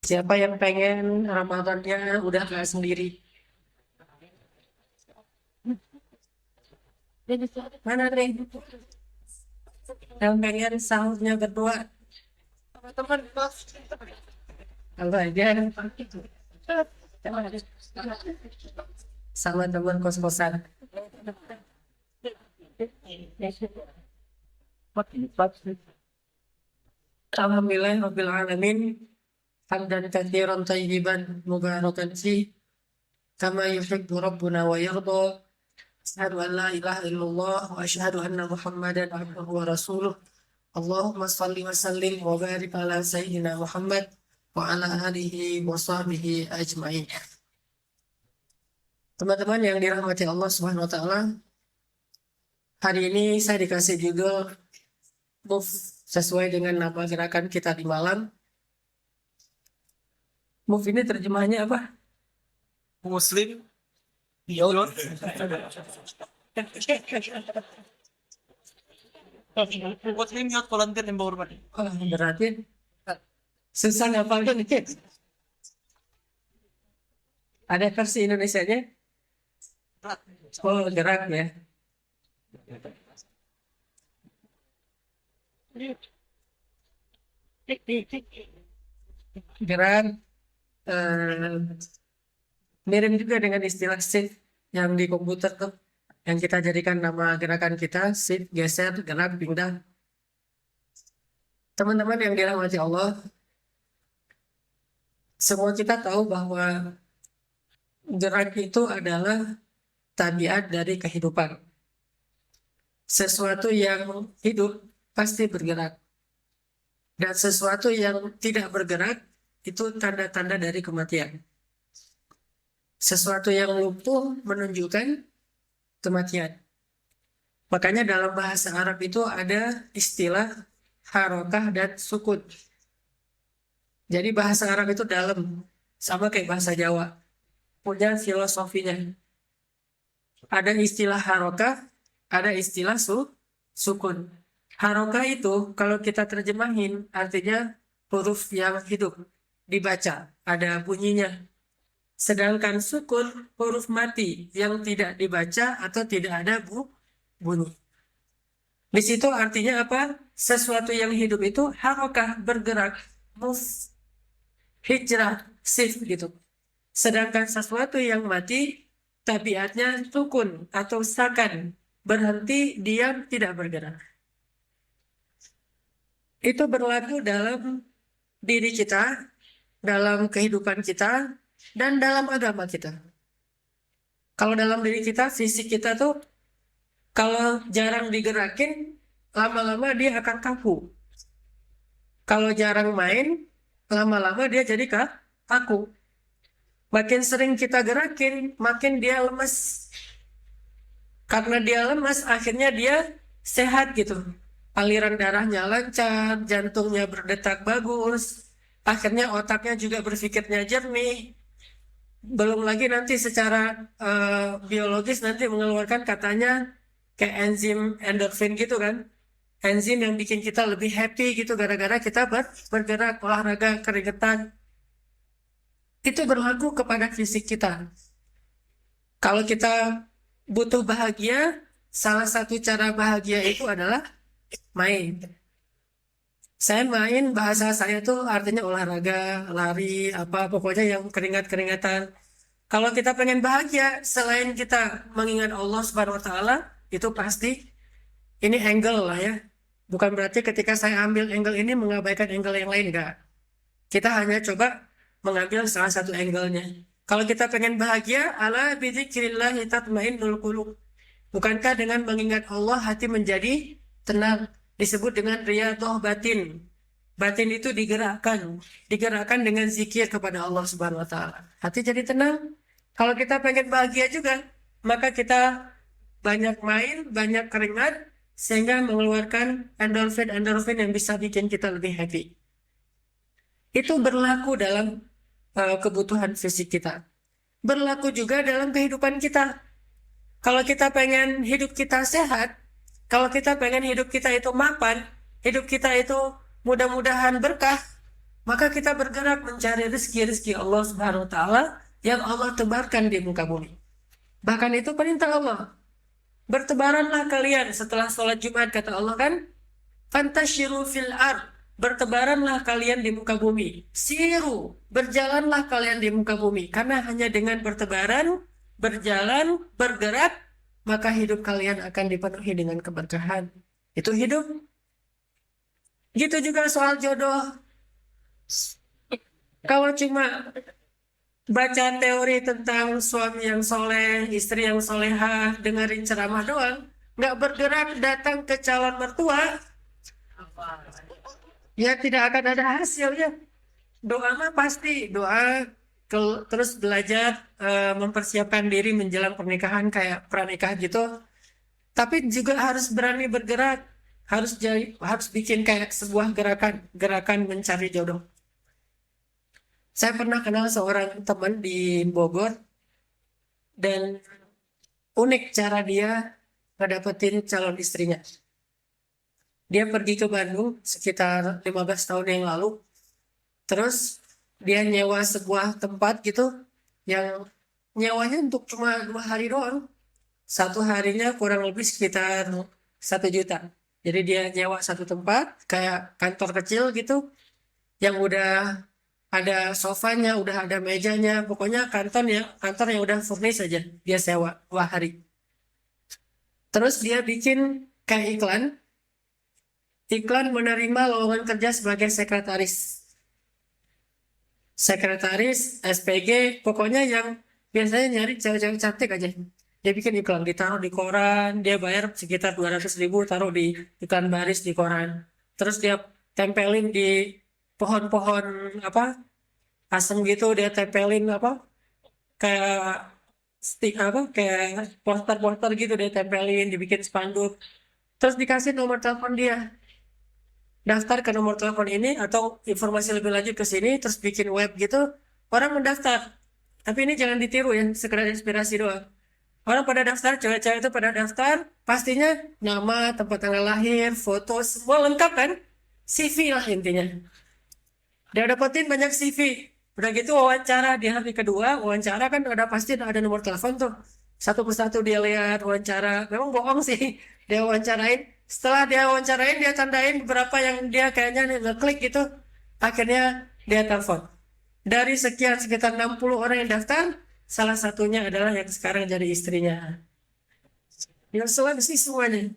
Siapa yang pengen Ramadannya udah gak sendiri? Mana nih? Yang pengen sahurnya berdua? Teman kalau aja sama teman kos-kosan. Alhamdulillah Rabbil Alamin. Hamdan katsiran tayyiban mubarakan fi kama yuhibbu Rabbuna wa yarda. Asyhadu an la ilaha illallah wa asyhadu anna Muhammadan abduhu wa rasuluh. Allahumma salli wa sallim wa barik ala sayyidina Muhammad wa ala alihi wa sahbihi ajma'in. Teman-teman yang dirahmati Allah Subhanahu wa taala, hari ini saya dikasih judul Move sesuai dengan nama gerakan kita di malam. Move ini terjemahnya apa? Muslim Yol. Muslim Youth Volunteer Empowerment. Oh, berarti susah ngapalnya nih. Ada versi Indonesianya? Oh, gerak ya. Gerak mirip juga dengan istilah shift yang di komputer tuh, yang kita jadikan nama gerakan kita, shift, geser, gerak, pindah. Teman-teman yang dirahmati Allah, semua kita tahu bahwa gerak itu adalah tabiat dari kehidupan. Sesuatu yang hidup pasti bergerak. Dan sesuatu yang tidak bergerak itu tanda-tanda dari kematian. Sesuatu yang lumpuh menunjukkan kematian. Makanya dalam bahasa Arab itu ada istilah harokah dan sukun. Jadi bahasa Arab itu dalam, sama kayak bahasa Jawa, punya filosofinya. Ada istilah harokah, ada istilah sukun. Harokah itu kalau kita terjemahin artinya huruf yang hidup, dibaca, ada bunyinya. Sedangkan sukun huruf mati yang tidak dibaca atau tidak ada bunyi. Di situ artinya apa? Sesuatu yang hidup itu harokah, bergerak, move, hijrah, shift gitu. Sedangkan sesuatu yang mati tabiatnya sukun atau sakan, berhenti, diam, tidak bergerak. Itu berlaku dalam diri kita, dalam kehidupan kita, dan dalam agama kita. Kalau dalam diri kita, fisik kita tuh kalau jarang digerakin, lama-lama dia akan kaku. Kalau jarang main, lama-lama dia jadi kaku. Makin sering kita gerakin, makin dia lemes. Karena dia lemas, akhirnya dia sehat gitu. Aliran darahnya lancar, jantungnya berdetak bagus, akhirnya otaknya juga berpikirnya jernih. Belum lagi nanti secara biologis nanti mengeluarkan katanya kayak enzim endorfin gitu kan. Enzim yang bikin kita lebih happy gitu gara-gara kita bergerak, olahraga, keringetan. Itu berlaku kepada fisik kita. Kalau kita butuh bahagia, salah satu cara bahagia itu adalah main. Saya main, bahasa saya tuh artinya olahraga, lari, apa pokoknya yang keringat-keringatan. Kalau kita pengen bahagia, selain kita mengingat Allah Subhanahu wa taala, itu pasti ini angle lah ya. Bukan berarti ketika saya ambil angle ini mengabaikan angle yang lain, enggak. Kita hanya coba mengambil salah satu angle-nya. Kalau kita pengen bahagia, ala bidzikrillah tatmainnul qulub. Bukankah dengan mengingat Allah hati menjadi tenang? Disebut dengan riyadhah batin. Batin itu digerakkan dengan zikir kepada Allah Subhanahu wa taala. Hati jadi tenang. Kalau kita pengen bahagia juga, maka kita banyak main, banyak keringat sehingga mengeluarkan endorfin yang bisa bikin kita lebih happy. Itu berlaku dalam kebutuhan fisik kita. Berlaku juga dalam kehidupan kita. Kalau kita pengen hidup kita sehat, kalau kita pengen hidup kita itu mapan, hidup kita itu mudah-mudahan berkah, maka kita bergerak mencari rezeki Allah Subhanahu wa taala yang Allah tebarkan di muka bumi. Bahkan itu perintah Allah. Bertebaranlah kalian setelah sholat Jumat, kata Allah kan, fantashiru fil ard, bertebaranlah kalian di muka bumi. Siru, berjalanlah kalian di muka bumi. Karena hanya dengan bertebaran, berjalan, bergerak, maka hidup kalian akan dipenuhi dengan keberkahan. Itu hidup. Gitu juga soal jodoh. Kalau cuma baca teori tentang suami yang soleh, istri yang solehah, dengerin ceramah doang, nggak bergerak datang ke calon mertua, ya tidak akan ada hasilnya. Doa mah pasti, doa terus belajar mempersiapkan diri menjelang pernikahan kayak pranikah gitu. Tapi juga harus berani bergerak, harus bikin kayak sebuah gerakan mencari jodoh. Saya pernah kenal seorang teman di Bogor dan unik cara dia ngedapetin calon istrinya. Dia pergi ke Bandung sekitar 15 tahun yang lalu. Terus dia nyewa sebuah tempat gitu yang nyewanya untuk cuma 2 hari doang. 1 harinya kurang lebih sekitar 1 juta. Jadi dia nyewa satu tempat kayak kantor kecil gitu yang udah ada sofanya, udah ada mejanya, pokoknya kantor yang udah furnish aja dia sewa 2 hari. Terus dia bikin kayak iklan menerima lowongan kerja sebagai sekretaris, SPG, pokoknya yang biasanya nyari cewek-cewek cantik aja. Dia bikin iklan, ditaruh di koran, dia bayar sekitar 200.000, taruh di iklan baris di koran. Terus dia tempelin di pohon-pohon asem gitu, dia tempelin kayak poster-poster gitu, dia tempelin, dibikin spanduk. Terus dikasih nomor telepon dia, daftar ke nomor telepon ini atau informasi lebih lanjut ke sini, terus bikin web gitu. Orang mendaftar, tapi ini jangan ditiru ya, sekedar inspirasi doang. Orang pada daftar, cewek-cewek itu pada daftar, pastinya nama, tempat tanggal lahir, foto, semua lengkap kan? CV lah intinya. Dia dapetin banyak CV. Udah gitu wawancara di hari kedua, wawancara kan pasti ada nomor telepon tuh. Satu persatu dia lihat wawancara. Memang bohong sih. Dia wawancarain. Setelah dia wawancarain, dia tandain beberapa yang dia kayaknya ngeklik gitu. Akhirnya dia telepon. Dari sekitar 60 orang yang daftar, salah satunya adalah yang sekarang jadi istrinya. Yang sih semuanya.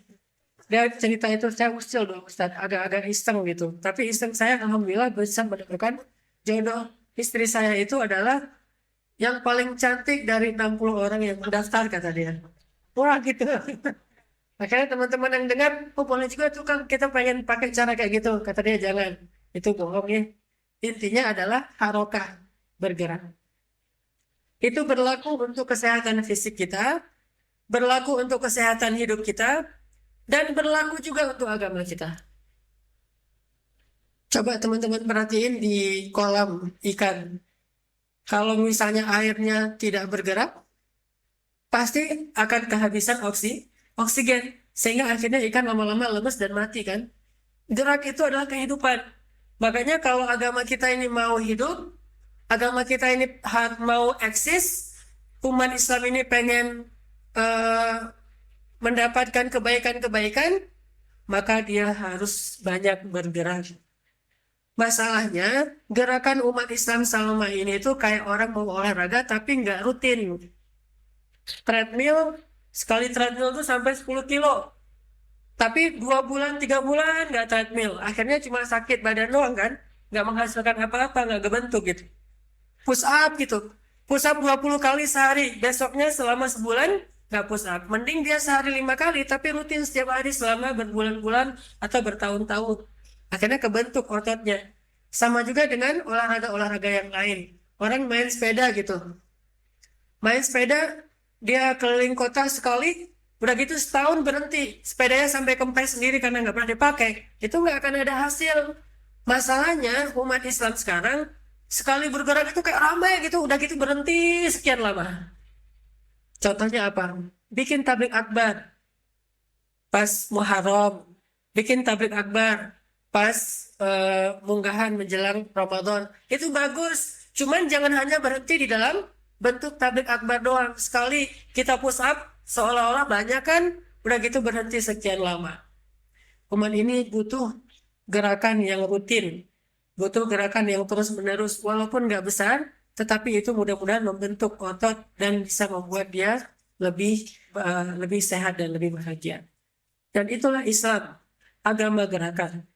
Dia cerita itu saya usil dong Ustaz, agak-agak iseng gitu. Tapi iseng saya alhamdulillah bisa menemukan jodoh istri saya itu adalah yang paling cantik dari 60 orang yang mendaftar, kata dia. Wah gitu. Makanya teman-teman yang dengar, oh boleh juga tuh kan kita pengen pakai cara kayak gitu. Kata dia jangan, itu bohong ya. Intinya adalah harokah, bergerak. Itu berlaku untuk kesehatan fisik kita, berlaku untuk kesehatan hidup kita, dan berlaku juga untuk agama kita. Coba teman-teman perhatiin di kolam ikan. Kalau misalnya airnya tidak bergerak, pasti akan kehabisan oksigen. Sehingga akhirnya ikan lama-lama lemes dan mati kan. Gerak itu adalah kehidupan. Makanya kalau agama kita ini mau hidup, agama kita ini mau eksis, umat Islam ini pengen mendapatkan kebaikan-kebaikan, maka dia harus banyak bergerak. Masalahnya, gerakan umat Islam selama ini itu kayak orang mau olahraga tapi nggak rutin. Sekali treadmill itu sampai 10 kilo. Tapi 2 bulan, 3 bulan nggak treadmill. Akhirnya cuma sakit badan doang kan. Nggak menghasilkan apa-apa, nggak kebentuk gitu. Push up gitu. Push up 20 kali sehari. Besoknya selama sebulan nggak push up. Mending dia sehari 5 kali, tapi rutin setiap hari selama berbulan-bulan atau bertahun-tahun. Akhirnya kebentuk ototnya. Sama juga dengan olahraga-olahraga yang lain. Orang main sepeda gitu. Main sepeda, dia keliling kota sekali, udah gitu setahun berhenti. Sepedanya sampai kempes sendiri karena nggak pernah dipakai. Itu nggak akan ada hasil. Masalahnya umat Islam sekarang, sekali bergerak itu kayak ramai gitu. Udah gitu berhenti sekian lama. Contohnya apa? Bikin tabligh akbar. Pas Muharram, bikin tabligh akbar. pas munggahan menjelang Ramadan. Itu bagus. Cuman jangan hanya berhenti di dalam bentuk tablik akbar doang. Sekali kita push up seolah-olah banyak kan, udah gitu berhenti sekian lama. Umat ini butuh gerakan yang rutin, butuh gerakan yang terus-menerus, walaupun nggak besar, tetapi itu mudah-mudahan membentuk otot dan bisa membuat dia lebih sehat dan lebih bahagia. Dan itulah Islam, agama gerakan.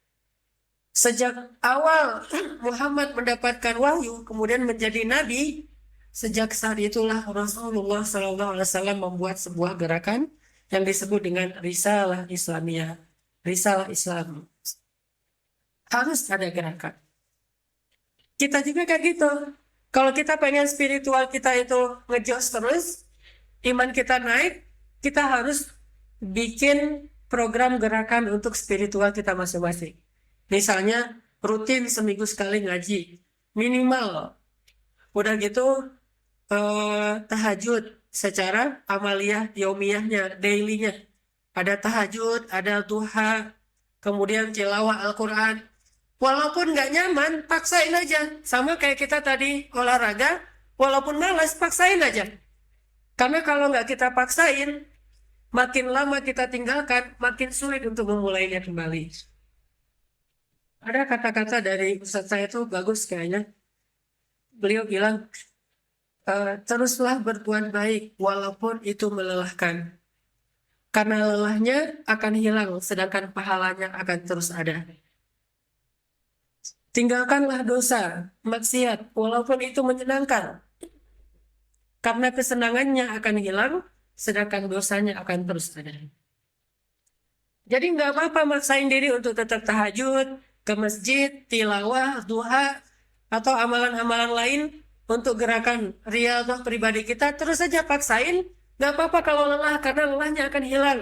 Sejak awal Muhammad mendapatkan wahyu, kemudian menjadi nabi, sejak saat itulah Rasulullah SAW membuat sebuah gerakan yang disebut dengan Risalah Islamiyah, Risalah Islam. Harus ada gerakan. Kita juga kayak gitu. Kalau kita pengen spiritual kita itu ngejos terus, iman kita naik, kita harus bikin program gerakan untuk spiritual kita masing-masing. Misalnya rutin seminggu sekali ngaji, minimal. Udah gitu tahajud secara amaliyah yaumiyahnya, dailynya. Ada tahajud, ada duha, kemudian tilawah Al-Quran. Walaupun nggak nyaman, paksain aja. Sama kayak kita tadi olahraga, walaupun malas, paksain aja. Karena kalau nggak kita paksain, makin lama kita tinggalkan, makin sulit untuk memulainya kembali. Ada kata-kata dari Ustadz saya itu bagus kayaknya. Beliau bilang, teruslah berbuat baik walaupun itu melelahkan. Karena lelahnya akan hilang, sedangkan pahalanya akan terus ada. Tinggalkanlah dosa, maksiat, walaupun itu menyenangkan. Karena kesenangannya akan hilang, sedangkan dosanya akan terus ada. Jadi nggak apa-apa maksain diri untuk tetap tahajud, ke masjid, tilawah, duha, atau amalan-amalan lain untuk gerakan riyadhah pribadi kita. Terus saja paksain, nggak apa-apa kalau lelah, karena lelahnya akan hilang.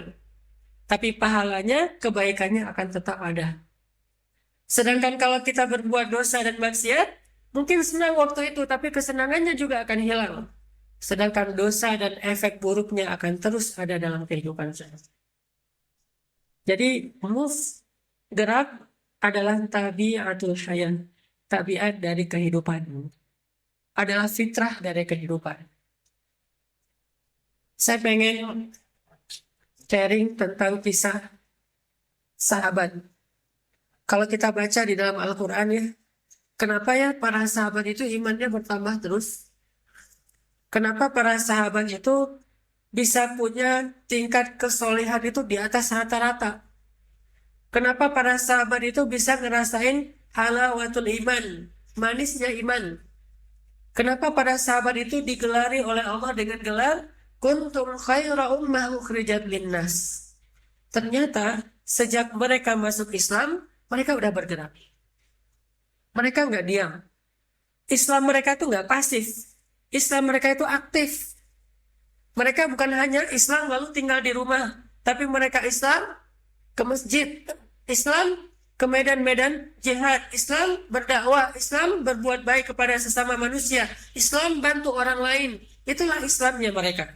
Tapi pahalanya, kebaikannya akan tetap ada. Sedangkan kalau kita berbuat dosa dan maksiat, mungkin senang waktu itu, tapi kesenangannya juga akan hilang. Sedangkan dosa dan efek buruknya akan terus ada dalam kehidupan saya. Jadi, gerak adalah tabiatul hayat, tabiat dari kehidupan. Adalah fitrah dari kehidupan. Saya pengen sharing tentang kisah sahabat. Kalau kita baca di dalam Al-Quran ya, kenapa ya para sahabat itu imannya bertambah terus? Kenapa para sahabat itu bisa punya tingkat kesolehan itu di atas rata-rata? Kenapa para sahabat itu bisa ngerasain halawatul iman, manisnya iman? Kenapa para sahabat itu digelari oleh Allah dengan gelar kuntum khaira ummah ukhrijat linnas? Ternyata sejak mereka masuk Islam, mereka udah bergerak. Mereka nggak diam. Islam mereka itu nggak pasif. Islam mereka itu aktif. Mereka bukan hanya Islam lalu tinggal di rumah, tapi mereka Islam ke masjid, Islam ke medan-medan jihad, Islam berdakwah, Islam berbuat baik kepada sesama manusia, Islam bantu orang lain. Itulah Islamnya mereka.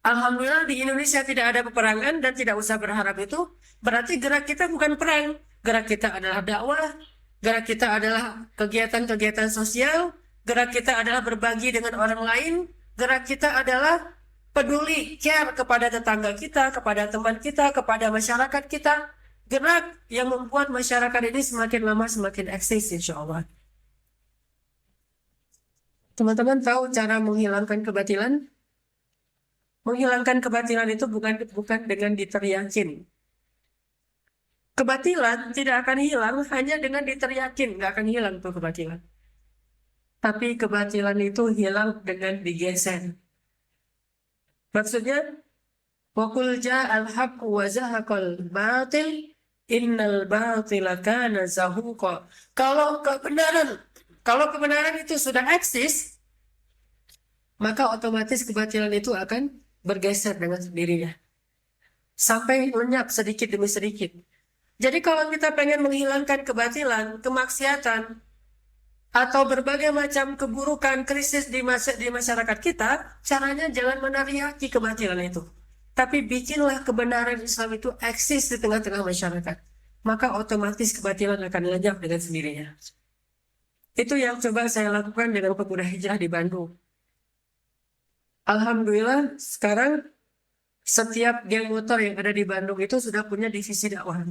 Alhamdulillah di Indonesia tidak ada peperangan dan tidak usah berharap itu. Berarti gerak kita bukan perang. Gerak kita adalah dakwah. Gerak kita adalah kegiatan-kegiatan sosial. Gerak kita adalah berbagi dengan orang lain. Gerak kita adalah peduli, care kepada tetangga kita, kepada teman kita, kepada masyarakat kita. Gerak yang membuat masyarakat ini semakin lama semakin eksis insya Allah. Teman-teman tahu cara menghilangkan kebatilan? Menghilangkan kebatilan itu bukan dengan diteriakin. Kebatilan tidak akan hilang hanya dengan diteriakin, nggak akan hilang tuh kebatilan. Tapi kebatilan itu hilang dengan digeser. Maksudnya, waqul ja'al haqq wa zahaqal batil innal batila kana zahuqa. Kalau kebenaran itu sudah eksis, maka otomatis kebatilan itu akan bergeser dengan sendirinya. Sampai lenyap sedikit demi sedikit. Jadi kalau kita pengen menghilangkan kebatilan, kemaksiatan, atau berbagai macam keburukan, krisis di masyarakat kita, caranya jangan menariaki kebatilan itu. Tapi bikinlah kebenaran Islam itu eksis di tengah-tengah masyarakat. maka otomatis kebatilan akan lenyap dengan sendirinya. Itu yang coba saya lakukan dengan pemuda hijrah di Bandung. Alhamdulillah sekarang setiap geng motor yang ada di Bandung itu sudah punya divisi dakwah.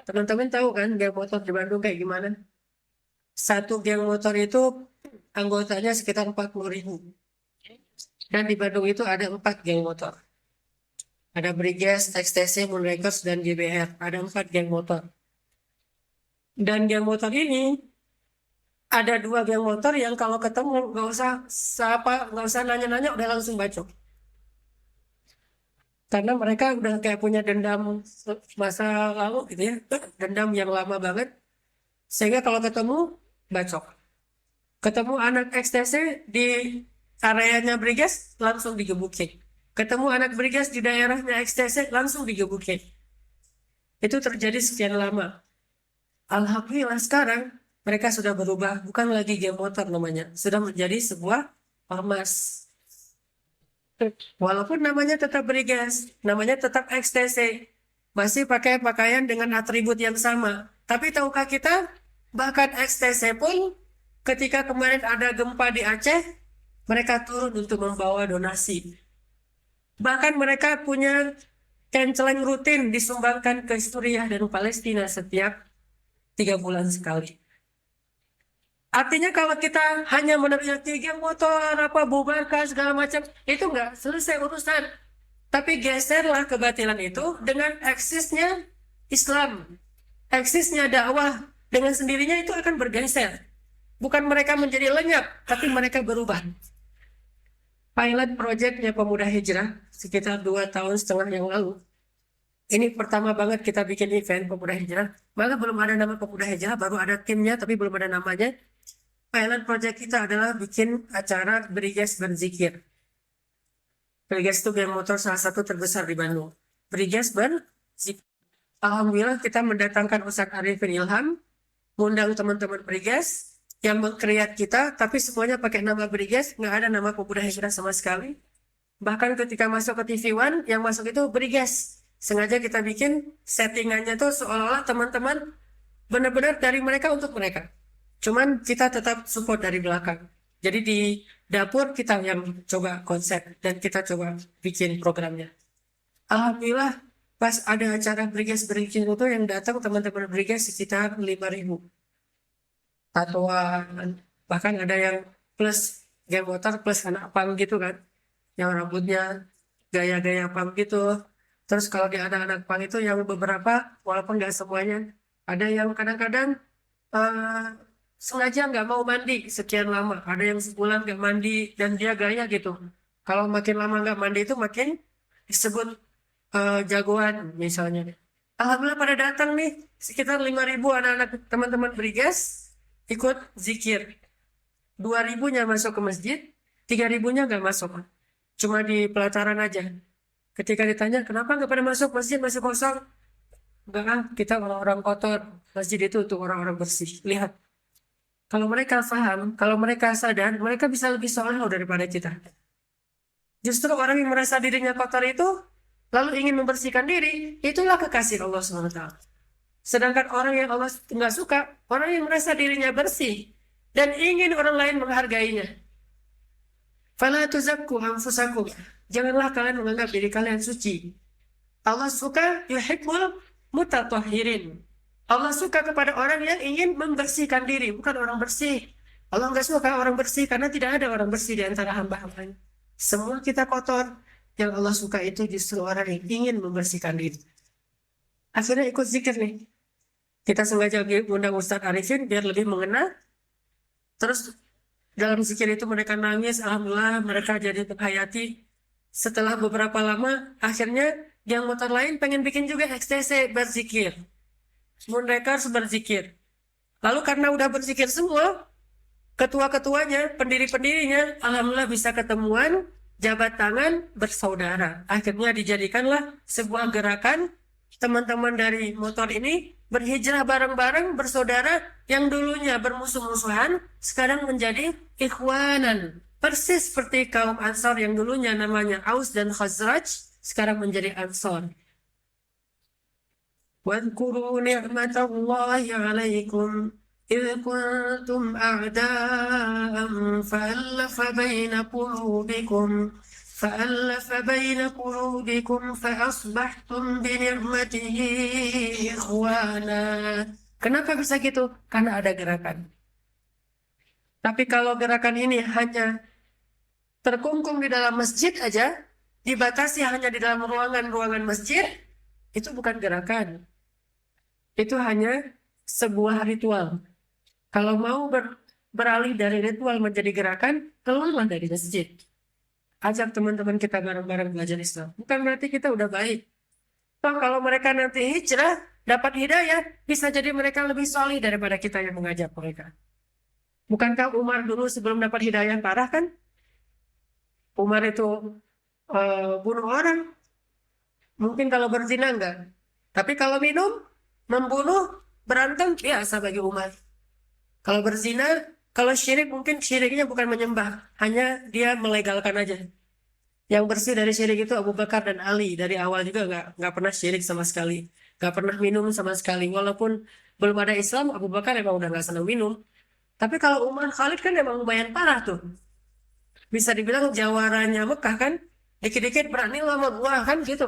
Teman-teman tahu kan geng motor di Bandung kayak gimana? Satu geng motor itu anggotanya sekitar 40.000. Dan di Bandung itu ada 4 geng motor. Ada Briges, XTC, Moonrakers, dan GBR. Ada 4 geng motor. Dan geng motor ini ada 2 geng motor yang kalau ketemu nggak usah nanya-nanya udah langsung bacok. Karena mereka udah kayak punya dendam masa lalu gitu ya, dendam yang lama banget. Sehingga kalau ketemu bacok. Ketemu anak XTC di areanya Briges langsung digebukin. Ketemu anak Briges di daerahnya XTC langsung digebukin. Itu terjadi sekian lama. Alhamdulillah sekarang mereka sudah berubah, bukan lagi geng motor namanya, sudah menjadi sebuah ormas. Walaupun namanya tetap Briges, namanya tetap XTC, masih pakai pakaian dengan atribut yang sama. Tapi tahukah kita, bahkan XTC pun ketika kemarin ada gempa di Aceh, mereka turun untuk membawa donasi. Bahkan mereka punya canceling rutin disumbangkan ke Suriah dan Palestina setiap 3 bulan sekali. Artinya kalau kita hanya meneriaki geng motor, bubarkan segala macam, itu nggak selesai urusan. Tapi geserlah kebatilan itu dengan eksisnya Islam, eksisnya dakwah, dengan sendirinya itu akan bergeser. Bukan mereka menjadi lenyap, tapi mereka berubah. Pilot projectnya Pemuda Hijrah sekitar 2,5 tahun yang lalu. Ini pertama banget kita bikin event Pemuda Hijrah. Malah belum ada nama Pemuda Hijrah, baru ada timnya tapi belum ada namanya. Pilot project kita adalah bikin acara Briges berzikir. Briges itu geng motor salah satu terbesar di Bandung. Briges berzikir. Alhamdulillah kita mendatangkan Ustadz Arifin Ilham, mengundang teman-teman Briges yang meng-create kita, tapi semuanya pakai nama Briges, nggak ada nama Pemuda Hijrah sama sekali. Bahkan ketika masuk ke TV One, yang masuk itu Briges. Sengaja kita bikin settingannya tuh seolah-olah teman-teman benar-benar dari mereka untuk mereka. Cuman kita tetap support dari belakang. Jadi di dapur kita yang coba konsep dan kita coba bikin programnya. Alhamdulillah pas ada acara Briges berzikir itu yang datang teman-teman Briges sekitar 5.000. Tatoan, bahkan ada yang plus geng motor plus anak pang gitu kan. Yang rambutnya gaya-gaya pang gitu. Terus kalau di anak-anak pang itu yang beberapa, walaupun nggak semuanya, ada yang kadang-kadang sengaja nggak mau mandi sekian lama. Ada yang sebulan nggak mandi dan dia gaya gitu. Kalau makin lama nggak mandi itu makin disebut jagoan misalnya. Alhamdulillah pada datang nih sekitar 5.000 anak-anak teman-teman Briges ikut zikir. 2.000-nya masuk ke masjid, 3.000-nya nggak masuk. Cuma di pelataran aja. Ketika ditanya kenapa nggak pada masuk, masjid masih kosong. Enggak, kita orang-orang kotor. Masjid itu untuk orang-orang bersih. Lihat. Kalau mereka paham, kalau mereka sadar, mereka bisa lebih soleh daripada kita. Justru orang yang merasa dirinya kotor itu, lalu ingin membersihkan diri, itulah kekasih Allah SWT. Sedangkan orang yang Allah nggak suka, orang yang merasa dirinya bersih, dan ingin orang lain menghargainya. Fala tuzakku anfusakum. Janganlah kalian menganggap diri kalian suci. Allah suka yuhibbul mutatahhirin. Allah suka kepada orang yang ingin membersihkan diri, bukan orang bersih. Allah nggak suka orang bersih karena tidak ada orang bersih di antara hamba-hambanya. Semua kita kotor. Yang Allah suka itu justru orang yang ingin membersihkan diri. Akhirnya ikut zikir nih. Kita sengaja undang Ustadz Arifin biar lebih mengena. Terus dalam zikir itu mereka nangis. Alhamdulillah mereka jadi terhayati. Setelah beberapa lama, akhirnya yang motor lain pengen bikin juga XTC berzikir. Moonrakers berzikir. Lalu karena udah berzikir semua, ketua-ketuanya, pendiri-pendirinya, alhamdulillah bisa ketemuan, jabat tangan, bersaudara. Akhirnya dijadikanlah sebuah gerakan teman-teman dari motor ini berhijrah bareng-bareng, bersaudara, yang dulunya bermusuh-musuhan, sekarang menjadi ikhwanan. Persis seperti kaum Ansor yang dulunya namanya Aus dan Khazraj, sekarang menjadi Ansor. واذكروا نعمة الله عليكم إذ كنتم أعداء فألف بين قلوبكم فأصبحتم بنعمته إخوانا. Kenapa bisa gitu? Karena ada gerakan. Tapi kalau gerakan ini hanya terkungkung di dalam masjid aja, dibatasi hanya di dalam ruangan-ruangan masjid, itu bukan gerakan. Itu hanya sebuah ritual. Kalau mau beralih dari ritual menjadi gerakan, keluarlah dari masjid. Ajak teman-teman kita bareng-bareng belajar Islam. Bukan berarti kita udah baik. Toh kalau mereka nanti hijrah, dapat hidayah, bisa jadi mereka lebih solih daripada kita yang mengajak mereka. Bukankah Umar dulu sebelum dapat hidayah parah kan? Umar itu bunuh orang. Mungkin kalau berzina enggak. Tapi kalau minum, membunuh, berantem, biasa bagi Umar. Kalau berzina, kalau syirik mungkin syiriknya bukan menyembah. Hanya dia melegalkan aja. Yang bersih dari syirik itu Abu Bakar dan Ali. Dari awal juga nggak pernah syirik sama sekali. Nggak pernah minum sama sekali. Walaupun belum ada Islam, Abu Bakar emang udah nggak senang minum. Tapi kalau Umar Khalid kan emang lumayan parah tuh. Bisa dibilang jawarannya Mekah kan. Dikit-dikit berani lo sama gua kan gitu.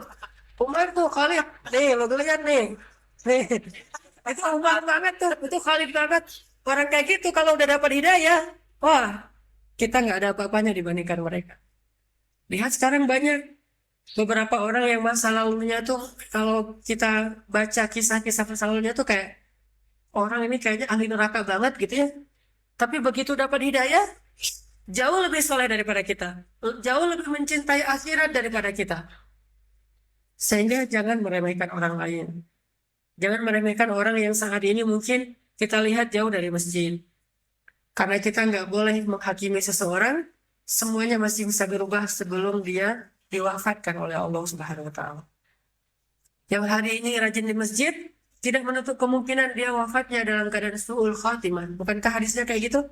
Umar tuh Khalid. Nih lo lihat nih. Nih. Itu Umar banget tuh. Itu Khalid banget. Orang kayak gitu kalau udah dapat hidayah. Wah. Kita nggak ada apa-apanya dibandingkan mereka. Lihat sekarang banyak. Beberapa orang yang masa lalunya tuh. Kalau kita baca kisah-kisah masa lalunya tuh kayak. Orang ini kayaknya ahli neraka banget gitu ya. Tapi begitu dapat hidayah, jauh lebih soleh daripada kita. Jauh lebih mencintai akhirat daripada kita. Sehingga jangan meremehkan orang lain. Jangan meremehkan orang yang saat ini mungkin kita lihat jauh dari masjid. Karena kita nggak boleh menghakimi seseorang, semuanya masih bisa berubah sebelum dia diwafatkan oleh Allah Subhanahu wa Ta'ala. Yang hari ini rajin di masjid, tidak menutup kemungkinan dia wafatnya dalam keadaan su'ul khatimah. Bukankah hadisnya kayak gitu?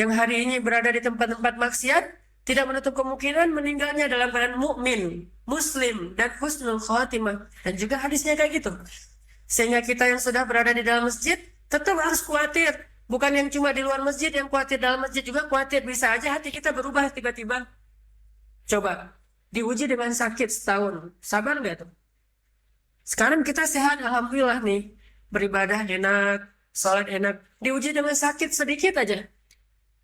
Yang hari ini berada di tempat-tempat maksiat, tidak menutup kemungkinan meninggalnya dalam keadaan mukmin, muslim, dan husnul khatimah. Dan juga hadisnya kayak gitu. Sehingga kita yang sudah berada di dalam masjid, tetap harus khawatir. Bukan yang cuma di luar masjid, yang khawatir dalam masjid juga khawatir. Bisa aja hati kita berubah tiba-tiba. Coba, diuji dengan sakit setahun. Sabar nggak tuh? Sekarang kita sehat, alhamdulillah nih. Beribadah enak, sholat enak. Diuji dengan sakit sedikit aja.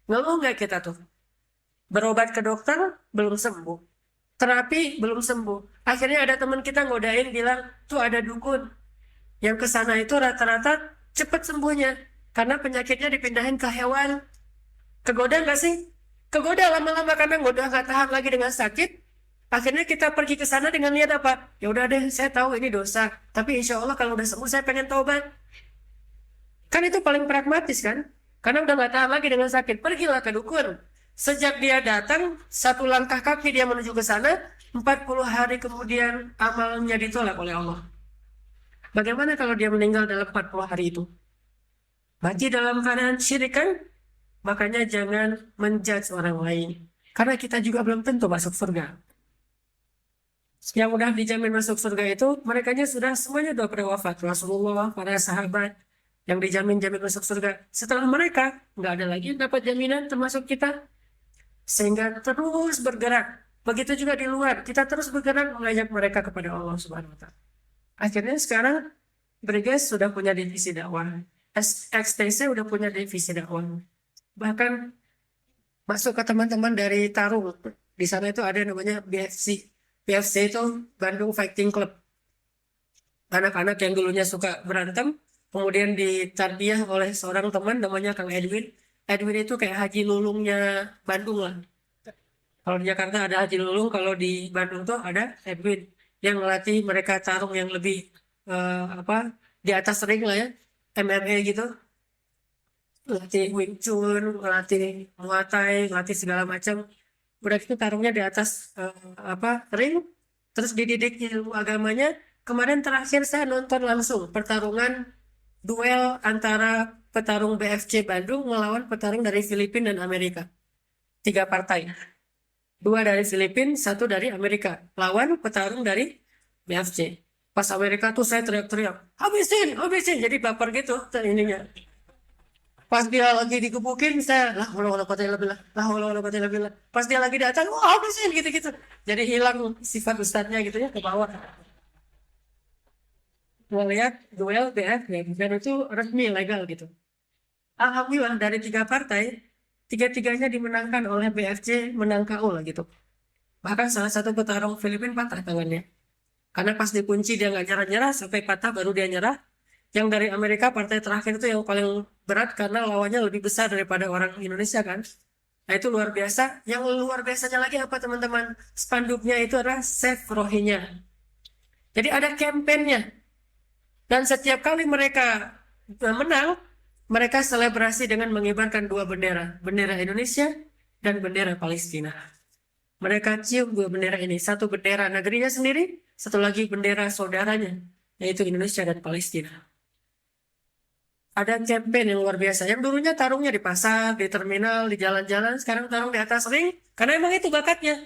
Ngeluh nggak kita tuh? Berobat ke dokter, belum sembuh. Terapi, belum sembuh. Akhirnya ada teman kita ngodain, bilang, tuh ada dukun. Yang kesana itu rata-rata cepat sembuhnya. Karena penyakitnya dipindahin ke hewan. Kegoda nggak sih? Kegoda lama-lama karena udah nggak tahan lagi dengan sakit. Akhirnya kita pergi ke sana dengan niat apa? Ya udah deh, saya tahu ini dosa. Tapi insya Allah kalau udah sembuh saya pengen taubat. Kan itu paling pragmatis kan? Karena udah nggak tahan lagi dengan sakit. Pergilah ke dukun. Sejak dia datang, satu langkah kaki dia menuju ke sana, 40 hari kemudian amalnya ditolak oleh Allah. Bagaimana kalau dia meninggal dalam 40 hari itu? Mati dalam keadaan syirik kan? Makanya jangan menjudge orang lain. Karena kita juga belum tentu masuk surga. Yang udah dijamin masuk surga itu, merekanya sudah semuanya udah pada wafat. Rasulullah, para sahabat yang dijamin masuk surga. Setelah mereka, nggak ada lagi yang dapat jaminan termasuk kita. Sehingga terus bergerak. Begitu juga di luar, kita terus bergerak mengajak mereka kepada Allah Subhanahu wa Ta'ala. Akhirnya sekarang Briges sudah punya divisi dakwah. XTC udah punya divisi dakwah. Bahkan masuk ke teman-teman dari Tarung. Di sana itu ada namanya BFC. BFC itu Bandung Fighting Club. Anak-anak yang dulunya suka berantem, kemudian ditarbiyah oleh seorang teman namanya Kang Edwin. Edwin itu kayak Haji Lulungnya Bandung lah. Kalau di Jakarta ada Haji Lulung, kalau di Bandung tuh ada Edwin yang melatih mereka tarung yang lebih di atas ring lah ya, MMA gitu. Latih Wing Chun, latih Muay Thai, latih segala macam. Udah gitu tarungnya di atas ring, terus dididik ilmu agamanya. Kemarin terakhir saya nonton langsung pertarungan duel antara petarung BFC Bandung melawan petarung dari Filipina dan Amerika. 3 partai. 2 dari Filipina, 1 dari Amerika. Lawan petarung dari BFC. Pas Amerika tuh saya teriak-teriak, habisin, habisin. Jadi baper gitu ininya. Pas dia lagi digebukin, saya lah wala quwata illa billah, lah wala quwata illa billah. Pas dia lagi datang, wah habisin gitu-gitu. Jadi hilang sifat ustadznya gitu ya ke bawah. Ngelihat duel BFG dan itu resmi legal gitu. Alhamdulillah dari 3 partai, tiga-tiganya dimenangkan oleh BFC, menang KO lah gitu. Bahkan salah satu petarung Filipina patah tangannya. Karena pas dikunci dia nggak nyerah-nyerah sampai patah baru dia nyerah. Yang dari Amerika partai terakhir itu yang paling berat karena lawannya lebih besar daripada orang Indonesia kan. Nah itu luar biasa. Yang luar biasanya lagi apa teman-teman? Spanduknya itu adalah Save Rohingya. Jadi ada kampanyenya. Dan setiap kali mereka menang, mereka selebrasi dengan mengibarkan 2 bendera. Bendera Indonesia dan bendera Palestina. Mereka cium 2 bendera ini. Satu bendera negerinya sendiri, satu lagi bendera saudaranya, yaitu Indonesia dan Palestina. Ada campaign yang luar biasa. Yang dulunya tarungnya di pasar, di terminal, di jalan-jalan. Sekarang tarung di atas ring. Karena emang itu bakatnya.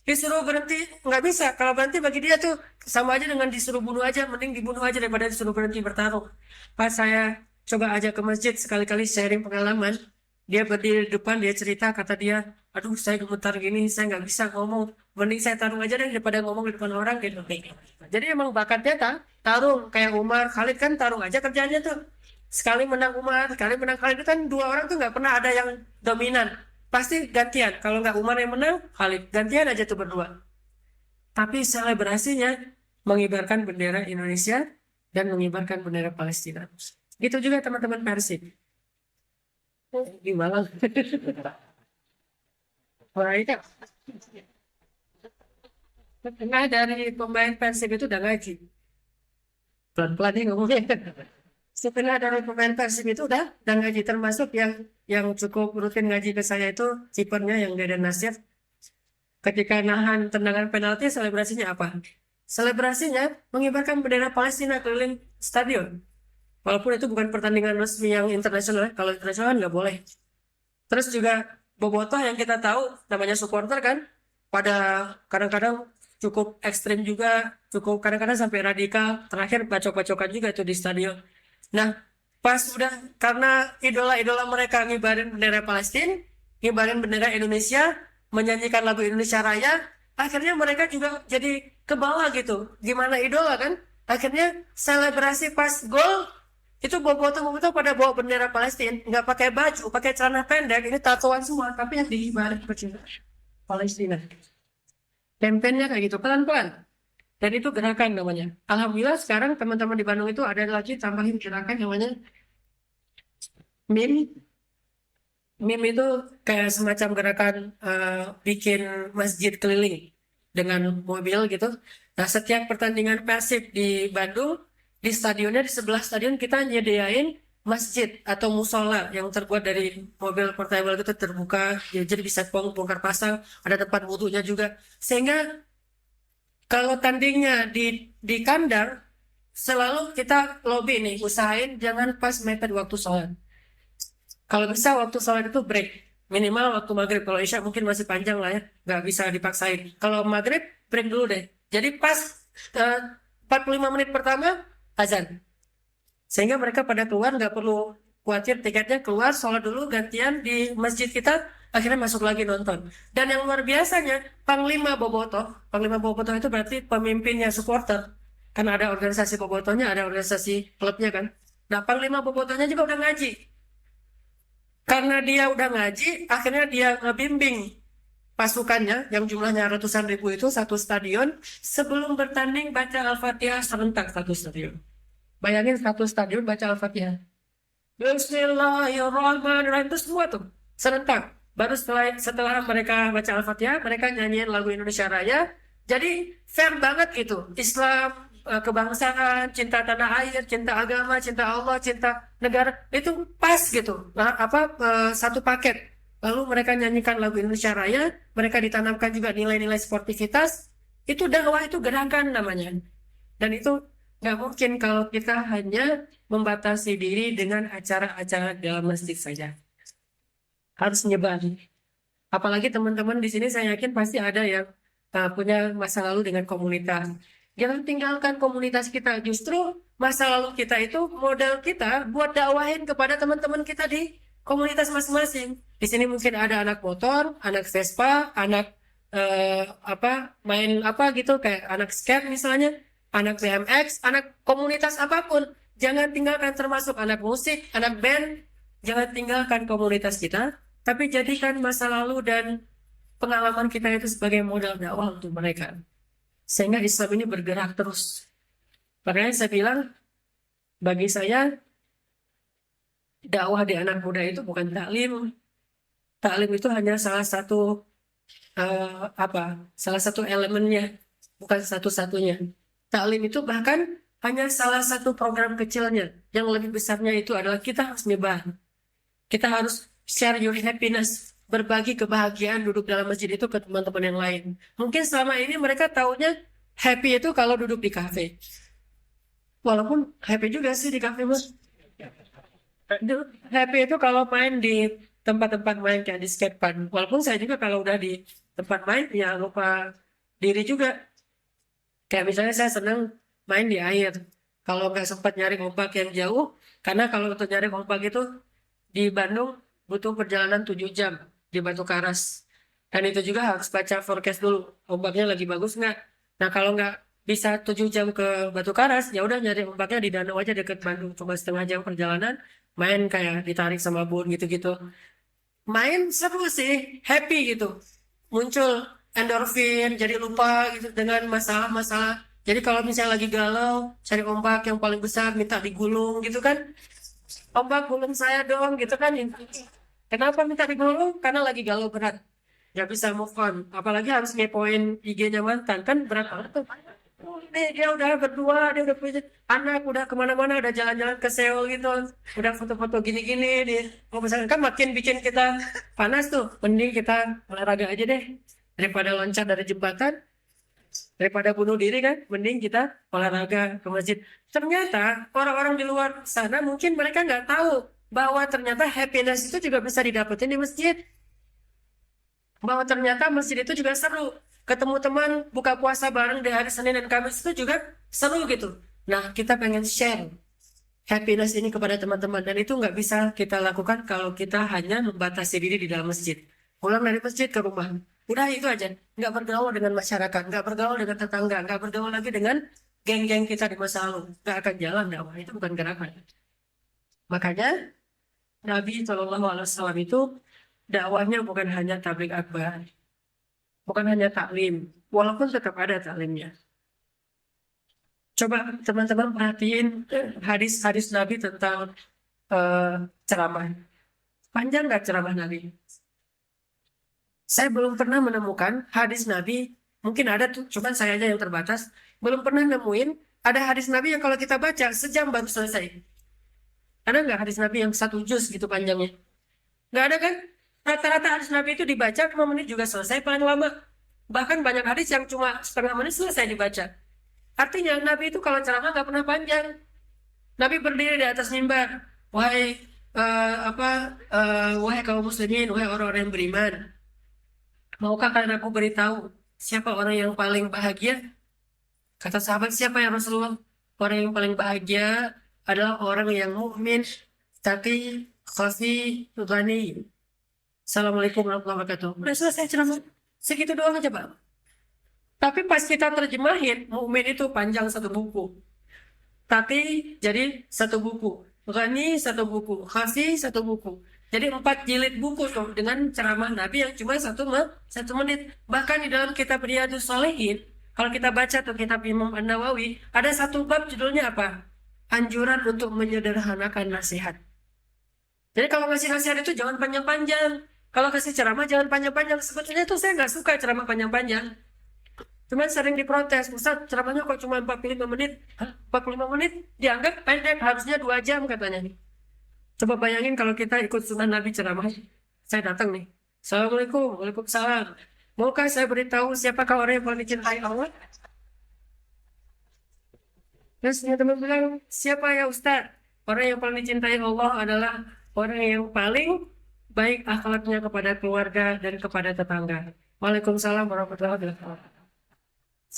Disuruh berhenti, nggak bisa. Kalau berhenti bagi dia tuh sama aja dengan disuruh bunuh aja. Mending dibunuh aja daripada disuruh berhenti bertarung. Pas saya coba ajak ke masjid, sekali-kali sharing pengalaman. Dia berdiri di depan, dia cerita, kata dia, aduh saya gemetar gini, saya nggak bisa ngomong. Mending saya tarung aja deh daripada ngomong di depan orang gitu. Jadi emang bakatnya tarung. Kayak Umar, Khalid kan tarung aja kerjanya tuh. Sekali menang Umar, sekali menang Khalid, itu kan 2 orang tuh nggak pernah ada yang dominan. Pasti gantian. Kalau nggak Umar yang menang, Khalid. Gantian aja tuh berdua. Tapi selebrasinya mengibarkan bendera Indonesia dan mengibarkan bendera Palestina. Itu juga teman-teman Persib. Di Malang. Wah, itu. Setengah dari pemain Persib itu udah ngaji. Pelan-pelan nih ngomongnya. Setengah dari pemain Persib itu udah ngaji, termasuk yang cukup rutin ngaji ke saya itu kipernya yang Deden Nasir. Ketika nahan tendangan penalti, selebrasinya apa? Selebrasinya mengibarkan bendera Palestina keliling stadion. Walaupun itu bukan pertandingan resmi yang internasional, kalau internasional nggak boleh. Terus juga bobotoh yang kita tahu namanya supporter kan, pada kadang-kadang cukup ekstrim juga, cukup kadang-kadang sampai radikal. Terakhir bacok-bacokan juga itu di stadion. Nah, pas udah karena idola-idola mereka ngibarin bendera Palestina, ngibarin bendera Indonesia, menyanyikan lagu Indonesia Raya, akhirnya mereka juga jadi ke bawah gitu. Gimana idola kan? Akhirnya selebrasi pas gol itu bobotoh pada bawa bendera Palestina, nggak pakai baju, pakai celana pendek, ini tatoan semua, tapi yang diibarin bendera Palestina. Kampanyenya kayak gitu, pelan-pelan. Dan itu gerakan namanya. Alhamdulillah sekarang teman-teman di Bandung itu ada lagi tambahin gerakan namanya meme. Meme itu kayak semacam gerakan bikin masjid keliling dengan mobil gitu. Nah setiap pertandingan Persib di Bandung, di stadionnya di sebelah stadion kita nyediain masjid atau musola yang terbuat dari mobil portable itu terbuka, jadi bisa bongkar pasang, ada tempat wudhunya juga. Sehingga kalau tandingnya di kandang, selalu kita lobby nih, usahain jangan pas mepet waktu sholat. Kalau bisa waktu sholat itu break, minimal waktu maghrib. Kalau isya mungkin masih panjang lah ya, nggak bisa dipaksain. Kalau maghrib break dulu deh. Jadi pas 45 menit pertama azan, sehingga mereka pada keluar nggak perlu khawatir tiketnya, keluar sholat dulu gantian di masjid kita, akhirnya masuk lagi nonton. Dan yang luar biasanya Panglima Bobotoh itu berarti pemimpinnya supporter, karena ada organisasi Bobotohnya, ada organisasi klubnya kan. Nah Panglima Bobotohnya juga udah ngaji. Karena dia udah ngaji, akhirnya dia ngebimbing pasukannya yang jumlahnya ratusan ribu itu satu stadion, sebelum bertanding baca Al-Fatihah serentak satu stadion. Bayangin satu stadion baca Al-Fatihah. Bismillahirrahmanirrahim, itu semua tuh serentak. Baru setelah mereka baca Al-Fatihah, mereka nyanyiin lagu Indonesia Raya. Jadi fair banget gitu. Islam, kebangsaan, cinta tanah air, cinta agama, cinta Allah, cinta negara, itu pas gitu. Nah, satu paket. Lalu mereka nyanyikan lagu Indonesia Raya, mereka ditanamkan juga nilai-nilai sportivitas. Itu dakwah, itu gerakan namanya. Dan itu nggak mungkin kalau kita hanya membatasi diri dengan acara-acara dalam masjid saja. Harus nyebar. Apalagi teman-teman di sini saya yakin pasti ada yang punya masa lalu dengan komunitas. Jangan tinggalkan komunitas kita. Justru masa lalu kita itu modal kita buat dakwahin kepada teman-teman kita di komunitas masing-masing. Di sini mungkin ada anak motor, anak Vespa, anak main apa gitu kayak anak skate misalnya, anak BMX, anak komunitas apapun. Jangan tinggalkan termasuk anak musik, anak band. Jangan tinggalkan komunitas kita, tapi jadikan masa lalu dan pengalaman kita itu sebagai modal dakwah untuk mereka. Sehingga Islam ini bergerak terus. Makanya saya bilang, bagi saya, dakwah di anak muda itu bukan taklim. Taklim itu hanya salah satu salah satu elemennya, bukan satu-satunya. Taklim itu bahkan hanya salah satu program kecilnya. Yang lebih besarnya itu adalah kita harus nyebar. Kita harus share your happiness, berbagi kebahagiaan duduk dalam masjid itu ke teman-teman yang lain. Mungkin selama ini mereka taunya happy itu kalau duduk di kafe. Walaupun happy juga sih di kafe, Mas. Happy itu kalau main di tempat-tempat main kayak di skatepark. Walaupun saya juga kalau udah di tempat main ya lupa diri juga. Kayak misalnya saya senang main di air. Kalau nggak sempat nyari ombak yang jauh, karena kalau untuk nyari ombak itu di Bandung butuh perjalanan 7 jam di Batu Karas. Dan itu juga harus baca forecast dulu. Ombaknya lagi bagus nggak? Nah kalau nggak bisa 7 jam ke Batu Karas, ya udah nyari ombaknya di danau aja deket Bandung. Cuma setengah jam perjalanan, main kayak ditarik sama bun gitu-gitu. Main seru sih, happy gitu. Muncul endorfin, jadi lupa gitu dengan masalah-masalah. Jadi kalau misalnya lagi galau, cari ombak yang paling besar, minta digulung gitu kan. Ombak gulung saya dong gitu kan. Kenapa minta digulung? Karena lagi galau berat. Gak bisa move on. Apalagi harus ngepoin IG-nya mantan. Kan berat banget tuh. Dia udah berdua, dia udah punya anak, udah kemana-mana, udah jalan-jalan ke Seoul gitu. Udah foto-foto gini-gini. Mau misalkan kan makin bikin kita panas tuh. Mending kita olahraga aja deh. Daripada loncat dari jembatan, daripada bunuh diri kan, mending kita olahraga ke masjid. Ternyata orang-orang di luar sana mungkin mereka nggak tahu bahwa ternyata happiness itu juga bisa didapetin di masjid. Bahwa ternyata masjid itu juga seru. Ketemu teman buka puasa bareng di hari Senin dan Kamis itu juga seru gitu. Nah kita pengen share happiness ini kepada teman-teman. Dan itu nggak bisa kita lakukan kalau kita hanya membatasi diri di dalam masjid. Pulang dari masjid ke rumah. Udah itu aja. Nggak bergaul dengan masyarakat. Nggak bergaul dengan tetangga. Nggak bergaul lagi dengan geng-geng kita di masa lalu. Nggak akan jalan dakwah. Itu bukan gerakan. Makanya Nabi SAW itu dakwahnya bukan hanya tabligh akbar. Bukan hanya taklim. Walaupun tetap ada taklimnya. Coba teman-teman perhatiin hadis-hadis Nabi tentang ceramah. Panjang nggak ceramah Nabi? Saya belum pernah menemukan hadis Nabi, mungkin ada tuh, cuman saya aja yang terbatas. Belum pernah nemuin ada hadis Nabi yang kalau kita baca sejam baru selesai. Ada nggak hadis Nabi yang 1 juz gitu panjangnya? Nggak ada kan? Rata-rata hadis Nabi itu dibaca 5 menit juga selesai paling lama. Bahkan banyak hadis yang cuma setengah menit selesai dibaca. Artinya Nabi itu kalau ceramah nggak pernah panjang. Nabi berdiri di atas mimbar. Wahai wahai kaum muslimin, wahai orang-orang yang beriman. Maukah kalian aku beritahu siapa orang yang paling bahagia? Kata sahabat, siapa ya Rasulullah? Orang yang paling bahagia adalah orang yang mukmin, tapi khafi, ghani. Assalamualaikum warahmatullahi wabarakatuh. Udah selesai ceramah. Segitu doang aja, Pak. Tapi pas kita terjemahin, mukmin itu panjang 1 buku. Tapi jadi 1 buku. Ghani 1 buku. Khafi 1 buku. Jadi 4 jilid buku tuh dengan ceramah Nabi yang cuma 1 menit. Bahkan di dalam kitab Riyadhus Shalihin, kalau kita baca tuh kitab Imam An-Nawawi, ada 1 bab judulnya apa? Anjuran untuk menyederhanakan nasihat. Jadi kalau ngasih nasihat itu jangan panjang-panjang. Kalau kasih ceramah jangan panjang-panjang. Sebetulnya tuh saya nggak suka ceramah panjang-panjang. Cuman sering diprotes, Ustaz ceramahnya kok cuma 45 menit? Hah? 45 menit? Dianggap pendek, harusnya 2 jam katanya. Coba bayangin kalau kita ikut sunnah Nabi ceramah. Saya datang nih. Assalamualaikum, waalaikumsalam. Maukah saya beritahu siapakah orang yang paling dicintai Allah? Terus teman bilang, siapa ya Ustaz? Orang yang paling dicintai Allah adalah orang yang paling baik akhlaknya kepada keluarga dan kepada tetangga. Waalaikumsalam warahmatullahi wabarakatuh.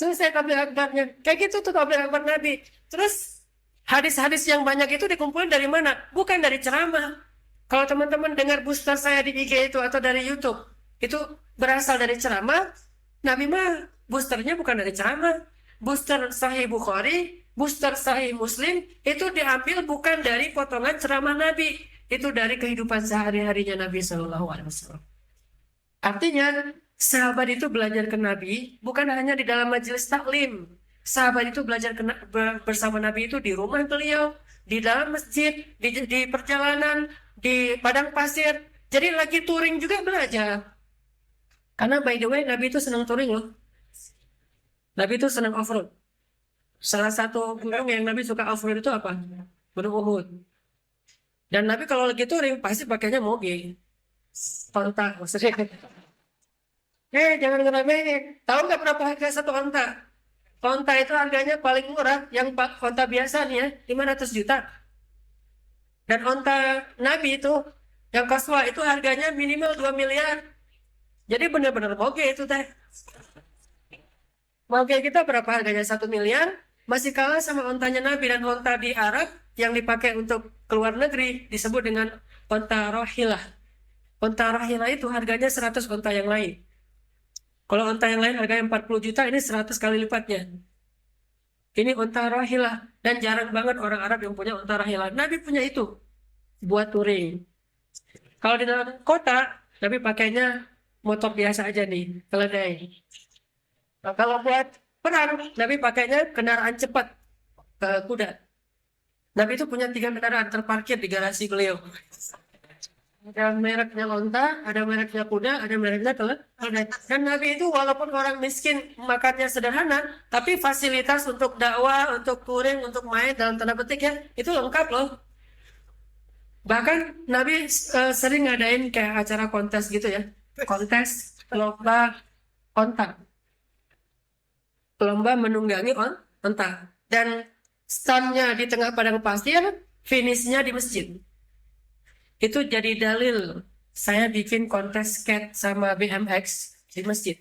Selesai tabligh akbarnya. Kayak gitu tuh tabligh akbar Nabi. Terus hadis-hadis yang banyak itu dikumpulin dari mana? Bukan dari ceramah. Kalau teman-teman dengar booster saya di IG itu atau dari YouTube, itu berasal dari ceramah. Nabi mah boosternya bukan dari ceramah. Booster Sahih Bukhari, booster Sahih Muslim itu diambil bukan dari potongan ceramah Nabi, itu dari kehidupan sehari-harinya Nabi Shallallahu Alaihi Wasallam. Artinya, sahabat itu belajar ke Nabi bukan hanya di dalam majelis taklim. Sahabat itu belajar bersama Nabi itu di rumah beliau, di dalam masjid, di perjalanan, di padang pasir. Jadi lagi touring juga belajar. Karena by the way, Nabi itu senang touring loh. Nabi itu senang off-road. Salah satu gunung yang Nabi suka off-road itu apa? Gunung Uhud. Dan Nabi kalau lagi touring pasti pakainya moge. Onta maksudnya. Jangan ngeremehin. Tahu nggak berapa harga satu onta? Onta itu harganya paling murah, yang onta biasanya 500 juta. Dan onta Nabi itu, yang Qaswa itu harganya minimal 2 miliar. Jadi benar-benar moge itu teh. Moge kita berapa harganya? 1 miliar. Masih kalah sama ontanya Nabi. Dan onta di Arab yang dipakai untuk keluar negeri disebut dengan onta rohilah. Onta rohilah itu harganya 100 onta yang lain. Kalau onta yang lain harganya 40 juta, ini 100 kali lipatnya. Ini onta rohilah. Dan jarang banget orang Arab yang punya onta rohilah. Nabi punya itu buat touring. Kalau di dalam kota, Nabi pakainya motor biasa aja nih, keledai. Nah, kalau buat perang, Nabi pakainya kendaraan cepat, kuda. Nabi itu punya 3 kendaraan terparkir di garasi beliau. Ada mereknya onta, ada mereknya kuda, ada mereknya keledai. Dan Nabi itu walaupun orang miskin makannya sederhana, tapi fasilitas untuk dakwah, untuk touring, untuk main dalam tanda petik ya, itu lengkap loh. Bahkan Nabi sering ngadain kayak acara kontes gitu ya. Kontes lomba onta. Lomba menunggangi onta. Dan startnya di tengah padang pasir, finishnya di masjid. Itu jadi dalil saya bikin kontes skate sama BMX di masjid,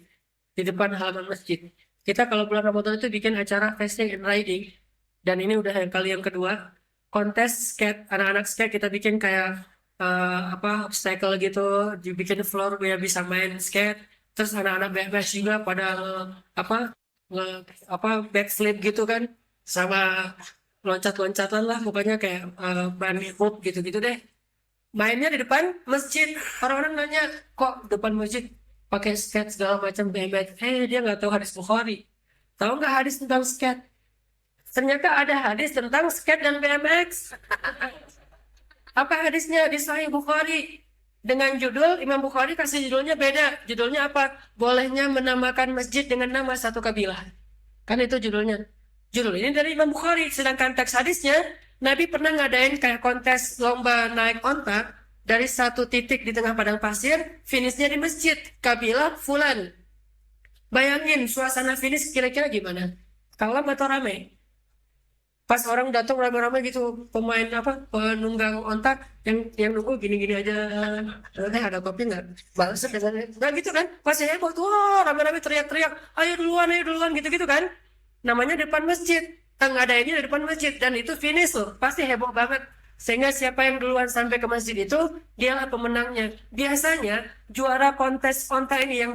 di depan halaman masjid. Kita kalau bulan Ramadan itu bikin acara racing and riding, dan ini udah yang kali yang kedua. Kontes skate, anak-anak skate kita bikin kayak obstacle gitu, dibikin floor biar bisa main skate. Terus anak-anak BMX juga pada backflip gitu kan, sama loncat-loncatan lah, pokoknya kayak bunny hop gitu-gitu deh. Mainnya di depan masjid. Orang-orang nanya, kok depan masjid pakai skate segala macam BMX? Dia nggak tahu hadis Bukhari. Tahu nggak hadis tentang skate? Ternyata ada hadis tentang skate dan BMX. Apa hadisnya di Sahih Bukhari? Dengan judul, Imam Bukhari kasih judulnya beda. Judulnya apa? Bolehnya menamakan masjid dengan nama satu kabilah. Kan itu judulnya. Judul ini dari Imam Bukhari. Sedangkan teks hadisnya, Nabi pernah ngadain kayak kontes lomba naik onta dari satu titik di tengah padang pasir, finishnya di masjid, kabilah Fulan. Bayangin suasana finish kira-kira gimana? Kalem atau rame? Pas orang datang rame-rame gitu, pemain penunggang onta yang nunggu gini-gini aja. Ada kopi nggak? Balas nggak gitu kan? Pasti heboh tuh, rame-rame teriak-teriak, ayo duluan gitu-gitu kan? Namanya depan masjid. Ngadainnya di depan masjid dan itu finish loh, pasti heboh banget. Sehingga siapa yang duluan sampai ke masjid itu dialah pemenangnya. Biasanya juara kontes onta ini yang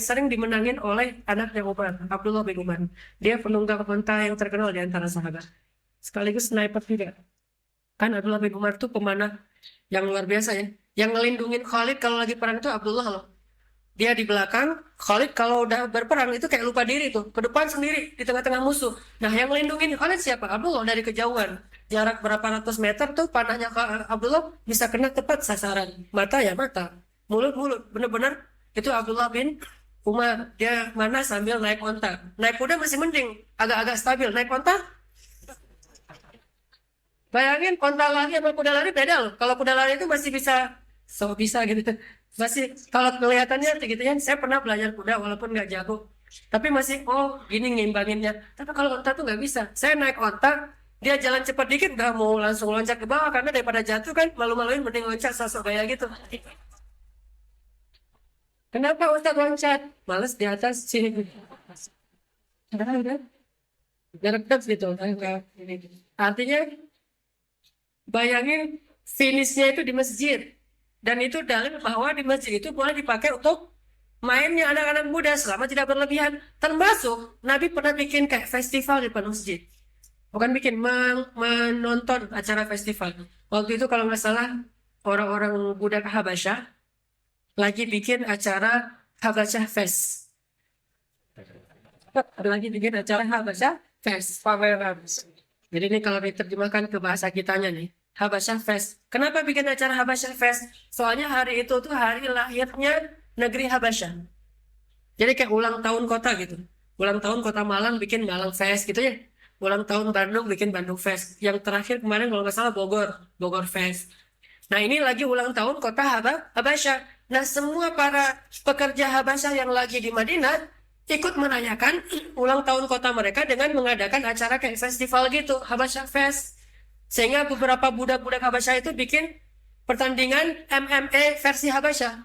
sering dimenangin oleh anaknya Umar, Abdullah bin Umar. Dia penunggang onta yang terkenal di antara sahabat. Sekaligus sniper juga. Kan Abdullah bin Umar tuh pemanah yang luar biasa ya. Yang ngelindungin Khalid kalau lagi perang itu Abdullah loh. Dia di belakang, Khalid kalau udah berperang itu kayak lupa diri tuh, ke depan sendiri di tengah-tengah musuh. Nah, yang melindungi Khalid siapa? Abdullah dari kejauhan. Jarak berapa ratus meter tuh panahnya Abdullah bisa kena tepat sasaran. Mata ya mata, mulut bener-bener itu Abdullah bin Umar. Dia mana sambil naik onta. Naik kuda masih mending, agak-agak stabil. Naik onta, bayangin onta lari sama kuda lari beda loh. Kalau kuda lari itu masih bisa gitu. Masih kalau kelihatannya gitu ya, saya pernah belajar kuda walaupun nggak jago, tapi masih gini ngimbanginnya. Tapi kalau onta tuh nggak bisa. Saya naik onta, dia jalan cepat dikit nggak mau langsung loncat ke bawah karena daripada jatuh kan malu-maluin mending loncat sosok gaya gitu. Kenapa onta loncat? Males di atas sih. Udah. Deket gitu. Artinya bayangin finishnya itu di masjid. Dan itu dalil bahwa di masjid itu boleh dipakai untuk mainnya anak-anak muda selama tidak berlebihan. Termasuk Nabi pernah bikin kayak festival di depan masjid. Bukan bikin, menonton acara festival. Waktu itu kalau nggak salah orang-orang budak Habasyah lagi bikin acara Habasyah Fest. Lagi bikin acara Habasyah Fest. Jadi ini kalau diterjemahkan ke bahasa kitanya nih, Habasyah Fest. Kenapa bikin acara Habasyah Fest? Soalnya hari itu tuh hari lahirnya negeri Habasyah. Jadi kayak ulang tahun kota gitu. Ulang tahun kota Malang bikin Malang Fest gitu ya. Ulang tahun Bandung bikin Bandung Fest. Yang terakhir kemarin kalau nggak salah Bogor Fest. Nah ini lagi ulang tahun kota Habasyah. Nah semua para pekerja Habasyah yang lagi di Madinah ikut merayakan ulang tahun kota mereka dengan mengadakan acara kayak festival gitu, Habasyah Fest. Sehingga beberapa budak-budak Habasyah itu bikin pertandingan MMA versi Habasyah.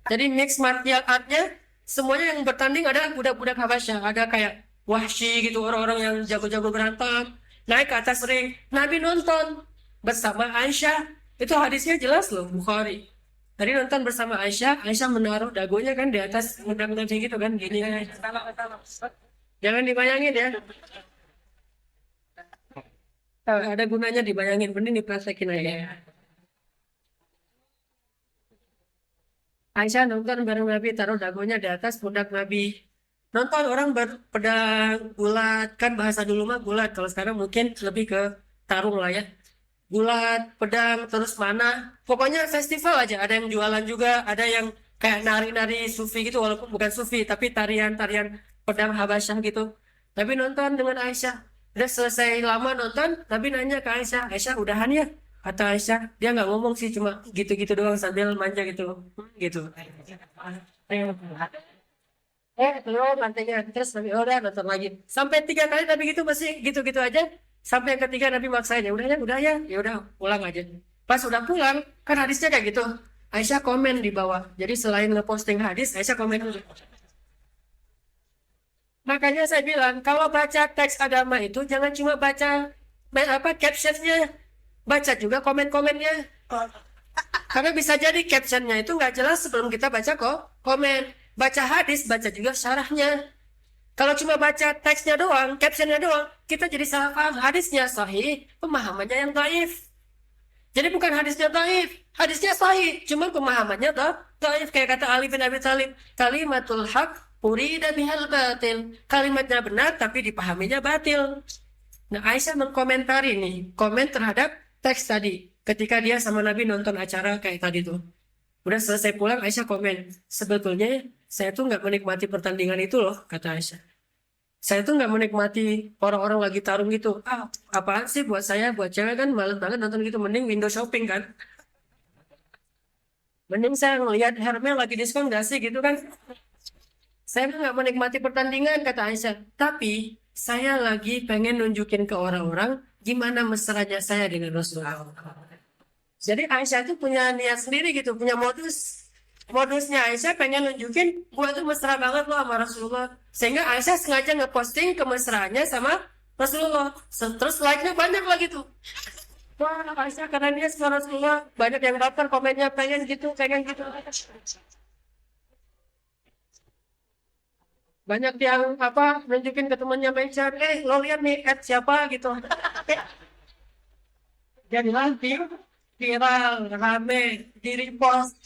Jadi mix martial artnya semuanya yang bertanding adalah budak-budak Habasyah. Ada kayak Wahsy gitu, orang-orang yang jago-jago berantem. Naik ke atas ring. Nabi nonton bersama Aisyah. Itu hadisnya jelas loh, Bukhari. Tadi nonton bersama Aisyah. Aisyah menaruh dagunya kan di atas pundak Nabi gitu kan. Gini. Jangan dibayangin ya. Ada gunanya dibayangin. Mending dipraktekin aja. Aisyah nonton bareng Nabi, taruh dagunya di atas pundak Nabi. Nonton orang berpedang, gulat, kan bahasa dulu mah gulat. Kalau sekarang mungkin lebih ke tarung lah ya. Gulat, pedang, terus mana. Pokoknya festival aja. Ada yang jualan juga, ada yang kayak nari-nari sufi gitu, walaupun bukan sufi, tapi tarian-tarian pedang Habasyah gitu. Nabi nonton dengan Aisyah. Udah selesai lama nonton, Nabi nanya ke Aisyah, Aisyah udahan ya? Kata Aisyah, dia nggak ngomong sih, cuma gitu-gitu doang sambil manja gitu. Gitu. Belum nantinya. Terus Nabi, oh udah nonton lagi. Sampai 3 kali Nabi gitu masih gitu-gitu aja. Sampai yang ketiga Nabi maksain, ya udah ya udah pulang aja. Pas udah pulang, kan hadisnya kayak gitu. Aisyah komen di bawah. Jadi selain ngeposting hadis, Aisyah komen dulu. Makanya saya bilang, kalau baca teks agama itu jangan cuma baca captionnya, baca juga komen-komennya. Karena bisa jadi captionnya itu nggak jelas sebelum kita baca kok komen. Baca hadis, baca juga syarahnya. Kalau cuma baca teksnya doang, captionnya doang, kita jadi salah paham. Hadisnya sahih, pemahamannya yang dhaif. Jadi bukan hadisnya dhaif, hadisnya sahih, cuma pemahamannya dhaif. Kayak kata Ali bin Abi Thalib, kalimatul haq urida bihal batil. Kalimatnya benar tapi dipahaminya batil. Nah, Aisyah mengkomentari nih, komen terhadap teks tadi. Ketika dia sama Nabi nonton acara kayak tadi tuh. Udah selesai pulang, Aisyah komen, sebetulnya saya tuh nggak menikmati pertandingan itu loh, kata Aisyah. Saya tuh nggak menikmati orang-orang lagi tarung gitu. Apaan sih buat saya, buat cewek kan males banget nonton gitu. Mending window shopping kan. Mending saya ngelihat Hermes lagi diskon nggak sih gitu kan. Saya nggak menikmati pertandingan, kata Aisyah. Tapi saya lagi pengen nunjukin ke orang-orang gimana mesranya saya dengan Rasulullah. Jadi Aisyah tuh punya niat sendiri gitu, punya modus. Modusnya Aisyah pengen nunjukin, gua tuh mesra banget loh sama Rasulullah. Sehingga Aisyah sengaja ngeposting kemesraannya sama Rasulullah. Terus like-nya banyak lagi tuh. Wah, Aisyah karena dia sama Rasulullah. Banyak yang daftar komennya pengen gitu, pengen gitu. Banyak yang nunjukin ke temannya mention, lo lihat nih siapa gitu. Jadi nanti viral, rame, di repost.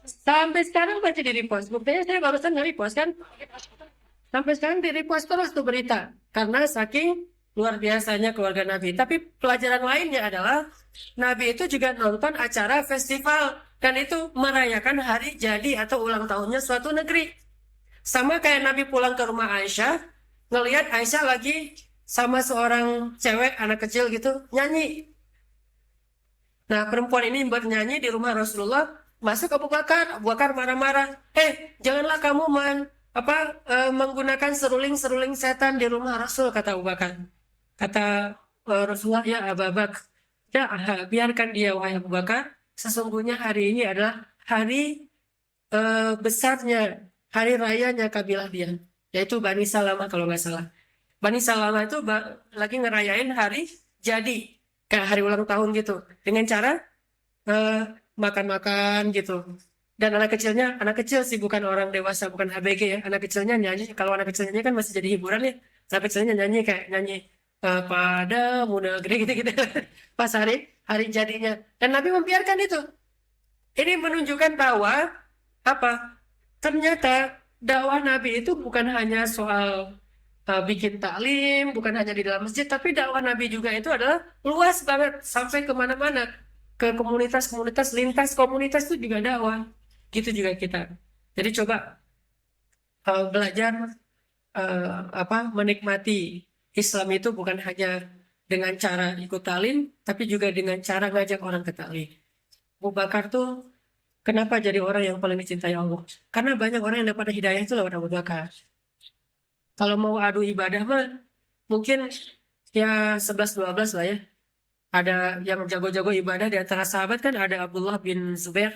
Sampai sekarang masih di repost. Buktinya saya barusan nge-repost kan. Sampai sekarang di repost terus tuh berita. Karena saking luar biasanya keluarga Nabi. Tapi pelajaran lainnya adalah Nabi itu juga nonton acara festival. Dan itu merayakan hari jadi atau ulang tahunnya suatu negeri. Sama kayak Nabi pulang ke rumah Aisyah. Ngelihat Aisyah lagi sama seorang cewek, anak kecil gitu, nyanyi. Nah, perempuan ini bernyanyi di rumah Rasulullah, masuk Abu Bakar. Abu Bakar marah-marah. Janganlah kamu menggunakan seruling-seruling setan di rumah Rasul, kata Abu Bakar. Kata Rasulullah, ya Abu Bakar, ya, biarkan dia, wahai Abu Bakar. Sesungguhnya hari ini adalah hari besarnya, hari rayanya kabilah dia. yaitu Bani Salamah kalau nggak salah. Bani Salamah itu lagi ngerayain hari jadi, kayak hari ulang tahun gitu, dengan cara makan-makan gitu. Dan anak kecil sih, bukan orang dewasa, bukan ABG ya. Anak kecilnya nyanyi. Kalau anak kecil nyanyi kan masih jadi hiburan ya. Anak kecilnya nyanyi kayak nyanyi padamu negeri gitu-gitu. Pas hari jadinya. Dan Nabi membiarkan itu. Ini menunjukkan bahwa apa? Ternyata dakwah Nabi itu bukan hanya soal bikin taklim, bukan hanya di dalam masjid, tapi dakwah Nabi juga itu adalah luas banget sampai kemana-mana, ke komunitas-komunitas, lintas komunitas itu juga dakwah. Gitu juga kita. Jadi coba belajar menikmati Islam itu bukan hanya dengan cara ikut taklim, tapi juga dengan cara ngajak orang ke taklim. Abu Bakar tuh kenapa jadi orang yang paling dicintai Allah? Karena banyak orang yang dapat hidayah itu lewat Abu Bakar. Kalau mau adu ibadah mah mungkin ya 11-12 lah ya. Ada yang jago-jago ibadah di antara sahabat kan, ada Abdullah bin Zubair.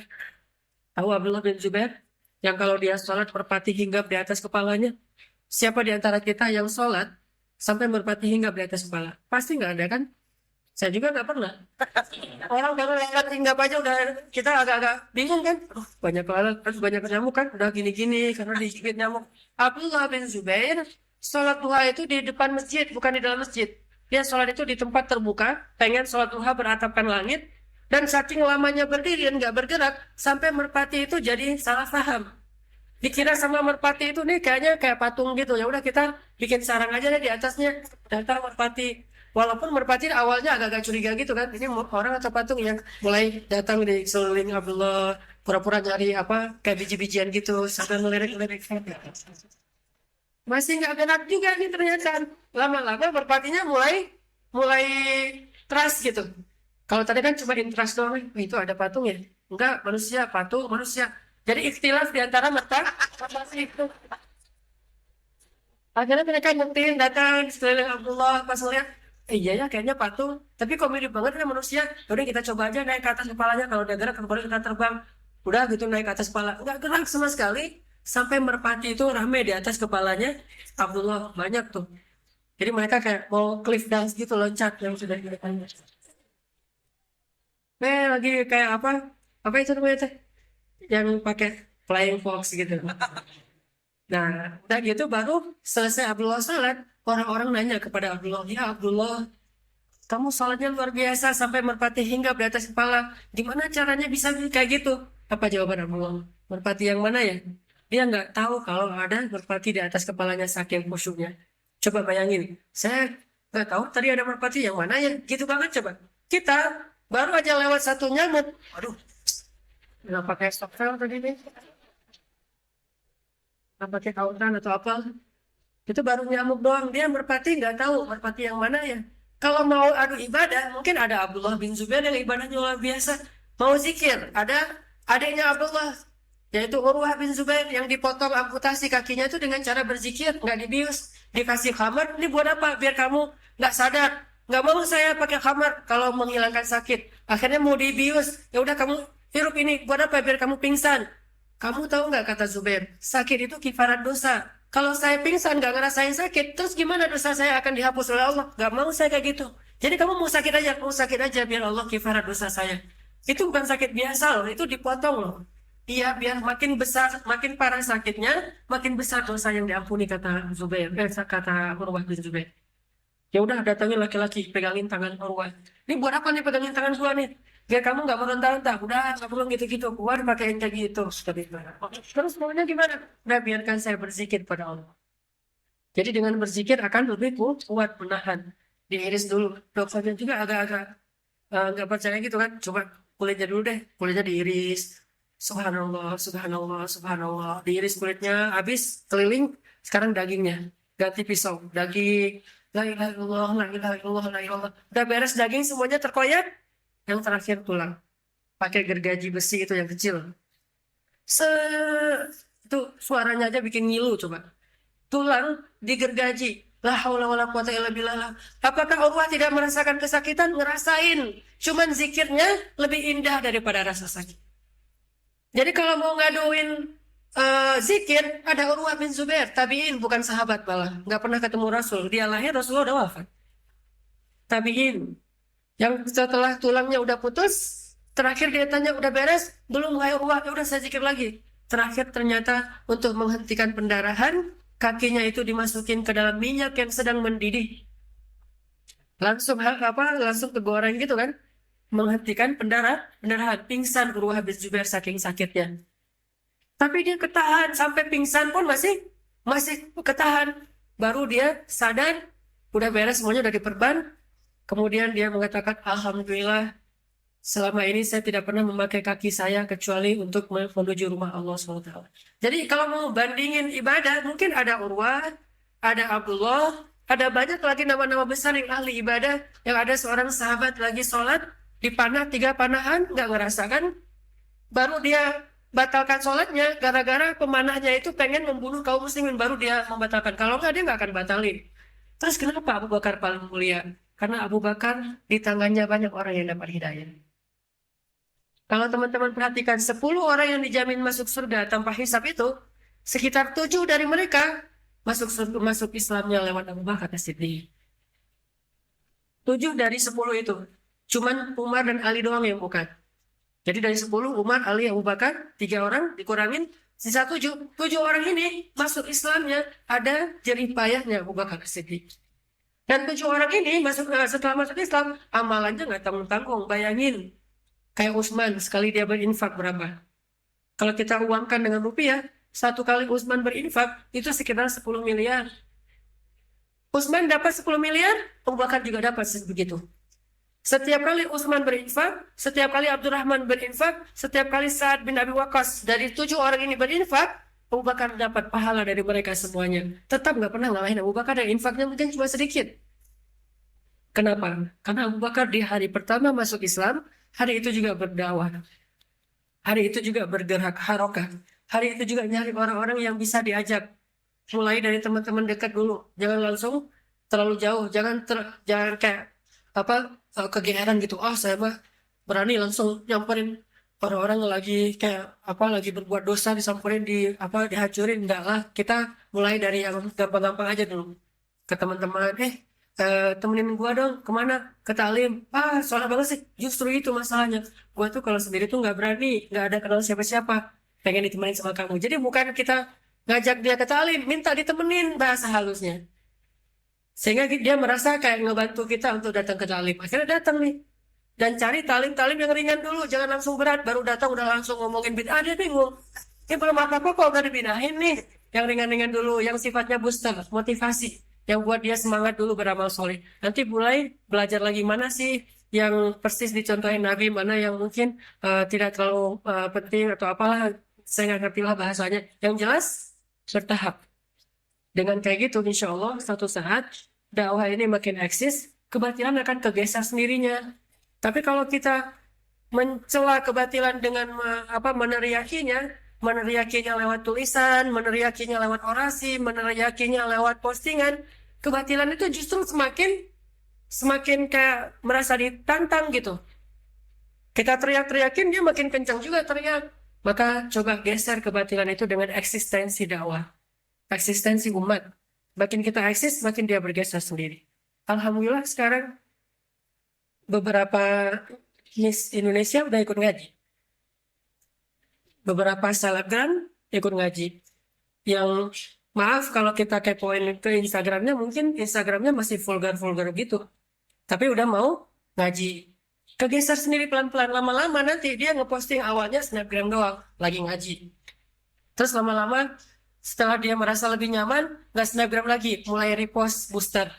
Tahu Abdullah bin Zubair? Yang kalau dia sholat merpati hinggap di atas kepalanya. Siapa di antara kita yang sholat sampai merpati hinggap di atas kepala? Pasti nggak ada kan? Saya juga nggak pernah. Orang baru lewat hinggap aja udah kita agak-agak bingung kan? Banyak lalat, terus banyak nyamuk kan? Udah gini-gini karena digigit nyamuk. Abdullah bin Zubair sholat duha itu di depan masjid, bukan di dalam masjid. Dia sholat itu di tempat terbuka, pengen sholat duha beratapkan langit, dan saking lamanya berdiri dan nggak bergerak, sampai merpati itu jadi salah paham. Dikira sama merpati itu nih kayaknya kayak patung gitu. Ya udah kita bikin sarang aja deh di atasnya, datar merpati. Walaupun merpati awalnya agak-agak curiga gitu kan, ini orang atau patung yang mulai datang di sekeliling Abdullah, pura-pura nyari kayak biji-bijian gitu, sambil ngelirik-ngelirik. Masih nggak gerak juga nih ternyata. Lama-lama merpatinya mulai trust gitu. Kalau tadi kan cuma interest doang, itu ada patung ya? Enggak, manusia, patung, manusia. Jadi ikhtilaf di antara merpati itu. Akhirnya mereka ngertiin, datang di sekeliling Abdullah, pas ngeliat, iya ya kayaknya patung, tapi kok mirip banget kan manusia. Udah kita coba aja naik ke atas kepalanya, kalau udah gerak kembali kita terbang. Udah gitu naik ke atas kepala, nggak gerak sama sekali. Sampai merpati itu rame di atas kepalanya Abdullah, banyak tuh. Jadi mereka kayak mau cliff dance gitu, loncat yang sudah di depannya. Lagi kayak apa itu namanya teh? Yang pakai flying fox gitu. Nah, udah gitu baru selesai Abdullah salat, orang-orang nanya kepada Abdullah, ya Abdullah, kamu salatnya luar biasa sampai merpati hinggap di atas kepala. Gimana caranya bisa kayak gitu? Apa jawaban Abdullah? Merpati yang mana ya? Dia nggak tahu kalau ada merpati di atas kepalanya saking khusyuknya. Coba bayangin, saya nggak tahu tadi ada merpati yang mana ya? Gitu banget coba. Kita baru aja lewat satu nyamuk. Aduh, nggak pakai software tadi nih. Nggak pakai kautan atau apa. Itu baru nyamuk doang. Dia merpati nggak tahu merpati yang mana ya. Kalau mau adu ibadah, mungkin ada Abdullah bin Zubair yang ibadahnya luar biasa. Mau zikir, ada adiknya Abdullah, yaitu Urwah bin Zubair yang dipotong amputasi kakinya itu dengan cara berzikir, nggak dibius. Dikasih khamar, ini buat apa? Biar kamu nggak sadar. Nggak mau saya pakai khamar kalau menghilangkan sakit. Akhirnya mau dibius. Ya udah kamu hirup ini. Buat apa? Biar kamu pingsan. Kamu tahu nggak kata Zubair? Sakit itu kifarat dosa. Kalau saya pingsan nggak ngerasain sakit, terus gimana dosa saya akan dihapus oleh Allah? Nggak mau saya kayak gitu. Jadi kamu mau sakit aja biar Allah kifarat dosa saya. Itu bukan sakit biasa loh, itu dipotong loh. Iya, biar makin besar, makin parah sakitnya, makin besar dosa yang diampuni kata Zubair, kata Urwah bin Zubair. Ya udah datangin laki-laki, pegangin tangan Urwah. Ini buat apa nih pegangin tangan gua nih? Biar kamu nggak meronta-ronta. Udah nggak perlu gitu-gitu. Keluar pakai yang kayak gitu. Terus maunya gimana? Udah biarkan saya berzikir pada Allah. Jadi dengan berzikir akan lebih kuat menahan. Diiris dulu. Dokternya juga agak-agak nggak percaya gitu kan. Coba kulitnya dulu deh. Kulitnya diiris. Subhanallah, subhanallah, subhanallah. Diiris kulitnya, habis keliling. Sekarang dagingnya. Ganti pisau. Daging. La ilaha illallah, la ilaha illallah, la ilaha illallah. Udah beres daging semuanya terkoyak. Yang terakhir tulang. Pakai gergaji besi itu yang kecil. Itu suaranya aja bikin ngilu coba. Tulang digergaji. La haula wala quwata illa billah. Apakah Allah tidak merasakan kesakitan? Ngerasain. Cuman zikirnya lebih indah daripada rasa sakit. Jadi kalau mau ngaduin zikir, ada Urwah bin Zubair, tabi'in, bukan sahabat malah, nggak pernah ketemu Rasul. Dia lahir, Rasulullah udah wafat. Tabi'in, yang setelah tulangnya udah putus, terakhir dia tanya, udah beres? Belum, wahai Urwah, ya udah saya zikir lagi. Terakhir ternyata untuk menghentikan pendarahan, kakinya itu dimasukin ke dalam minyak yang sedang mendidih. Langsung kegoreng gitu kan, menghentikan pendarahan. Pingsan Urwah bin Zubair saking sakitnya. Tapi dia ketahan sampai pingsan pun masih ketahan. Baru dia sadar, udah beres semuanya, udah diperban. Kemudian dia mengatakan, Alhamdulillah, selama ini saya tidak pernah memakai kaki saya kecuali untuk menuju rumah Allah SWT. Jadi kalau mau bandingin ibadah, mungkin ada Urwah, ada Abdullah, ada banyak lagi nama-nama besar yang ahli ibadah, yang ada seorang sahabat lagi sholat, dipanah 3 panahan, nggak ngerasakan, baru dia batalkan sholatnya, gara-gara pemanahnya itu pengen membunuh kaum muslimin, baru dia membatalkan. Kalau nggak, dia nggak akan batalin. Terus kenapa Abu Bakar paling mulia? Karena Abu Bakar di tangannya banyak orang yang dapat hidayah. Kalau teman-teman perhatikan 10 orang yang dijamin masuk surga tanpa hisab itu, sekitar 7 dari mereka masuk Islamnya lewat Abu Bakar As-Siddiq. 7 dari 10 itu. Cuman Umar dan Ali doang yang bukan. Jadi dari 10, Umar, Ali, Abu Bakar, 3 orang dikurangin, sisa 7. 7 orang ini masuk Islamnya ada jerih payahnya Abu Bakar As-Siddiq. Dan 7 orang ini setelah masuk Islam, amalannya nggak tanggung-tanggung. Bayangin, kayak Utsman, sekali dia berinfak berapa? Kalau kita uangkan dengan rupiah, 1 kali Utsman berinfak, itu sekitar 10 miliar. Utsman dapat 10 miliar, Abu Bakar juga dapat begitu. Setiap kali Utsman berinfak, setiap kali Abdurrahman berinfak, setiap kali Sa'ad bin Abi Waqqas, dari 7 orang ini berinfak, Abu Bakar dapat pahala dari mereka semuanya. Tetap nggak pernah ngalahin Abu Bakar, dan infaknya mungkin cuma sedikit. Kenapa? Karena Abu Bakar di hari pertama masuk Islam, hari itu juga berdakwah. Hari itu juga bergerak harokah. Hari itu juga nyari orang-orang yang bisa diajak. Mulai dari teman-teman dekat dulu. Jangan langsung terlalu jauh. Jangan kayak kegeeran gitu. Saya mah berani langsung nyamperin orang-orang lagi kayak lagi berbuat dosa, disamperin, dihancurin. Enggak lah. Kita mulai dari yang gampang-gampang aja dulu. Ke teman-teman, temenin gua dong, kemana? Ke Talim. Soalnya banget sih, justru itu masalahnya. Gua tuh kalau sendiri tuh nggak berani, nggak ada kenal siapa-siapa. Pengen ditemenin sama kamu. Jadi bukan kita ngajak dia ke Talim, minta ditemenin, bahasa halusnya. Sehingga dia merasa kayak ngebantu kita untuk datang ke Talim. Akhirnya datang nih. Dan cari talim-talim yang ringan dulu, jangan langsung berat. Baru datang udah langsung ngomongin bid'ah, dia bingung. Ini belum apa-apa kok udah dibinahin nih. Yang ringan-ringan dulu, yang sifatnya booster, motivasi. Yang buat dia semangat dulu beramal soleh. Nanti mulai belajar lagi mana sih yang persis dicontohin Nabi, mana yang mungkin tidak terlalu penting atau apalah. Saya nggak ngerti lah bahasanya. Yang jelas bertahap. Dengan kayak gitu, insya Allah suatu saat dakwah ini makin eksis, kebatilan akan kegeser sendirinya. Tapi kalau kita mencela kebatilan dengan meneriakinya lewat tulisan, meneriakinya lewat orasi, meneriakinya lewat postingan, kebatilan itu justru semakin kayak merasa ditantang gitu. Kita teriak-teriakin, dia makin kencang juga teriak. Maka coba geser kebatilan itu dengan eksistensi dakwah, eksistensi umat. Makin kita eksis, makin dia bergeser sendiri. Alhamdulillah sekarang beberapa Miss Indonesia udah ikut ngaji. Beberapa selebgram ikut ngaji. Yang maaf kalau kita kepoin ke Instagramnya, mungkin Instagramnya masih vulgar-vulgar gitu. Tapi udah mau ngaji. Kegeser sendiri pelan-pelan. Lama-lama nanti dia ngeposting awalnya snapgram doang, lagi ngaji. Terus lama-lama setelah dia merasa lebih nyaman, nggak snapgram lagi, mulai repost booster.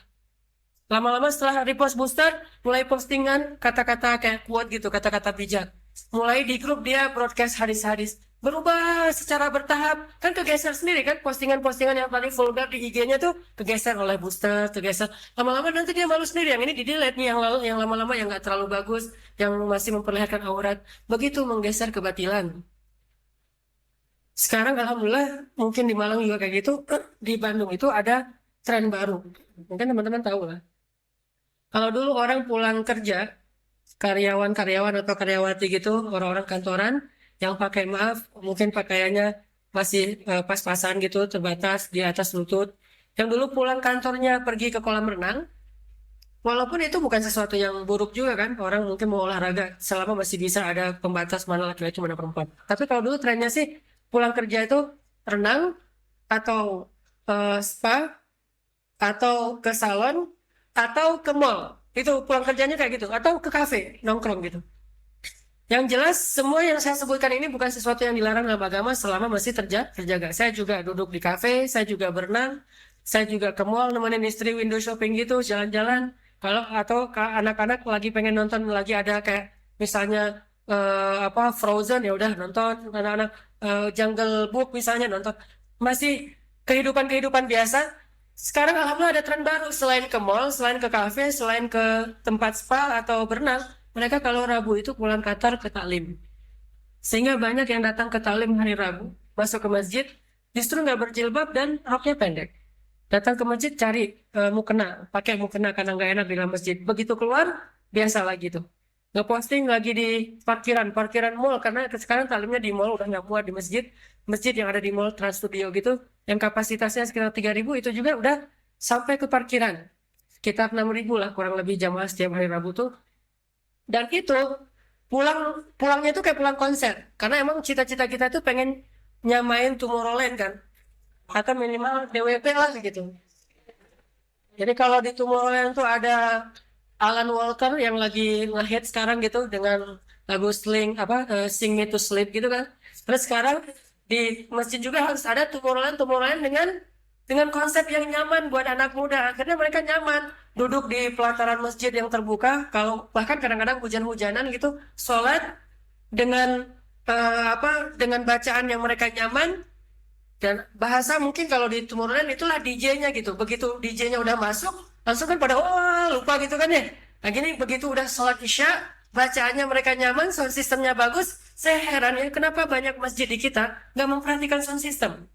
Lama-lama setelah repost booster, mulai postingan kata-kata kayak quote gitu, kata-kata bijak. Mulai di grup dia broadcast hadis-hadis. Berubah secara bertahap. Kan kegeser sendiri kan, postingan-postingan yang tadi vulgar di IG-nya tuh kegeser oleh booster, kegeser. Lama-lama nanti dia malu sendiri. Yang ini di-delete nih, yang lama-lama yang nggak terlalu bagus, yang masih memperlihatkan aurat. Begitu menggeser kebatilan. Sekarang alhamdulillah, mungkin di Malang juga kayak gitu, di Bandung itu ada tren baru. Mungkin teman-teman tahu lah. Kalau dulu orang pulang kerja, karyawan-karyawan atau karyawati gitu, orang-orang kantoran, yang pakai mungkin pakaiannya masih pas-pasan gitu, terbatas di atas lutut. Yang dulu pulang kantornya pergi ke kolam renang, walaupun itu bukan sesuatu yang buruk juga kan, orang mungkin mau olahraga selama masih bisa ada pembatas mana laki-laki mana perempuan. Tapi kalau dulu trennya sih pulang kerja itu renang atau spa atau ke salon atau ke mall. Itu pulang kerjanya kayak gitu atau ke kafe nongkrong gitu. Yang jelas semua yang saya sebutkan ini bukan sesuatu yang dilarang dalam agama selama masih terjaga. Saya juga duduk di kafe, saya juga berenang, saya juga ke mall nemenin istri window shopping gitu, jalan-jalan. Kalau atau anak-anak lagi pengen nonton lagi ada kayak misalnya apa Frozen ya udah nonton, anak-anak Jungle Book misalnya nonton. Masih kehidupan-kehidupan biasa. Sekarang alhamdulillah ada tren baru selain ke mall, selain ke kafe, selain ke tempat spa atau berenang. Mereka kalau Rabu itu pulang kantor ke taklim. Sehingga banyak yang datang ke taklim hari Rabu, masuk ke masjid, justru nggak berjilbab dan roknya pendek. Datang ke masjid cari mukena, pakai mukena karena nggak enak di dalam masjid. Begitu keluar, biasa lagi tuh. Ngeposting lagi di parkiran mall, karena sekarang taklimnya di mall udah nggak muat di masjid. Masjid yang ada di mall Trans Studio gitu, yang kapasitasnya sekitar 3.000 itu juga udah sampai ke parkiran. Sekitar 6.000 lah kurang lebih jamaah setiap hari Rabu tuh. Dan itu pulangnya itu kayak pulang konser. Karena emang cita-cita kita itu pengen nyamain Tomorrowland kan. Atau minimal DWP lah gitu. Jadi kalau di Tomorrowland tuh ada Alan Walker yang lagi nge-hit sekarang gitu dengan lagu Sing Me to Sleep gitu kan. Terus sekarang di masjid juga harus ada Tomorrowland dengan konsep yang nyaman buat anak muda. Akhirnya mereka nyaman duduk di pelataran masjid yang terbuka. Kalau bahkan kadang-kadang hujan-hujanan gitu, sholat dengan dengan bacaan yang mereka nyaman dan bahasa mungkin kalau di Tomorrowland itulah DJ-nya gitu. Begitu DJ-nya udah masuk, langsung kan pada wah lupa gitu kan ya. Nah gini begitu udah sholat isya, bacaannya mereka nyaman, sound systemnya bagus. Saya heran ya kenapa banyak masjid di kita nggak memperhatikan sound system.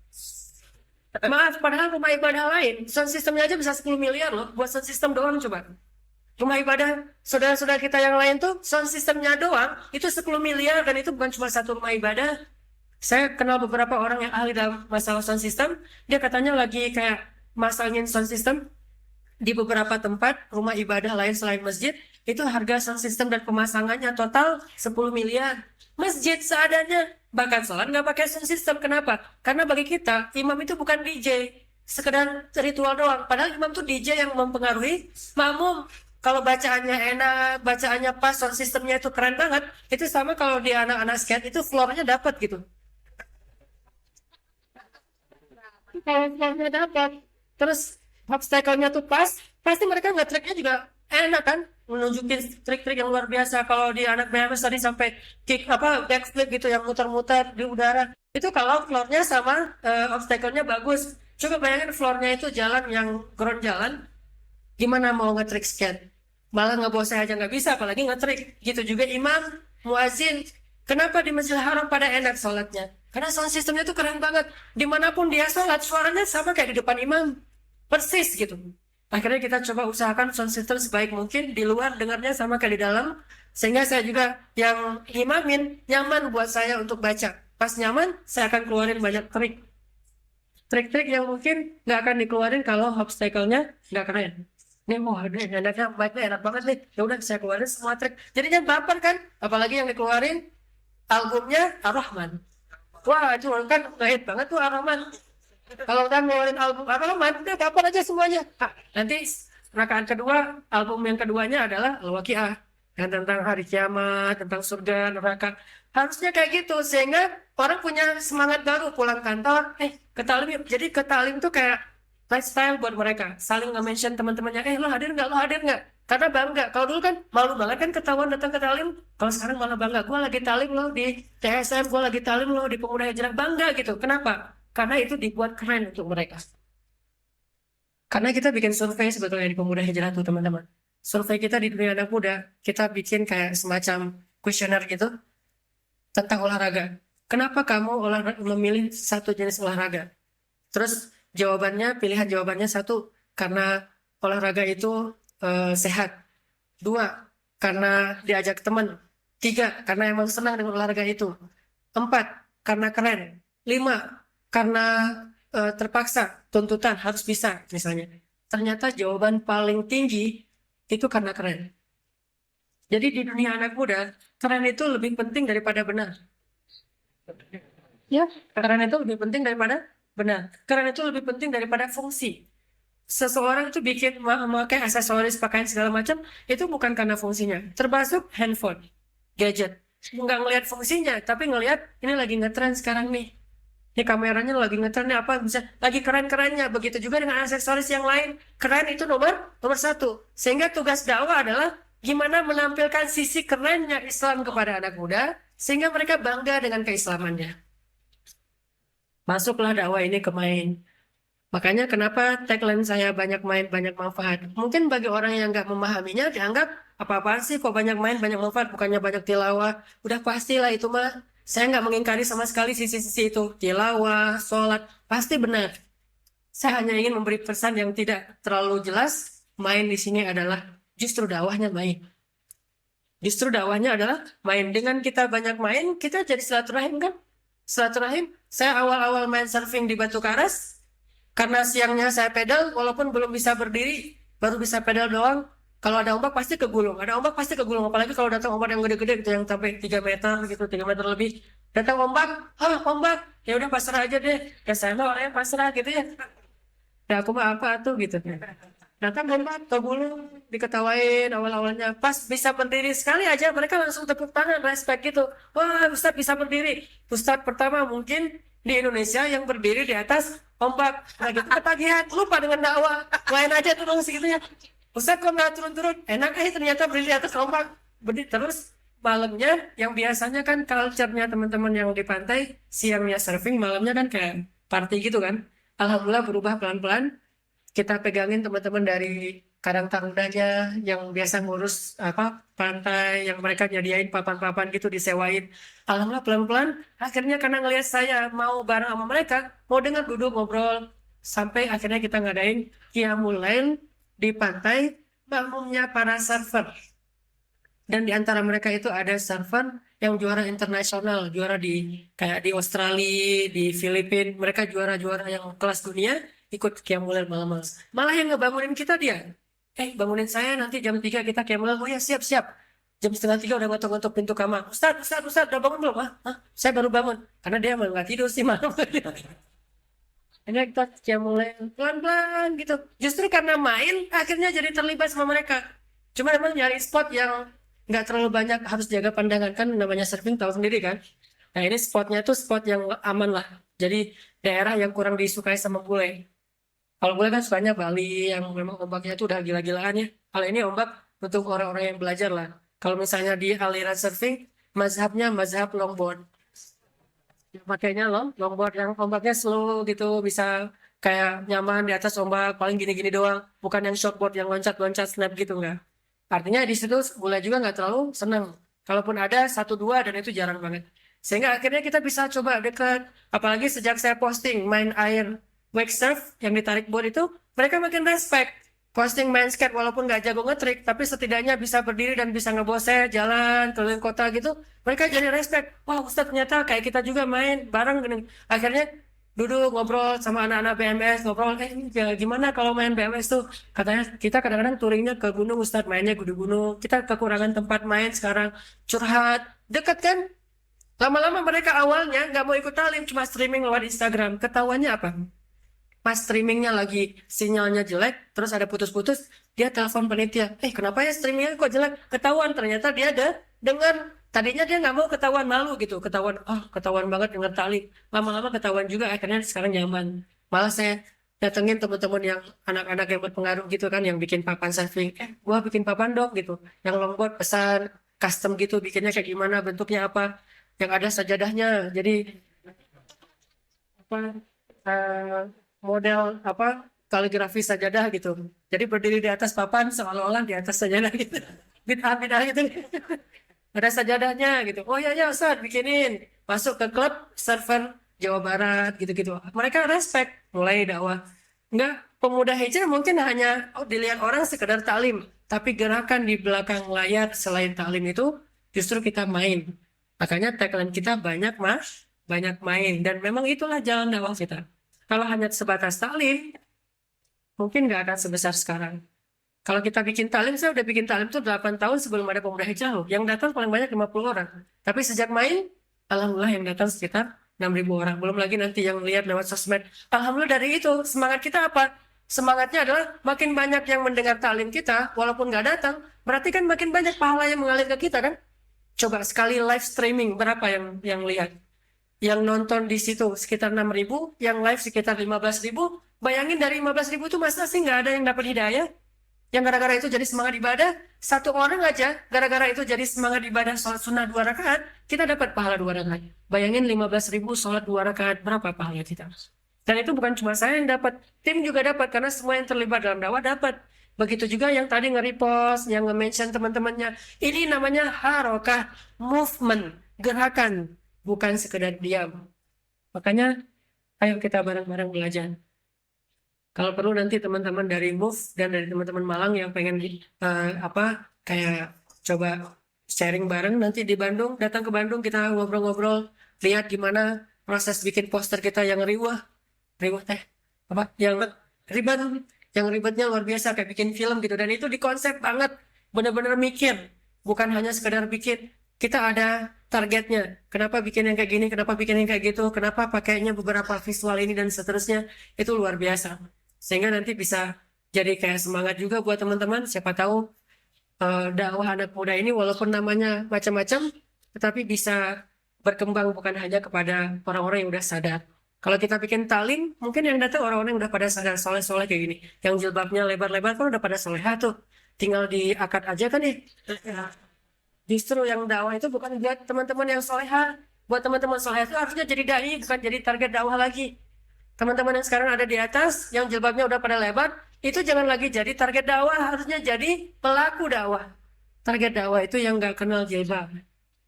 Maaf, padahal rumah ibadah lain, sound systemnya aja bisa 10 miliar loh, buat sound system doang coba. Rumah ibadah saudara-saudara kita yang lain tuh, sound systemnya doang, itu 10 miliar, dan itu bukan cuma satu rumah ibadah. Saya kenal beberapa orang yang ahli dalam masalah sound system, dia katanya lagi kayak masangin sound system di beberapa tempat, rumah ibadah lain selain masjid, itu harga sound system dan pemasangannya total 10 miliar. Masjid seadanya, bahkan sholat nggak pakai sound system. Kenapa? Karena bagi kita, imam itu bukan DJ, sekedar ritual doang. Padahal imam itu DJ yang mempengaruhi makmum. Kalau bacaannya enak, bacaannya pas, sound systemnya itu keren banget, itu sama kalau di anak-anak skate itu floornya dapat gitu. Kalau floornya dapat, terus obstacle-nya tuh pas, pasti mereka nge-tracknya juga enak kan, menunjukin trik-trik yang luar biasa. Kalau di anak BMS tadi sampai backflip gitu yang muter-muter di udara, itu kalau floornya sama obstacle-nya bagus. Coba bayangin floornya itu jalan yang ground jalan, gimana mau nge-trick skate? Malah nggak saya aja nggak bisa, apalagi nge-trick. Gitu juga imam, muazin. Kenapa di Masjidil Haram pada enak sholatnya? Karena sound systemnya itu keren banget. Dimanapun dia sholat, suaranya sama kayak di depan imam. Persis gitu. Akhirnya kita coba usahakan sound system sebaik mungkin, di luar dengarnya sama kayak di dalam, sehingga saya juga yang imamin nyaman buat saya untuk baca. Pas nyaman, saya akan keluarin banyak trik-trik yang mungkin nggak akan dikeluarin kalau obstacle-nya nggak keren. Ini enaknya baiknya enak banget nih. Ya udah saya keluarin semua trik. Jadinya baper kan? Apalagi yang dikeluarin albumnya Ar-Rahman. Wah itu kan ngehit banget tuh Ar-Rahman. Kalau udah ngeluarin album Ar-Rahman, udah baper aja semuanya. Nanti rakaat kedua, album yang keduanya adalah Al-Waqiah. Yang tentang hari kiamat, tentang surga, neraka. Harusnya kayak gitu, sehingga orang punya semangat baru pulang kantor. Ke talim yuk. Jadi ke talim tuh kayak lifestyle buat mereka. Saling nge-mention teman-temannya, lo hadir nggak, lo hadir nggak? Karena bangga. Kalau dulu kan malu banget kan ketahuan datang ke talim. Kalau sekarang malah bangga. Gue lagi talim lo di TSM, gue lagi talim lo di Pemuda Hijrah. Bangga gitu. Kenapa? Karena itu dibuat keren untuk mereka. Karena kita bikin survei sebetulnya di Pemuda Hijrah tuh teman-teman. Survei kita di dunia anak muda, kita bikin kayak semacam kuesioner gitu tentang olahraga. Kenapa kamu memilih satu jenis olahraga? Terus pilihan jawabannya satu, karena olahraga itu sehat. 2, karena diajak teman. 3, karena emang senang dengan olahraga itu. 4, karena keren. 5, karena terpaksa tuntutan harus bisa misalnya. Ternyata jawaban paling tinggi itu karena keren. Jadi di dunia anak muda, keren itu lebih penting daripada benar. Ya, keren itu lebih penting daripada benar. Keren itu lebih penting daripada fungsi. Seseorang itu bikin memakai aksesoris, pakaian segala macam, itu bukan karena fungsinya. Termasuk handphone, gadget. Nggak ngelihat fungsinya, tapi ngelihat ini lagi ngetren sekarang nih. Ini kameranya lagi ngetren nih apa bisa lagi keren-kerennya. Begitu juga dengan aksesoris yang lain. Keren itu nomor satu. Sehingga tugas dakwah adalah gimana menampilkan sisi kerennya Islam kepada anak muda sehingga mereka bangga dengan keislamannya. Masuklah dakwah ini ke main. Makanya kenapa tagline saya banyak main, banyak manfaat. Mungkin bagi orang yang nggak memahaminya dianggap apa-apaan sih kok banyak main, banyak manfaat, bukannya banyak tilawah. Udah pastilah itu mah. Saya nggak mengingkari sama sekali sisi-sisi itu. Tilawah, sholat, pasti benar. Saya hanya ingin memberi pesan yang tidak terlalu jelas. Main di sini adalah justru dakwahnya main. Justru dakwahnya adalah main. Dengan kita banyak main, kita jadi silaturahim kan? Silaturahim. Saya awal-awal main surfing di Batu Karas, karena siangnya saya pedal, walaupun belum bisa berdiri, baru bisa pedal doang. Kalau ada ombak pasti kegulung. Ada ombak pasti kegulung. Apalagi kalau datang ombak yang gede-gede gitu, yang sampai 3 meter gitu, 3 meter lebih. Datang ombak, ombak. Ya udah pasrah aja deh. Ya saya mah orangnya pasrah gitu ya. Ya aku mah apa tuh gitu. Datang ombak, kegulung, diketawain awal-awalnya. Pas bisa berdiri sekali aja, mereka langsung tepuk tangan, respect gitu. Wah, Ustadz bisa berdiri. Ustadz pertama mungkin di Indonesia yang berdiri di atas ombak. Nah gitu ketagihan, lupa dengan dakwah. Main aja turun segitunya. Ustadz kok nggak turun-turun? Enak ternyata berdiri di atas ombak. Berdiri terus malamnya yang biasanya kan culture-nya teman-teman yang di pantai, siangnya surfing, malamnya kan kayak party gitu kan. Alhamdulillah berubah pelan-pelan. Kita pegangin teman-teman dari Karang Tarunanya yang biasa ngurus pantai, yang mereka nyediain papan-papan gitu disewain. Alhamdulillah pelan-pelan akhirnya karena ngelihat saya mau bareng sama mereka, mau dengar duduk ngobrol, sampai akhirnya kita ngadain qiyamul lail di pantai makmumnya para surfer. Dan di antara mereka itu ada surfer yang juara internasional, juara kayak di Australia, di Filipina, mereka juara-juara yang kelas dunia, ikut qiyamul lail malam-malam. Malah yang ngebangunin kita dia. Bangunin saya nanti jam 3 kita qiyamul lail. Oh ya, siap-siap. Jam setengah 3 udah ngetok-ngetok pintu kamar. Ustaz, udah bangun belum? Hah? Saya baru bangun. Karena dia emang nggak tidur sih malam. Ini kita qiyamul lail pelan-pelan gitu. Justru karena main, akhirnya jadi terlibat sama mereka. Cuma emang nyari spot yang nggak terlalu banyak harus jaga pandangan, kan namanya surfing tahu sendiri kan. Nah ini spotnya tuh spot yang aman lah. Jadi daerah yang kurang disukai sama bule. Kalau bule kan sukanya Bali yang memang ombaknya itu udah gila-gilaan ya. Kalau ini ombak untuk orang-orang yang belajar lah. Kalau misalnya di aliran surfing, mazhabnya mazhab longboard. Pakainya longboard yang ombaknya slow gitu, bisa kayak nyaman di atas ombak, paling gini-gini doang. Bukan yang shortboard yang loncat-loncat snap gitu enggak. Artinya di situ bule juga nggak terlalu senang. Kalaupun ada 1-2 dan itu jarang banget. Sehingga akhirnya kita bisa coba dekat. Apalagi sejak saya posting main air wake surf yang ditarik board itu, mereka makin respect. Posting main skate walaupun nggak jago ngetrik, tapi setidaknya bisa berdiri dan bisa ngebose jalan keliling kota gitu. Mereka jadi respect. Wah Ustadz ternyata kayak kita juga main bareng gini. Akhirnya duduk ngobrol sama anak-anak BMS, ngobrol, gimana kalau main BMS tuh? Katanya kita kadang-kadang touringnya ke gunung Ustadz, mainnya di gunung. Kita kekurangan tempat main sekarang, curhat. Dekat kan? Lama-lama mereka awalnya nggak mau ikut talim, cuma streaming lewat Instagram. Ketahuannya apa? Pas streamingnya lagi sinyalnya jelek, terus ada putus-putus, dia telepon panitia. Kenapa ya streamingnya kok jelek? Ketahuan, ternyata dia ada dengar. Tadinya dia nggak mau ketahuan, malu gitu. Ketahuan banget dengar tali. Lama-lama ketahuan juga, akhirnya sekarang nyaman. Malah saya datengin teman-teman yang anak-anak yang berpengaruh gitu kan, yang bikin papan surfing. Gua bikin papan dong gitu. Yang longboard pesan, custom gitu, bikinnya kayak gimana, bentuknya apa. Yang ada sajadahnya. Jadi model kaligrafi sajadah gitu. Jadi berdiri di atas papan seolah-olah di atas sajadah gitu. Bid'ah gitu. Ada sajadahnya gitu. Oh iya ya Ustaz bikinin. Masuk ke klub server Jawa Barat gitu-gitu. Mereka respect mulai dakwah. Enggak, pemuda hijrah mungkin hanya dilihat orang sekedar taklim, tapi gerakan di belakang layar selain taklim itu justru kita main. Makanya tagline kita banyak banyak main. Dan memang itulah jalan dakwah kita. Kalau hanya sebatas taklim, mungkin nggak akan sebesar sekarang. Kalau kita bikin talim, saya udah bikin talim tuh 8 tahun sebelum ada pemuda hijau. Yang datang paling banyak 50 orang. Tapi sejak main, alhamdulillah yang datang sekitar 6.000 orang. Belum lagi nanti yang lihat lewat sosmed. Alhamdulillah dari itu, semangat kita apa? Semangatnya adalah makin banyak yang mendengar talim kita, walaupun nggak datang, berarti kan makin banyak pahala yang mengalir ke kita kan? Coba sekali live streaming, berapa yang lihat? Yang nonton di situ sekitar 6.000, yang live sekitar 15.000. Bayangin dari 15.000 itu masa sih nggak ada yang dapat hidayah? Yang gara-gara itu jadi semangat ibadah, satu orang aja gara-gara itu jadi semangat ibadah sholat sunnah 2 rakaat, kita dapat pahala 2 rakaat. Bayangin 15.000 sholat 2 rakaat, berapa pahala kita? Dan itu bukan cuma saya yang dapat, tim juga dapat, karena semua yang terlibat dalam dakwah dapat. Begitu juga yang tadi nge-repost, yang nge-mention teman-temannya. Ini namanya harokah, movement, gerakan, bukan sekedar diam. Makanya, ayo kita bareng-bareng belajar. Kalau perlu nanti teman-teman dari MOVE dan dari teman-teman Malang yang pengen kayak coba sharing bareng nanti di Bandung, datang ke Bandung kita ngobrol-ngobrol, lihat gimana proses bikin poster kita yang riwah teh yang ribetnya luar biasa kayak bikin film gitu, dan itu dikonsep banget, benar-benar mikir, bukan hanya sekedar bikin. Kita ada targetnya, kenapa bikin yang kayak gini, kenapa bikin yang kayak gitu, kenapa pakainya beberapa visual ini dan seterusnya, itu luar biasa. Sehingga nanti bisa jadi kayak semangat juga buat teman-teman. Siapa tahu dakwah anak muda ini walaupun namanya macam-macam, tetapi bisa berkembang bukan hanya kepada orang-orang yang udah sadar. Kalau kita bikin talim, mungkin yang datang orang-orang yang udah pada sadar, soleh-soleh kayak gini. Yang jilbabnya lebar-lebar kan udah pada soleha tuh. Tinggal diakad aja kan ya. Justru yang dakwah itu bukan buat teman-teman yang soleha. Buat teman-teman soleha itu harusnya jadi dai, bukan jadi target dakwah lagi. Teman-teman yang sekarang ada di atas, yang jilbabnya udah pada lebar, itu jangan lagi jadi target dakwah, harusnya jadi pelaku dakwah. Target dakwah itu yang nggak kenal jilbab.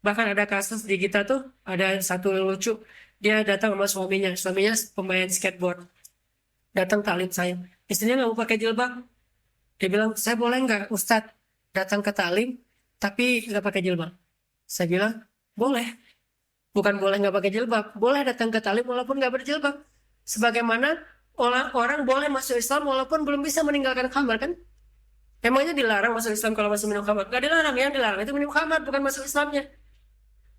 Bahkan ada kasus di kita tuh, ada satu lucu, dia datang sama suaminya pemain skateboard. Datang talim saya, istrinya nggak mau pakai jilbab. Dia bilang, saya boleh nggak Ustadz datang ke talim, tapi nggak pakai jilbab? Saya bilang, boleh. Bukan boleh nggak pakai jilbab, boleh datang ke talim walaupun nggak berjilbab. Sebagaimana orang boleh masuk Islam walaupun belum bisa meninggalkan khamar kan? Emangnya dilarang masuk Islam kalau masih minum khamar? Gak dilarang, yang dilarang itu minum khamar, bukan masuk Islamnya.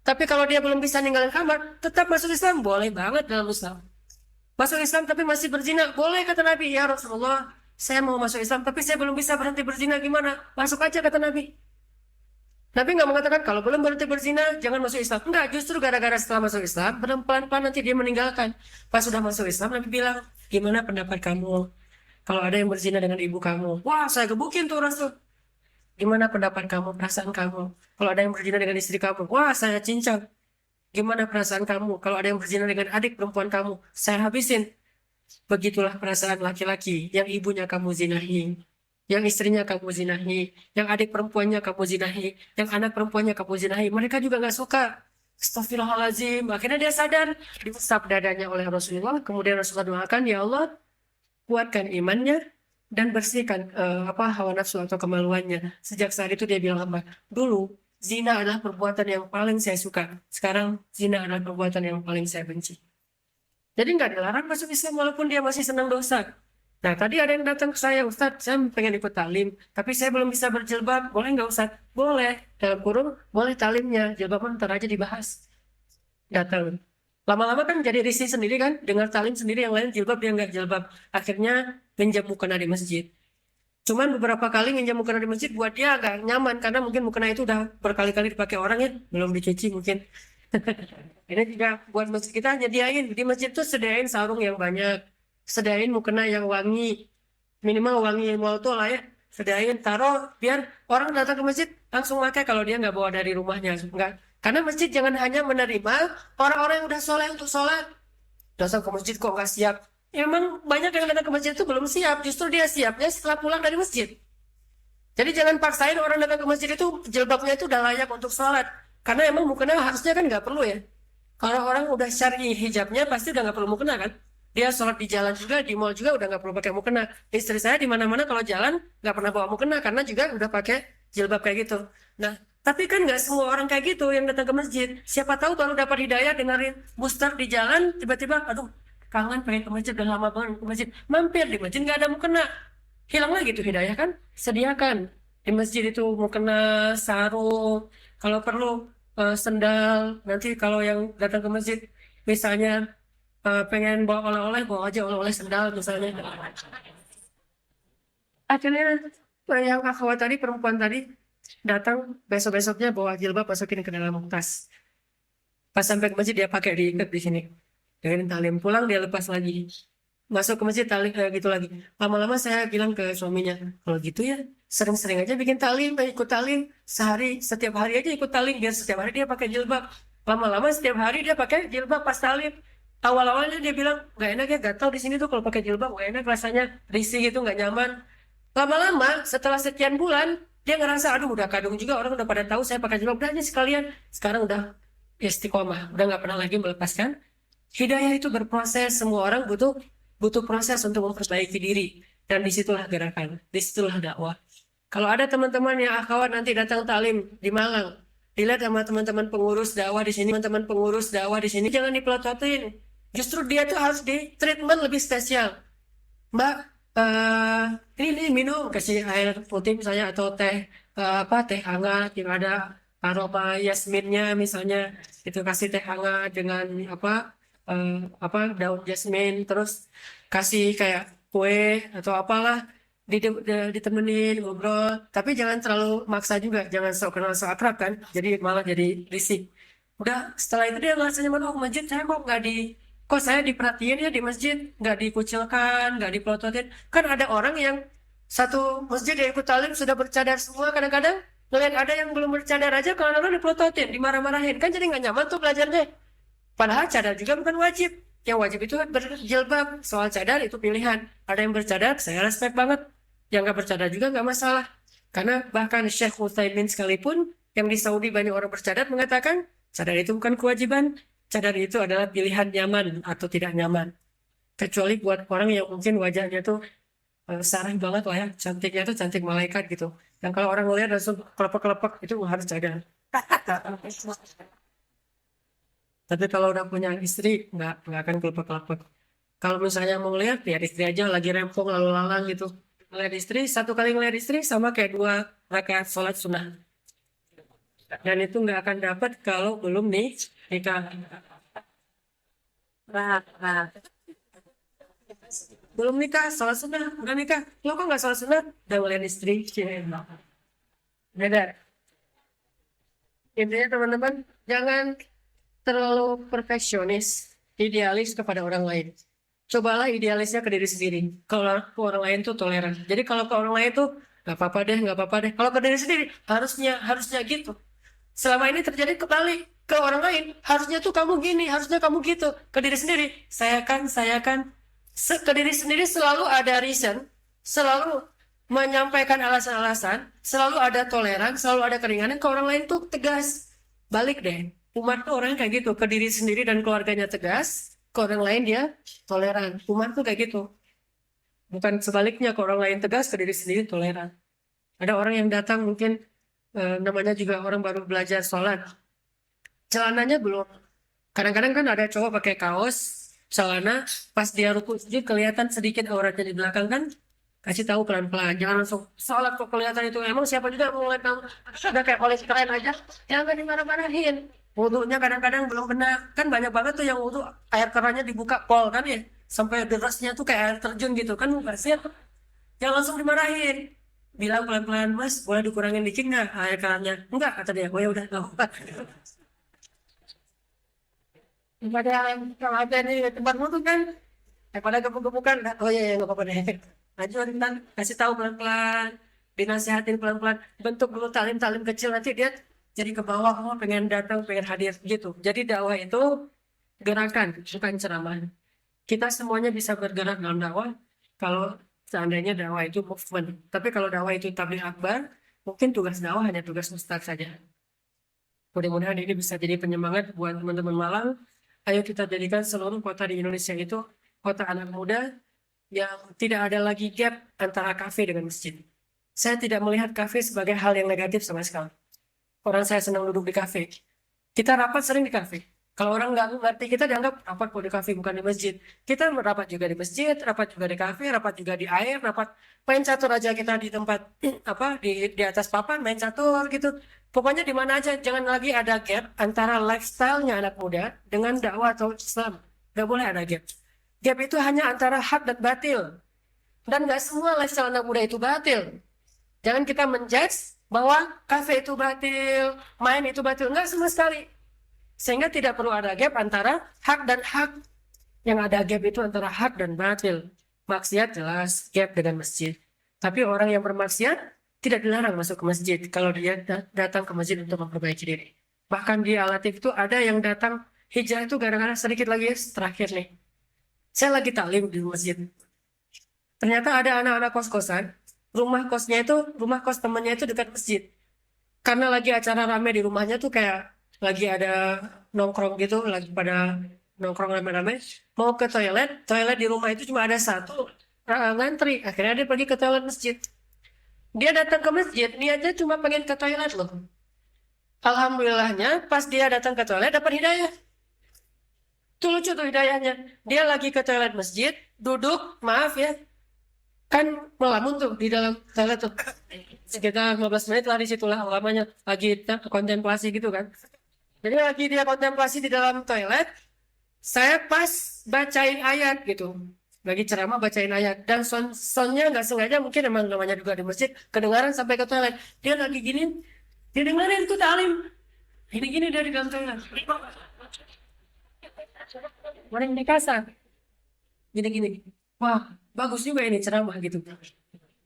Tapi kalau dia belum bisa ninggalin khamar, tetap masuk Islam, boleh banget dalam Islam. Masuk Islam tapi masih berzina, boleh kata Nabi. Ya Rasulullah, saya mau masuk Islam tapi saya belum bisa berhenti berzina, gimana? Masuk aja kata Nabi. Nabi nggak mengatakan kalau belum berhenti berzina jangan masuk Islam. Enggak, justru gara-gara setelah masuk Islam pelan-pelan nanti dia meninggalkan. Pas sudah masuk Islam Nabi bilang, gimana pendapat kamu kalau ada yang berzina dengan ibu kamu? Wah, saya gebukin tuh Rasul. Gimana pendapat kamu, perasaan kamu kalau ada yang berzina dengan istri kamu? Wah, saya cincang. Gimana perasaan kamu kalau ada yang berzina dengan adik perempuan kamu? Saya habisin. Begitulah perasaan laki-laki yang ibunya kamu zinahi, yang istrinya kamu zinahi, yang adik perempuannya kamu zinahi, yang anak perempuannya kamu zinahi. Mereka juga nggak suka. Astagfirullahaladzim. Akhirnya dia sadar, diusap dadanya oleh Rasulullah. Kemudian Rasulullah doakan, ya Allah, kuatkan imannya dan bersihkan hawa nafsu atau kemaluannya. Sejak saat itu dia bilang apa? Dulu zina adalah perbuatan yang paling saya suka. Sekarang zina adalah perbuatan yang paling saya benci. Jadi nggak dilarang masuk Islam walaupun dia masih senang dosa. Nah, tadi ada yang datang ke saya, Ustadz, saya pengen ikut talim, tapi saya belum bisa berjilbab, boleh nggak Ustadz? Boleh, dalam kurung, boleh talimnya, jilbab ntar aja dibahas. Datang. Lama-lama kan jadi risih sendiri kan, dengar talim sendiri, yang lain jilbab, dia nggak jilbab. Akhirnya minjam mukena di masjid. Cuman beberapa kali minjam mukena di masjid buat dia agak nyaman, karena mungkin mukena itu udah berkali-kali dipakai orang ya, belum dicuci mungkin. Ini juga buat masjid kita nyediain, di masjid tuh sediain sarung yang banyak. Sediain mukena yang wangi, minimal wangi molto lah ya, sediain taruh biar orang datang ke masjid langsung pakai kalau dia nggak bawa dari rumahnya. Enggak, karena masjid jangan hanya menerima orang-orang yang udah soleh untuk sholat. Datang ke masjid kok nggak siap, ya, memang banyak yang datang ke masjid itu belum siap, justru dia siapnya setelah pulang dari masjid. Jadi jangan paksain orang datang ke masjid itu jilbabnya itu udah layak untuk sholat, karena emang mukena harusnya kan nggak perlu ya. Kalau orang udah syar'i hijabnya pasti udah nggak perlu mukena kan. Dia sholat di jalan juga, di mall juga udah nggak perlu pakai mukena. Istri saya di mana-mana kalau jalan nggak pernah bawa mukena karena juga udah pakai jilbab kayak gitu. Nah, Tapi kan nggak semua orang kayak gitu yang datang ke masjid. Siapa tahu kalau dapat hidayah dengerin booster di jalan, tiba-tiba, aduh, kangen pengen ke masjid, udah lama banget ke masjid. Mampir di masjid nggak ada mukena, hilang lagi tuh hidayah kan? Sediakan di masjid itu mukena, sarung, kalau perlu sendal. Nanti kalau yang datang ke masjid, misalnya pengen bawa oleh-oleh, bawa aja oleh-oleh sendal misalnya. Akhirnya yang akhwat tadi, perempuan tadi datang besok-besoknya bawa jilbab masukin ke dalam tas. Pas sampai ke masjid dia pakai diikat di sini. Dengan tali pulang dia lepas lagi. Masuk ke masjid tali kayak gitu lagi. Lama-lama saya bilang ke suaminya, kalau gitu ya sering-sering aja bikin tali, ikut tali sehari, setiap hari aja ikut tali biar setiap hari dia pakai jilbab. Lama-lama setiap hari dia pakai jilbab pas tali. Awal-awalnya dia bilang nggak enak ya, gatal di sini tuh kalau pakai jilbab nggak enak rasanya, risih gitu nggak nyaman. Lama-lama setelah sekian bulan dia ngerasa aduh udah kadung juga orang udah pada tahu saya pakai jilbab, udah aja sekalian. Sekarang udah istiqomah, udah nggak pernah lagi melepaskan. Hidayah itu berproses, semua orang butuh butuh proses untuk memperbaiki diri, dan disitulah gerakan, disitulah dakwah. Kalau ada teman-teman yang akhwat nanti datang taklim di Malang, dilihat sama teman-teman pengurus dakwah di sini, teman-teman pengurus dakwah di sini, jangan dipelototin. Justru dia tuh harus di treatment lebih spesial. Mbak, eh ini minum, kasih air putih misalnya atau teh, apa teh hangat yang ada aroma yasminnya misalnya, itu kasih teh hangat dengan apa daun jasmin, terus kasih kayak kue atau apalah, ditemenin ngobrol, tapi jangan terlalu maksa juga, jangan sok kenal sok akrab kan, jadi malah jadi risih. Udah setelah itu dia ngerasa nyaman, oh masjid saya kok saya diperhatiin ya di masjid, nggak dikucilkan, nggak dipelototin. Kan ada orang yang satu masjid yang ikut talim sudah bercadar semua, kadang-kadang ngeliat ada yang belum bercadar aja, kalau orang dipelototin, dimarah-marahin, kan jadi nggak nyaman tuh belajarnya. Padahal cadar juga bukan wajib. Yang wajib itu berjilbab. Soal cadar itu pilihan. Ada yang bercadar, saya respect banget. Yang nggak bercadar juga nggak masalah. Karena bahkan Syekh Utsaimin sekalipun, yang di Saudi banyak orang bercadar, mengatakan cadar itu bukan kewajiban. Cadar itu adalah pilihan nyaman atau tidak nyaman. Kecuali buat orang yang mungkin wajahnya tuh sarah banget lah ya. Cantiknya tuh cantik malaikat gitu. Dan kalau orang melihat langsung kelepek-kelepek, itu harus cadar. Tapi kalau udah punya istri, nggak akan kelepek-kelepek. Kalau misalnya mau lihat, ya istri aja lagi rempong lalu lalang gitu. Ngeliat istri, satu kali ngeliat istri sama kayak 2 rakaat sholat sunnah. Dan itu nggak akan dapat kalau belum nih nikah. Nah, belum nikah, sholat sunnah, udah nikah. Lo kok nggak sholat sunnah? Udah ngeliat istri, beda. Intinya teman-teman, jangan terlalu perfeksionis, idealis kepada orang lain. Cobalah idealisnya ke diri sendiri. Kalau ke orang lain tuh toleran. Jadi kalau ke orang lain tuh nggak apa-apa deh, nggak apa-apa deh. Kalau ke diri sendiri harusnya gitu. Selama ini terjadi kebalik ke orang lain. Harusnya tuh kamu gini, harusnya kamu gitu. Ke diri sendiri, saya kan. Ke diri sendiri selalu ada reason, selalu menyampaikan alasan-alasan, selalu ada toleran, selalu ada keringanan. Ke orang lain tuh tegas. Balik deh. Umar tuh orang kayak gitu, ke diri sendiri dan keluarganya tegas, ke orang lain dia toleran. Umar tuh kayak gitu. Bukan sebaliknya, ke orang lain tegas, ke diri sendiri toleran. Ada orang yang datang mungkin namanya juga orang baru belajar sholat. Celananya belum. Kadang-kadang kan ada cowok pakai kaos, celana, pas dia ruku sujud kelihatan sedikit auratnya di belakang kan, kasih tahu pelan-pelan, jangan langsung sholat kok kelihatan itu. Emang siapa juga mau ngeliat kamu udah kayak polis keren aja, jangan dimarah-marahin. Wudhunya kadang-kadang belum benar, kan banyak banget tuh yang wudhu air kerannya dibuka pol kan ya, sampai derasnya tuh kayak air terjun gitu kan, mubazir. Jangan langsung dimarahin, bilang pelan-pelan, mas boleh dikurangin dikit nggak air kerannya? Enggak, kata dia. Oh ya udah, nggak apa. Daripada yang kalau ada nih tempat wudhu kan, daripada gebuk-gebukan, oh iya nggak apa-apa deh. Lanjutin, kasih tahu pelan-pelan, dinasihatin pelan-pelan, bentuk dulu talim-talim kecil, nanti dia jadi ke bawah, oh pengen datang, pengen hadir gitu. Jadi dakwah itu gerakan, bukan ceramah. Kita semuanya bisa bergerak dalam dakwah kalau seandainya dakwah itu movement. Tapi kalau dakwah itu tabligh akbar, mungkin tugas dakwah hanya tugas ustaz saja. Mudah-mudahan ini bisa jadi penyemangat buat teman-teman Malang. Ayo kita jadikan seluruh kota di Indonesia itu kota anak muda yang tidak ada lagi gap antara kafe dengan masjid. Saya tidak melihat kafe sebagai hal yang negatif sama sekali. orang saya senang duduk di kafe. Kita rapat sering di kafe. Kalau orang nggak ngerti kita dianggap rapat kok di kafe bukan di masjid. Kita rapat juga di masjid, rapat juga di kafe, rapat juga di air, rapat main catur aja kita di tempat apa di atas papan main catur gitu. Pokoknya di mana aja jangan lagi ada gap antara lifestyle-nya anak muda dengan dakwah atau Islam. Nggak boleh ada gap. Gap itu hanya antara hak dan batil. Dan nggak semua lifestyle anak muda itu batil. Jangan kita menjudge bahwa kafe itu batil, main itu batil. Nggak sama sekali. Sehingga tidak perlu ada gap antara hak dan hak. Yang ada gap itu antara hak dan batil. Maksiat jelas gap dengan masjid. Tapi orang yang bermaksiat tidak dilarang masuk ke masjid kalau dia datang ke masjid untuk memperbaiki diri. Bahkan di Al-Latif itu ada yang datang hijrah itu gara-gara sedikit lagi terakhir nih. Saya lagi taklim di masjid. Ternyata ada anak-anak kos-kosan. Rumah kos temannya itu dekat masjid. Karena lagi acara rame di rumahnya tuh kayak lagi ada nongkrong gitu, lagi pada nongkrong rame-rame. Mau ke toilet di rumah itu cuma ada satu ngantri. Akhirnya dia pergi ke toilet masjid. Dia datang ke masjid, niatnya cuma pengen ke toilet loh. Alhamdulillahnya pas dia datang ke toilet dapat hidayah. Tuh lucu tuh hidayahnya. Dia lagi ke toilet masjid, duduk, maaf ya, kan melamun tuh di dalam toilet tuh. Sekitar 15 menit lah di situlah lamanya. Lagi kontemplasi gitu kan. Jadi lagi dia kontemplasi di dalam toilet, saya pas bacain ayat gitu. Lagi ceramah bacain ayat. Dan soundnya nggak sengaja mungkin emang namanya juga di masjid, kedengaran sampai ke toilet. Dia lagi gini, dia dengerin tuh ta'lim. Gini-gini dia di dalam toilet. Orang ini kasar. Gini-gini. Wah, bagus juga ini ceramah gitu.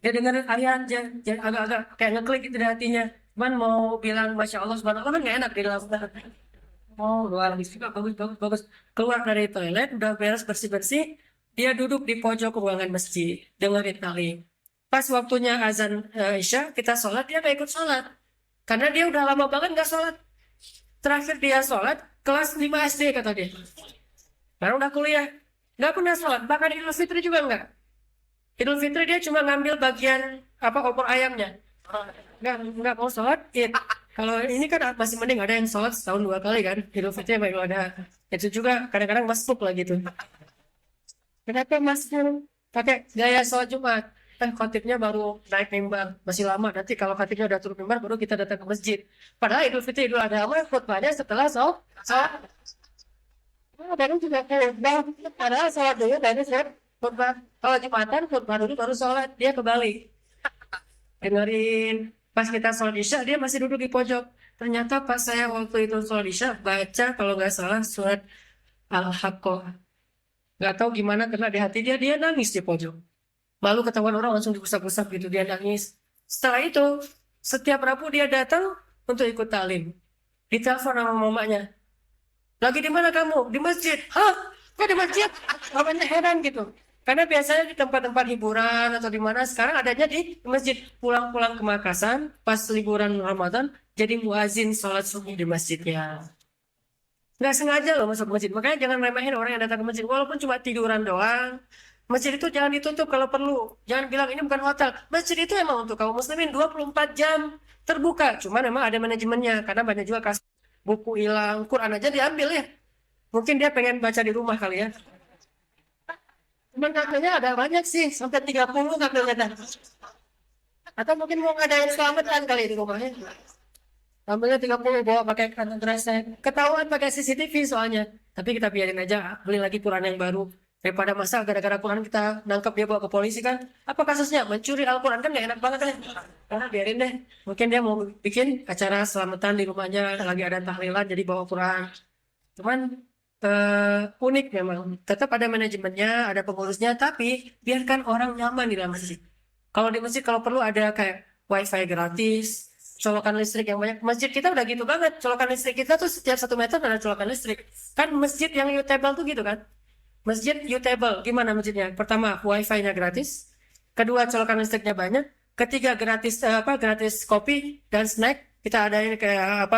Dia dengerin ayat, agak-agak kayak ngeklik gitu di hatinya. Cuman mau bilang Masya Allah Subhanallah kan gak enak di dalam. Oh, luar biasa juga, bagus. Keluar dari toilet, udah beres bersih-bersih. Dia duduk di pojok ruangan masjid, dengerin ta'lim. Pas waktunya azan Isya, kita sholat, dia gak ikut sholat. Karena dia udah lama banget gak sholat. Terakhir dia sholat, kelas 5 SD kata dia. Baru udah kuliah. Gak pernah sholat, bahkan Idul Fitri juga enggak. Idul Fitri dia cuma ngambil bagian opor ayamnya. Enggak mau sholat. Kalau ini kan masih mending ada yang sholat setahun 2 kali kan. Idul Fitri baru ada. Itu juga kadang-kadang masuk lah gitu. Kenapa Mas pakai gaya sholat Jumat? Khotibnya baru naik mimbar, masih lama. Nanti kalau khotibnya udah turun mimbar, baru kita datang ke masjid. Padahal Idul Fitri, Idul Adha, khutbahnya setelah sholat. Dan juga khutbah. Padahal sholat dulu, dan khutbah. Kalau Jumatan, khutbah dulu, baru sholat. Dia kebalik. Dengerin. Pas kita sholat Isya, dia masih duduk di pojok. Ternyata pas saya waktu itu sholat Isya, baca kalau nggak salah surat Al-Haqqah. Nggak tahu gimana kena di hati dia nangis di pojok. Lalu ketahuan orang langsung digusap-gusap gitu, dia nangis. Setelah itu, setiap Rabu dia datang untuk ikut talim. Ditelepon sama mamanya. Lagi di mana kamu? Di masjid. Hah? Kok di masjid? Mamanya heran gitu. Karena biasanya di tempat-tempat hiburan atau di mana, sekarang adanya di masjid. Pulang-pulang ke Makassar, pas liburan Ramadan, jadi muazin sholat subuh di masjidnya. Nggak sengaja loh masuk masjid. Makanya jangan remehin orang yang datang ke masjid. Walaupun cuma tiduran doang. Masjid itu jangan ditutup kalau perlu. Jangan bilang ini bukan hotel. Masjid itu emang untuk kaum muslimin 24 jam terbuka. Cuman memang ada manajemennya. Karena banyak juga kasus buku hilang. Quran aja diambil ya. Mungkin dia pengen baca di rumah kali ya. Cuman katanya ada banyak sih. Sampai 30 katanya. Atau mungkin mau ngadain selamatan kali di rumahnya. Ambilnya 30 bawa pakai kantong kresek. Ketahuan pakai CCTV soalnya. Tapi kita biarin aja, beli lagi Quran yang baru. Daripada masa gara-gara Quran kita nangkep dia bawa ke polisi kan. Apa kasusnya? Mencuri Al-Quran kan gak enak banget kan. Karena biarin deh. Mungkin dia mau bikin acara selamatan di rumahnya. Lagi ada tahlilan jadi bawa Quran. Cuman unik memang. Tetap ada manajemennya, ada pengurusnya. Tapi biarkan orang nyaman di dalam masjid. Kalau di masjid kalau perlu ada kayak wifi gratis. Colokan listrik yang banyak. Masjid kita udah gitu banget. Colokan listrik kita tuh setiap 1 meter ada colokan listrik. Kan masjid yang utable tuh gitu kan. Masjid utable. Gimana masjidnya? Pertama, wifi-nya gratis. Kedua, colokan listriknya banyak. Ketiga, gratis kopi dan snack. Kita ada ini kayak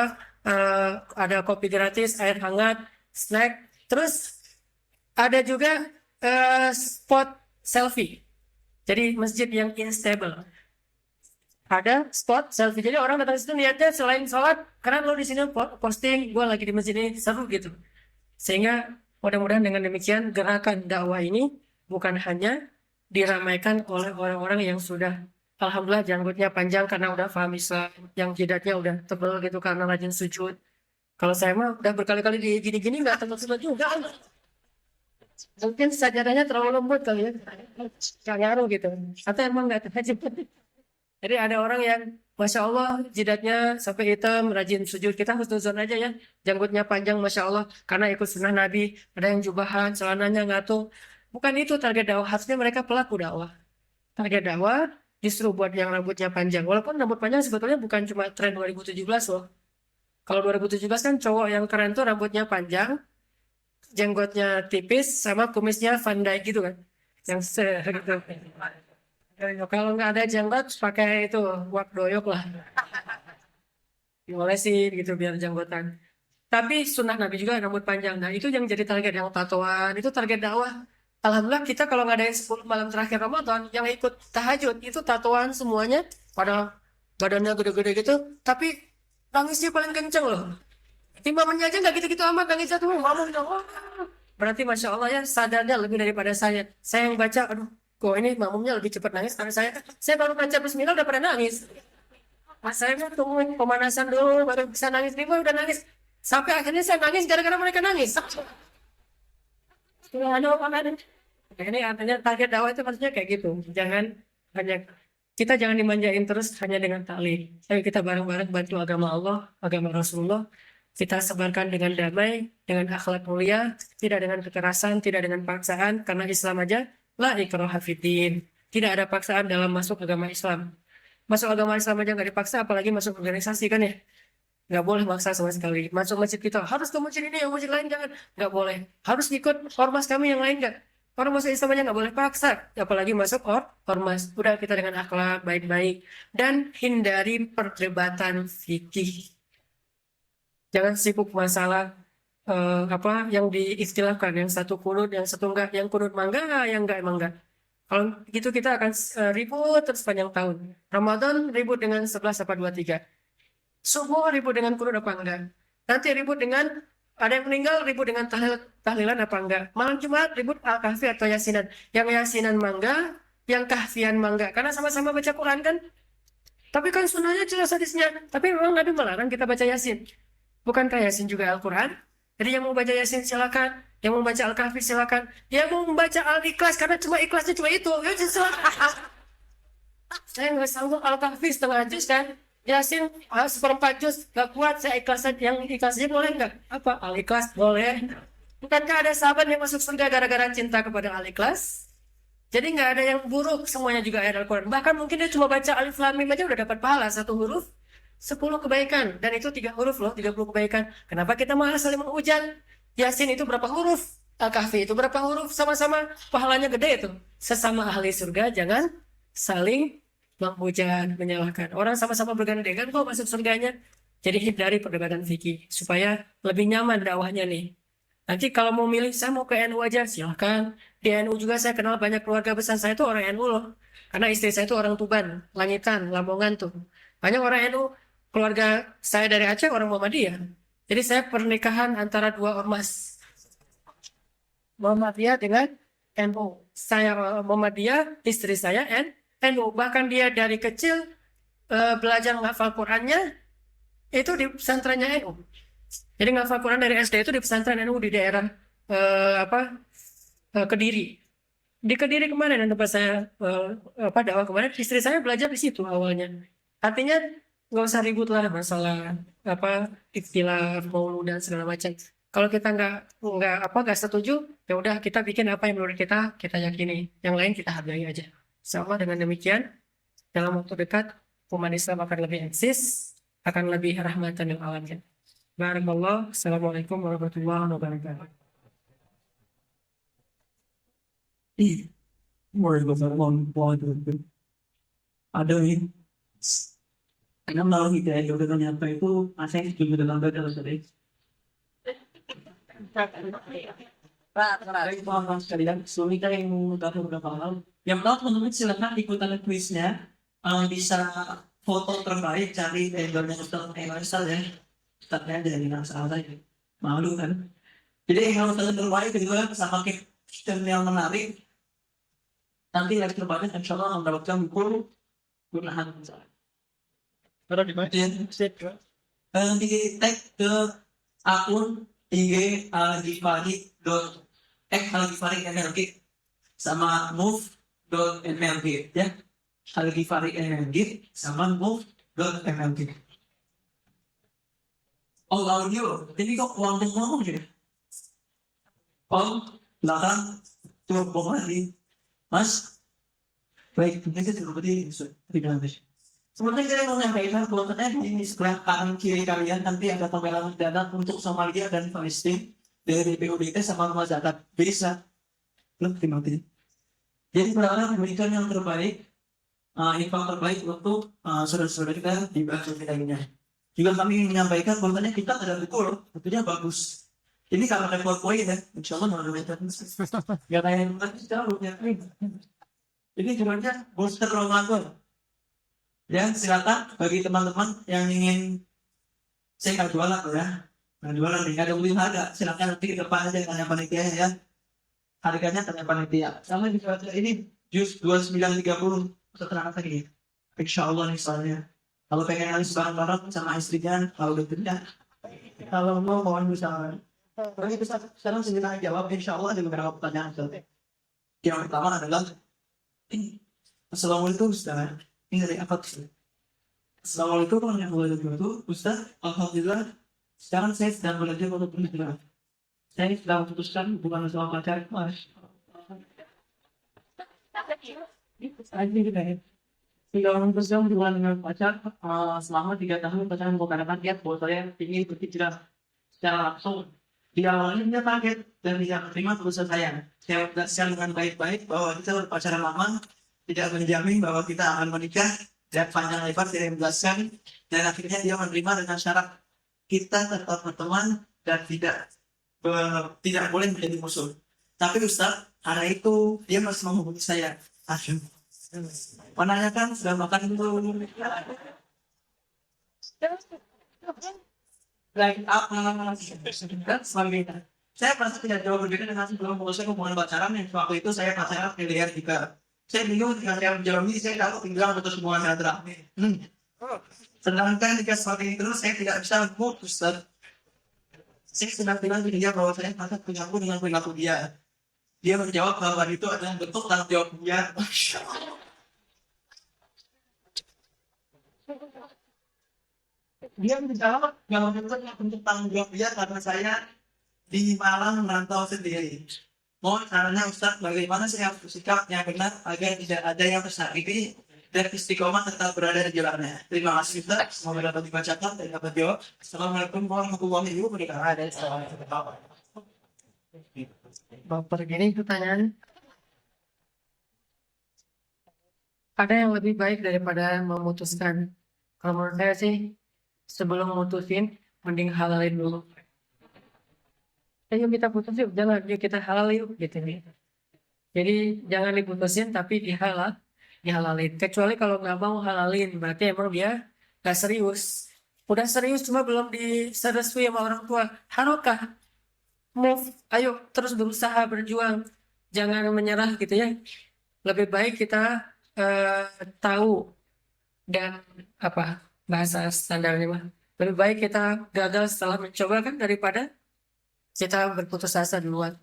ada kopi gratis, air hangat, snack. Terus ada juga spot selfie. Jadi masjid yang instable. ada spot selfie. Jadi orang datang situ niatnya selain sholat, karena lo di sini posting gue lagi di masjid ini seru gitu. Sehingga mudah-mudahan dengan demikian gerakan dakwah ini bukan hanya diramaikan oleh orang-orang yang sudah alhamdulillah janggutnya panjang karena udah paham Islam, yang jidatnya udah tebel gitu karena rajin sujud. Kalau saya mah udah berkali-kali di gini-gini nggak termasuk juga. Mungkin sajadahnya terlalu lembut kali ya, nggak ngaruh gitu. Atau emang nggak tajam. Jadi ada orang yang Masya Allah jidatnya sampai hitam, rajin sujud. Kita husnuzon aja ya. Janggutnya panjang Masya Allah. Karena ikut sunnah Nabi. Ada yang jubahan, celananya ngatung. Bukan itu target dakwah. Harusnya mereka pelaku dakwah. Target dakwah justru buat yang rambutnya panjang. Walaupun rambut panjang sebetulnya bukan cuma tren 2017 loh. Kalau 2017 kan cowok yang keren tuh rambutnya panjang, jenggotnya tipis, sama kumisnya Van Dijk gitu kan. Yang gitu. Kalau nggak ada jenggot pakai itu wak doyok lah, diolesin gitu biar jenggotan. Tapi sunnah Nabi juga rambut panjang. Nah itu yang jadi target yang tatoan, itu target dakwah. Alhamdulillah kita kalau ngadain 10 malam terakhir Ramadan yang ikut tahajud itu tatoan semuanya pada badannya gede-gede gitu. Tapi nangisnya paling kenceng loh. Timbangannya aja nggak gitu-gitu amat nangisnya tuh. Wah. Berarti Masya Allah ya sadarnya lebih daripada saya. Saya yang baca, aduh kok ini makmumnya lebih cepat nangis karena saya baru baca Bismillah udah pada nangis. Mas saya kan tungguin pemanasan dulu baru bisa nangis, nih udah nangis sampai akhirnya saya nangis gara-gara mereka nangis. Ini artinya target dakwah itu maksudnya kayak gitu. Kita jangan dimanjain terus hanya dengan taklim. Ayo kita bareng-bareng bantu agama Allah, agama Rasulullah. Kita sebarkan dengan damai, dengan akhlak mulia, tidak dengan kekerasan, tidak dengan paksaan, karena Islam aja la ikraha fiddin. Tidak ada paksaan dalam masuk agama Islam. Masuk agama Islam aja nggak dipaksa, apalagi masuk organisasi kan ya. Nggak boleh maksa sama sekali. Masuk masjid kita, harus ke masjid ini, yang masjid lain jangan. Nggak boleh. Harus ikut ormas kami yang lain nggak. Orang masuk Islam aja nggak boleh paksa. Apalagi masuk ormas. Udah kita dengan akhlak baik-baik. Dan hindari perdebatan fikih. Jangan sibuk masalah apa yang diistilahkan, yang satu kunut, yang satu enggak, yang kunut mangga, yang enggak emang enggak. Kalau gitu kita akan ribut terus panjang tahun. Ramadan ribut dengan 11 apa 23. Subuh ribut dengan kunut apa enggak. Nanti ribut dengan ada yang meninggal ribut dengan tahlilan apa enggak. Malam Jumat ribut al-kahfi atau yasinan. Yang yasinan mangga, yang kahfian mangga. Karena sama-sama baca Quran kan. Tapi kan sunnahnya jelas hadisnya. Tapi memang Nabi melarang kita baca yasin. Bukankah yasin juga Al-Quran? Jadi yang mau baca yasin silakan, yang mau baca Al-Kahfi silakan, yang mau membaca Al-Ikhlas karena cuma ikhlasnya cuma itu, ya silakan. Saya nggak sanggup Al-Kahfi setengah juz kan, yasin seperempat juz nggak kuat, saya ikhlasnya yang ikhlasnya boleh nggak? Apa Al-Ikhlas boleh? Bukankah ada sahabat yang masuk surga gara-gara cinta kepada Al-Ikhlas? Jadi nggak ada yang buruk, semuanya juga ayat Al-Quran. Bahkan mungkin dia cuma baca Alif Lam Mim aja udah dapat pahala satu huruf. 10 kebaikan, dan itu 3 huruf loh, 30 kebaikan. Kenapa kita malah saling menghujat? Yasin itu berapa huruf? Al-Kahfi itu berapa huruf? Sama-sama pahalanya gede itu. Sesama ahli surga jangan saling menghujat, menyalahkan. Orang sama-sama bergandengan kok masuk surganya. Jadi hindari perdebatan fikih supaya lebih nyaman dakwahnya nih. Nanti kalau mau milih saya mau ke NU aja silahkan. Di NU juga saya kenal banyak keluarga besar saya itu orang NU loh. Karena istri saya itu orang Tuban, Langitan, Lamongan tuh. Banyak orang NU. Keluarga saya dari Aceh orang Muhammadiyah. Jadi saya pernikahan antara dua ormas. Muhammadiyah dengan NU. Saya Muhammadiyah, istri saya NU. Bahkan dia dari kecil belajar menghafal Qurannya itu di pesantrennya NU. Jadi menghafal Quran dari SD itu di pesantren NU di daerah Kediri. Di Kediri kemarin tempat saya dakwah kemarin, istri saya belajar di situ awalnya. Artinya nggak usah ribut lah masalah ikhtilaf maulud dan segala macam. Kalau kita nggak setuju, ya udah kita bikin apa yang menurut kita yakini. Yang lain kita hargai aja. Insyaallah dengan demikian dalam waktu dekat umat Islam akan lebih eksis, akan lebih rahmatan lil alamin. Barakallah. Assalamualaikum warahmatullahi wabarakatuh. Ada ini. Karena melalui hidayah yang udah nyata itu asing juga dalam badan tadi. Baik teman-teman sekalian, suami kita yang udah beberapa hal. Yang mau menurut silakan ikutan kuisnya, bisa foto terbaik cari angle-nya Ustaz Faisal ya. Ustaznya dari salah ya. Malu kan. Jadi kalau Ustaz terbaik juga sama caption yang menarik. Nanti yang terbaik insya Allah mendapatkan buku gunakan Taruh di mana? di tag ke akun IG Algifari MLG sama move.mlg ya. Algifari MLG sama move.mlg. Oh audio, jadi kok langsung ngomong ya? Oh belakang tuh pokoknya lagi, Mas. Baik, ini seperti tidak habis. Sebenarnya saya mau menyampaikan bahwa di sebelah kanan kiri kalian nanti ada tampilan dana untuk Somalia dan Palestina dari BPUDT sama Rumah Zakat. Bisa. Belum terima kasih. Jadi sebenarnya memberikan yang terbaik, info terbaik untuk saudara-saudara kita di bagian kita ini. Juga kami menyampaikan bahwa kita ada betul, tentunya bagus. Ini kalau level poin ya, insya Allah mau lebih gak kayak yang tadi jauh ya. Ini sebenarnya booster Ramadan. Ya silakan bagi teman-teman yang ingin saya nggak jualan ya, nggak jualan nggak ada beli harga, silakan nanti ke depan aja tanya panitia ya, harganya tanya panitia. Sama di ini jus 2930 setelah lagi, insya Allah nih soalnya. Kalau pengen nangis bareng-bareng sama istrinya, kalau udah tidak, kalau mau mohon bisa. Kalau bisa sekarang sendiri jawab, insya Allah ada beberapa pertanyaan. Yang pertama adalah, Assalamualaikum Ustaz. Ini dari apa tuh? Assalamualaikum warahmatullahi wabarakatuh. Ustaz, alhamdulillah. Sekarang saya sedang belajar untuk berhijrah. Saya sedang memutuskan hubungan sama pacar. Mas. Tidak memutuskan hubungan dengan pacar selama 3 tahun pacaran mengatakan dia bahwa saya ingin berhijrah secara langsung. Di awalnya dia kaget dan tidak menerima keputusan saya. Saya jelaskan dengan baik-baik bahwa kita berpacaran lama tidak menjamin bahwa kita akan menikah dan panjang lebar tidak menjelaskan, dan akhirnya dia menerima dengan syarat kita tetap berteman dan tidak boleh menjadi musuh. Tapi Ustaz, karena itu dia masih menghubungi saya. Asyik. Menanyakan sudah makan belum? Like apa? Dan sebagainya. Saya merasa tidak jauh berbeda dengan sebelum memutuskan hubungan pacaran yang waktu itu saya pacaran pilihan juga. Saya bingung dengan yang menjalani, saya tahu tinggal putus hubungan silaturahmi. Sedangkan jika seperti itu saya tidak bisa memutus. Saya sedang bilang ke dia bahwa saya merasa terganggu dengan perilaku dia. Dia menjawab bahwa itu adalah bentuk tanggung jawab dia. Dia menjawab bahwa itu adalah bentuk tanggung jawab dia karena saya di Malang merantau sendiri. Mohon sarannya Ustaz, bagaimana saya harus bersikap yang benar agar tidak ada yang tersakiti dan istiqomah tetap berada di jalannya. Terima kasih Ustaz, semoga dapat dibacakan dan dapat jawab. Assalamualaikum warahmatullahi wabarakatuh. Baper gini pertanyaan. Ada yang lebih baik daripada memutuskan. Kalau menurut saya sih, sebelum memutusin, mending halalin dulu. Ayo kita putus yuk, jangan yuk kita halal yuk gitu nih. Jadi jangan diputusin tapi dihalalin. Kecuali kalau nggak mau halalin, berarti emang dia nggak serius. Udah serius cuma belum diserestui sama orang tua. Harokah, move, ayo terus berusaha berjuang, jangan menyerah gitu ya. Lebih baik kita tahu dan apa bahasa standarnya mah. Lebih baik kita gagal setelah mencoba kan daripada kita berputus asa duluan.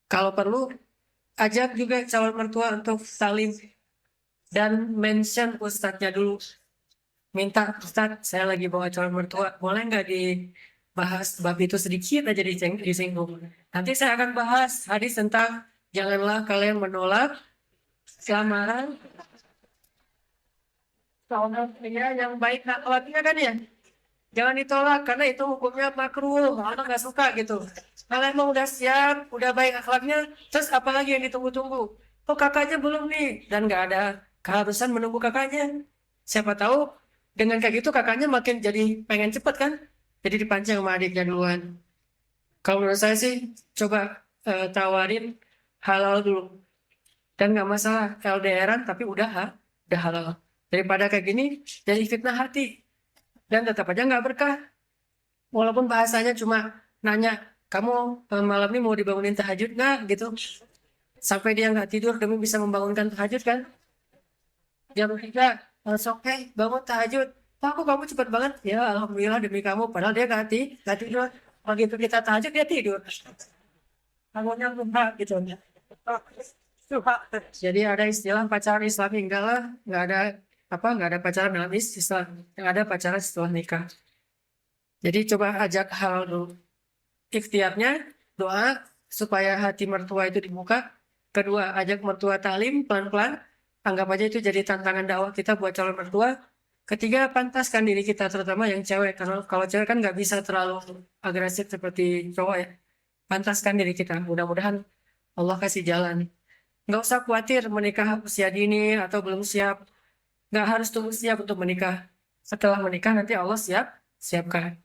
Kalau perlu, ajak juga calon mertua untuk saling dan mention ustadznya dulu. Minta, Ustadz, saya lagi bawa calon mertua, boleh nggak dibahas bab itu sedikit aja disinggung. Nanti saya akan bahas hadis tentang janganlah kalian menolak lamaran seorang pria yang baik akhlaknya kan ya. Jangan ditolak karena itu hukumnya makruh, anak nggak suka gitu. Kalian mau udah siap, udah baik akhlaknya, terus apa lagi yang ditunggu-tunggu? Oh kakaknya belum nih, dan nggak ada keharusan menunggu kakaknya. Siapa tahu dengan kayak gitu kakaknya makin jadi pengen cepet kan, jadi dipancing sama adiknya duluan. Kalau menurut saya sih coba tawarin halal dulu, dan nggak masalah LDRan tapi udah halal. Daripada kayak gini, jadi fitnah hati. Dan tetap aja nggak berkah. Walaupun bahasanya cuma nanya, kamu malam ini mau dibangunin tahajud nggak gitu. Sampai dia nggak tidur demi bisa membangunkan tahajud kan. Jam 3, langsung, bangun tahajud. Wah, kok kamu cepat banget? Ya, alhamdulillah demi kamu. Padahal dia nggak tidur. Begitu kita tahajud, dia tidur. Bangunnya lupa gitu. Jadi ada istilah pacaran Islami, enggak lah, nggak ada pacaran dalam Islam, yang ada pacaran setelah nikah. Jadi coba ajak hal dulu, ikhtiarnya doa supaya hati mertua itu dibuka. Kedua, ajak mertua talim pelan-pelan, anggap aja itu jadi tantangan dakwah kita buat calon mertua. Ketiga, pantaskan diri kita, terutama yang cewek, karena kalau cewek kan nggak bisa terlalu agresif seperti cowok ya. Pantaskan diri kita, mudah-mudahan Allah kasih jalan. Nggak usah khawatir menikah usia dini atau belum siap. Nggak harus tunggu siap untuk menikah. Setelah menikah nanti Allah siapkan.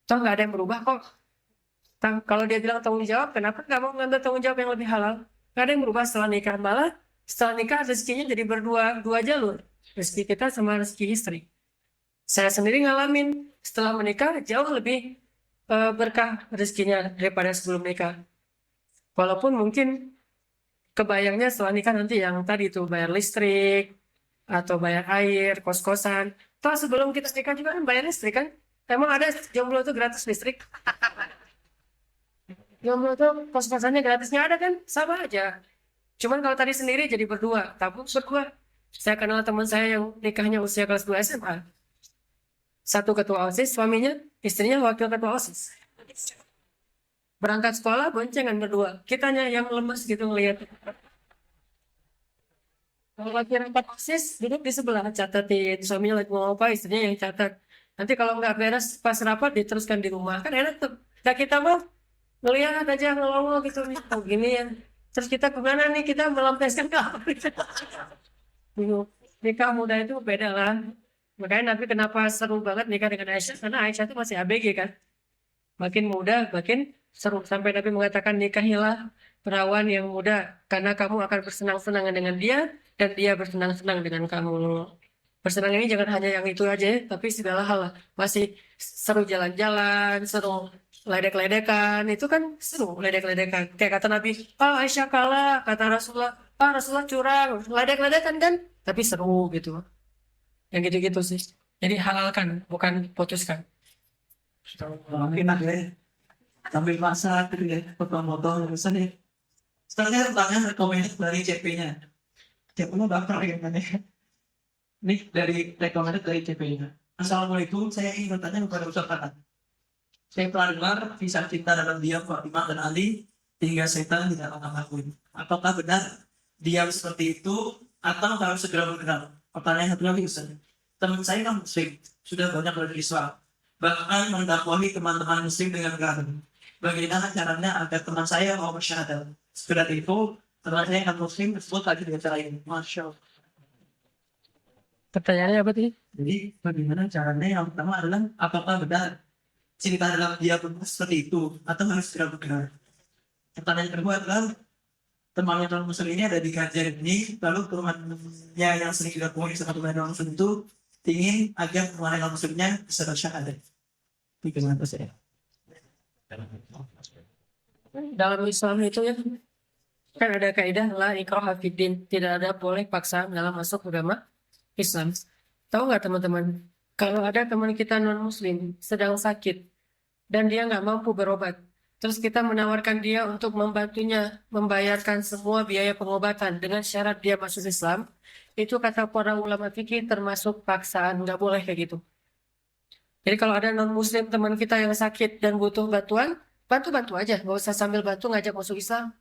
Toh nggak ada yang berubah kok. Kalau dia bilang tanggung jawab, kenapa nggak mau ngambil tanggung jawab yang lebih halal? Nggak ada yang berubah setelah nikah. Malah setelah nikah rezekinya jadi dua jalur. Rezeki kita sama rezeki istri. Saya sendiri ngalamin setelah menikah jauh lebih berkah rezekinya daripada sebelum nikah. Walaupun mungkin kebayangnya setelah nikah nanti yang tadi tuh bayar listrik atau bayar air, kos-kosan. Toh sebelum kita nikah juga kan bayar listrik kan? Emang ada jomblo tuh gratis listrik? Jomblo tuh kos-kosannya gratisnya ada kan? Sama aja. Cuman kalau tadi sendiri jadi berdua, tabung berdua. Saya kenal teman saya yang nikahnya usia kelas 2 SMA. Satu ketua OSIS, suaminya, istrinya wakil ketua OSIS. Berangkat sekolah boncengan berdua. Kitanya yang lemes gitu ngelihat. Kalau lagi rapat OSIS, duduk di sebelah, catatin. Suaminya lagi mau apa, istrinya yang catat. Nanti kalau nggak beres pas rapat, diteruskan di rumah. Kan enak tuh. Nah kita mah ngelihat aja, ngelongol gitu. Oh gini ya. Terus kita kemana nih? Kita melampiaskan ke apa? Bingung. Nikah muda itu beda lah. Makanya Nabi kenapa seru banget nikah dengan Aisyah? Karena Aisyah itu masih ABG kan. Makin muda, makin seru. Sampai Nabi mengatakan nikahilah perawan yang muda. Karena kamu akan bersenang-senangan dengan dia. Dan dia bersenang-senang dengan kamu. Bersenang ini jangan hanya yang itu aja ya. Tapi segala hal lah. Masih seru jalan-jalan, seru ledek-ledekan. Itu kan seru ledek-ledekan. Kayak kata Nabi, Aisyah kalah. Kata Rasulullah, Rasulullah curang. Ledek-ledekan kan. Tapi seru gitu. Yang gitu-gitu sih. Jadi halalkan, bukan putuskan. Enak ya. Sambil masak gitu ya, potong-potong terusan ya. Setelahnya pertanyaan recommended dari CP-nya. CP-nya baper ya kan ya. Ini dari recommended dari CP-nya. Assalamualaikum, saya ingin bertanya kepada Ustaz Farhan. Saya pernah dengar kisah cinta dalam diam Fatimah dan Ali hingga setan tidak akan mengakui. Apakah benar diam seperti itu atau harus segera berkenal? Pertanyaan satu lagi Ustaz. Teman saya kan muslim, sudah banyak belajar Islam. Bahkan mendakwahi teman-teman muslim dengan garam. Bagaimana caranya agar teman saya mau bersyahadat? Sekedar itu, teman saya yang muslim tersebut tadi dengan cara ini. Masya Allah. Pertanyaannya apa sih? Jadi bagaimana caranya yang pertama adalah apakah benar cerita dalam dia seperti itu atau harus segera berkenal? Pertanyaan kedua adalah teman yang muslim ini ada di kajian ini, lalu temannya yang sering dilakukan sama teman yang muslim itu ingin agar teman yang muslimnya bisa bersyahadat. Bagaimana saya? Dalam Islam itu ya kan ada kaidah la ikraha fiddin, tidak ada boleh paksaan dalam masuk agama Islam. Tahu nggak teman-teman? Kalau ada teman kita non muslim sedang sakit dan dia nggak mampu berobat, terus kita menawarkan dia untuk membantunya membayarkan semua biaya pengobatan dengan syarat dia masuk Islam, itu kata para ulama fikih termasuk paksaan, nggak boleh kayak gitu. Jadi kalau ada non muslim teman kita yang sakit dan butuh bantuan, bantu aja, nggak usah sambil bantu ngajak masuk Islam.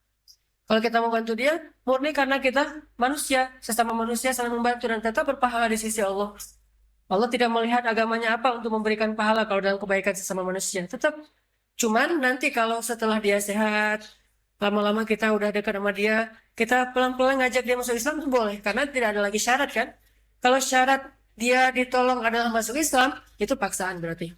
Kalau kita mau bantu dia, murni karena kita manusia, sesama manusia saling membantu dan tetap berpahala di sisi Allah. Allah tidak melihat agamanya apa untuk memberikan pahala kalau dalam kebaikan sesama manusia. Tetap, cuman nanti kalau setelah dia sehat, lama-lama kita udah dekat sama dia, kita pelan-pelan ngajak dia masuk Islam itu boleh, karena tidak ada lagi syarat kan. Kalau syarat dia ditolong adalah masuk Islam, itu paksaan berarti.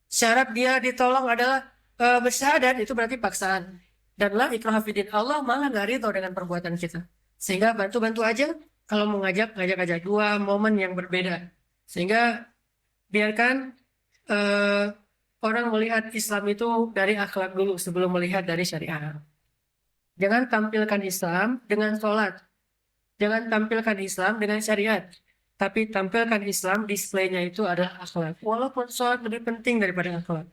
Syarat dia ditolong adalah bersyahadat, itu berarti paksaan. Dan la ikraha fiddin, Allah malah nggak ridho dengan perbuatan kita. Sehingga bantu-bantu aja, Kalau mau ngajak aja dua momen yang berbeda. Sehingga biarkan eh, orang melihat Islam itu dari akhlak dulu sebelum melihat dari syariat. Jangan tampilkan Islam dengan sholat. Jangan tampilkan Islam dengan syariat. Tapi tampilkan Islam, displaynya itu adalah akhlak. Walaupun sholat lebih penting daripada akhlak.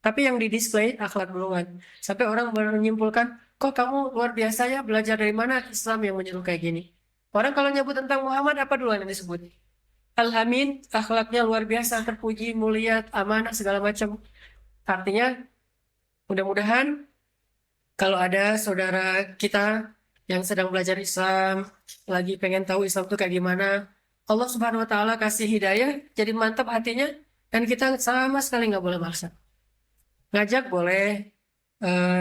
Tapi yang di-display akhlak duluan. Sampai orang menyimpulkan, kok kamu luar biasa ya belajar dari mana Islam yang menyuruh kayak gini. Orang kalau nyebut tentang Muhammad, apa duluan yang disebut? Al-Amin, akhlaknya luar biasa, terpuji, mulia, amanah, segala macam. Artinya, mudah-mudahan kalau ada saudara kita yang sedang belajar Islam, lagi pengen tahu Islam itu kayak gimana, Allah Subhanahu wa Ta'ala kasih hidayah, jadi mantap hatinya, dan kita sama sekali nggak boleh maksa. Ngajak boleh,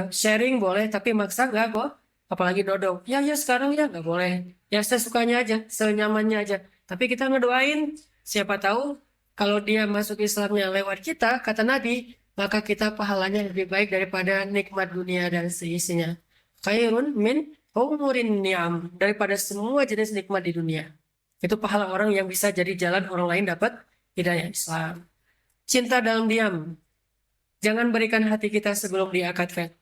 sharing boleh, tapi maksa nggak kok. Apalagi nodong. Ya sekarang ya nggak boleh. Ya sesukanya aja, senyamannya aja. Tapi kita ngedoain, siapa tahu kalau dia masuk Islamnya lewat kita, kata Nabi, maka kita pahalanya lebih baik daripada nikmat dunia dan seisinya. Khairun min umurin ni'am, daripada semua jenis nikmat di dunia. Itu pahala orang yang bisa jadi jalan orang lain dapat hidayah Islam. Cinta dalam diam. Jangan berikan hati kita sebelum diakadkan.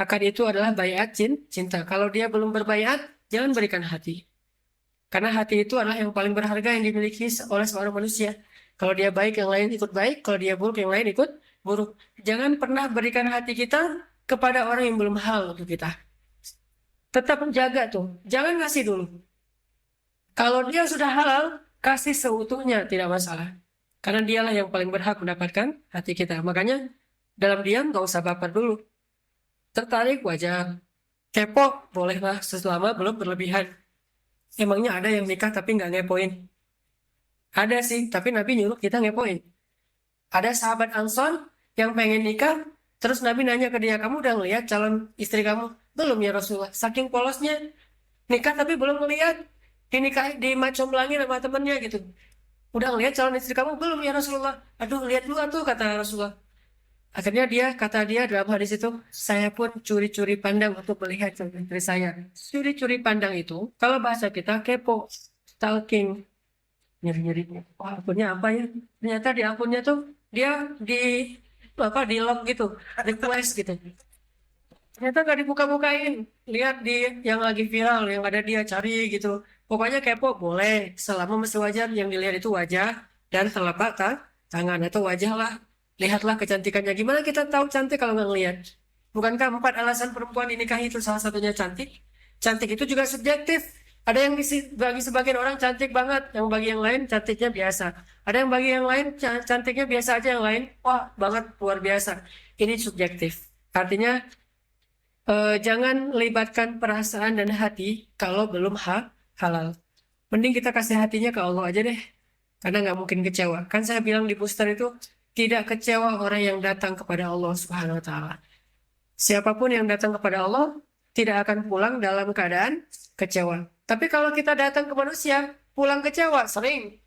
Akad itu adalah bayat cinta. Kalau dia belum berbayat, jangan berikan hati. Karena hati itu adalah yang paling berharga yang dimiliki oleh seorang manusia. Kalau dia baik, yang lain ikut baik. Kalau dia buruk, yang lain ikut buruk. Jangan pernah berikan hati kita kepada orang yang belum halal untuk kita. Tetap jaga tuh. Jangan ngasih dulu. Kalau dia sudah halal, kasih seutuhnya, tidak masalah. Karena dialah yang paling berhak mendapatkan hati kita. Makanya dalam diam gak usah baper dulu. Tertarik wajar. Kepo bolehlah selama belum berlebihan. Emangnya ada yang nikah tapi nggak ngepoin? Ada sih, tapi Nabi nyuruh kita ngepoin. Ada sahabat Ansor yang pengen nikah, terus Nabi nanya ke dia, kamu udah ngeliat calon istri kamu? Belum ya Rasulullah. Saking polosnya, nikah tapi belum ngeliat. Dinikahi di macomblangin sama temennya gitu. Udah ngeliat calon istri kamu? Belum ya Rasulullah. Aduh, lihat dulu tuh kata Rasulullah. Akhirnya kata dia dalam hadis itu, saya pun curi-curi pandang untuk melihat istri saya. Curi-curi pandang itu, kalau bahasa kita kepo, stalking, nyeri-nyeri. Wah, akunnya apa ya? Ternyata di akunnya tuh dia di log gitu, request gitu. Ternyata nggak dibuka-bukain. Lihat di yang lagi viral, yang ada dia cari gitu. Pokoknya kepo boleh, selama masih wajar. Yang dilihat itu wajah dan telapak tangan atau wajah lah. Lihatlah kecantikannya. Gimana kita tahu cantik kalau nggak ngelihat? Bukankah 4 alasan perempuan dinikahi itu salah satunya cantik? Cantik itu juga subjektif. Ada yang bagi sebagian orang cantik banget, yang bagi yang lain cantiknya biasa. Ada yang bagi yang lain cantiknya biasa aja, yang lain wah banget luar biasa. Ini subjektif. Artinya jangan libatkan perasaan dan hati kalau belum halal. Mending kita kasih hatinya ke Allah aja deh. Karena nggak mungkin kecewa. Kan saya bilang di booster itu, tidak kecewa orang yang datang kepada Allah Subhanahu wa Ta'ala. Siapapun yang datang kepada Allah tidak akan pulang dalam keadaan kecewa. Tapi kalau kita datang ke manusia, pulang kecewa, sering.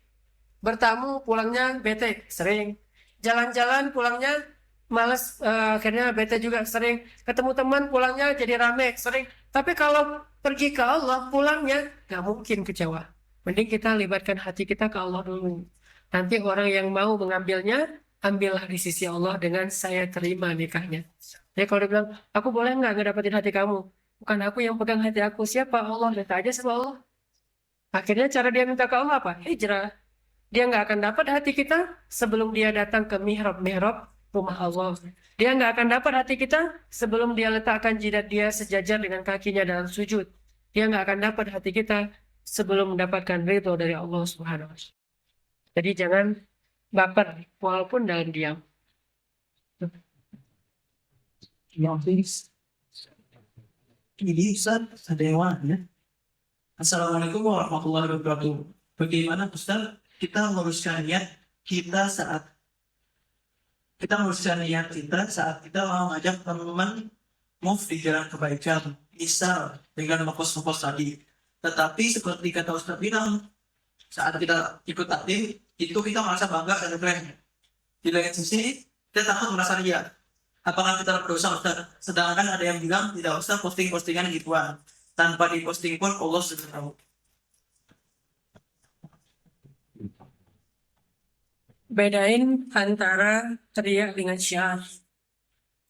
Bertamu, pulangnya bete, sering. Jalan-jalan, pulangnya males, akhirnya bete juga, sering. Ketemu teman, pulangnya jadi rame, sering. Tapi kalau pergi ke Allah, pulangnya nggak mungkin kecewa. Mending kita libatkan hati kita ke Allah dulu. Nanti orang yang mau mengambilnya, ambillah di sisi Allah dengan saya terima nikahnya. Jadi kalau dia bilang, aku boleh nggak ngedapetin hati kamu? Bukan aku yang pegang hati aku. Siapa? Allah. Minta aja sama Allah. Akhirnya cara dia minta ke Allah apa? Hijrah. Dia nggak akan dapat hati kita sebelum dia datang ke mihrab rumah Allah. Dia nggak akan dapat hati kita sebelum dia letakkan jidat dia sejajar dengan kakinya dalam sujud. Dia nggak akan dapat hati kita sebelum mendapatkan ridho dari Allah Subhanahu wa Ta'ala. Jadi jangan baper walaupun dalam diam. Ini Ustaz, ada yang mana? Assalamualaikum warahmatullahi wabarakatuh. Bagaimana Ustaz kita meluruskan niat kita saat kita mau ngajak teman move di jalan kebaikan, misal dengan ngepost tadi. Tetapi seperti kata Ustaz bilang, saat kita ikut taklim itu kita merasa bangga dan keren. Di lain sisi kita takut merasa ria. Apakah kita berdosa Ustaz? Sedangkan ada yang bilang tidak usah posting-postingan gituan. Tanpa diposting pun Allah sudah tahu. bedain antara ria dengan syiar.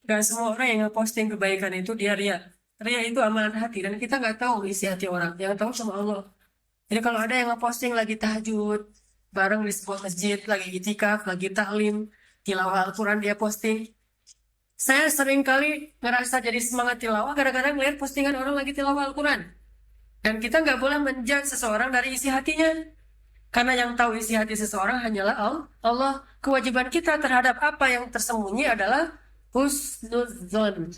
Gak semua orang yang ngeposting kebaikan itu dia ria. Ria itu amalan hati dan kita nggak tahu isi hati orang. Yang tahu cuma Allah. Jadi kalau ada yang ngeposting lagi tahajud bareng di sebuah masjid, lagi itikaf, lagi taklim, tilawah Al-Quran dia posting. Saya sering kali ngerasa jadi semangat tilawah gara-gara ngeliat postingan orang lagi tilawah Al-Quran. Dan kita nggak boleh menjudge seseorang dari isi hatinya. Karena yang tahu isi hati seseorang hanyalah Allah. Kewajiban kita terhadap apa yang tersembunyi adalah husnuzon.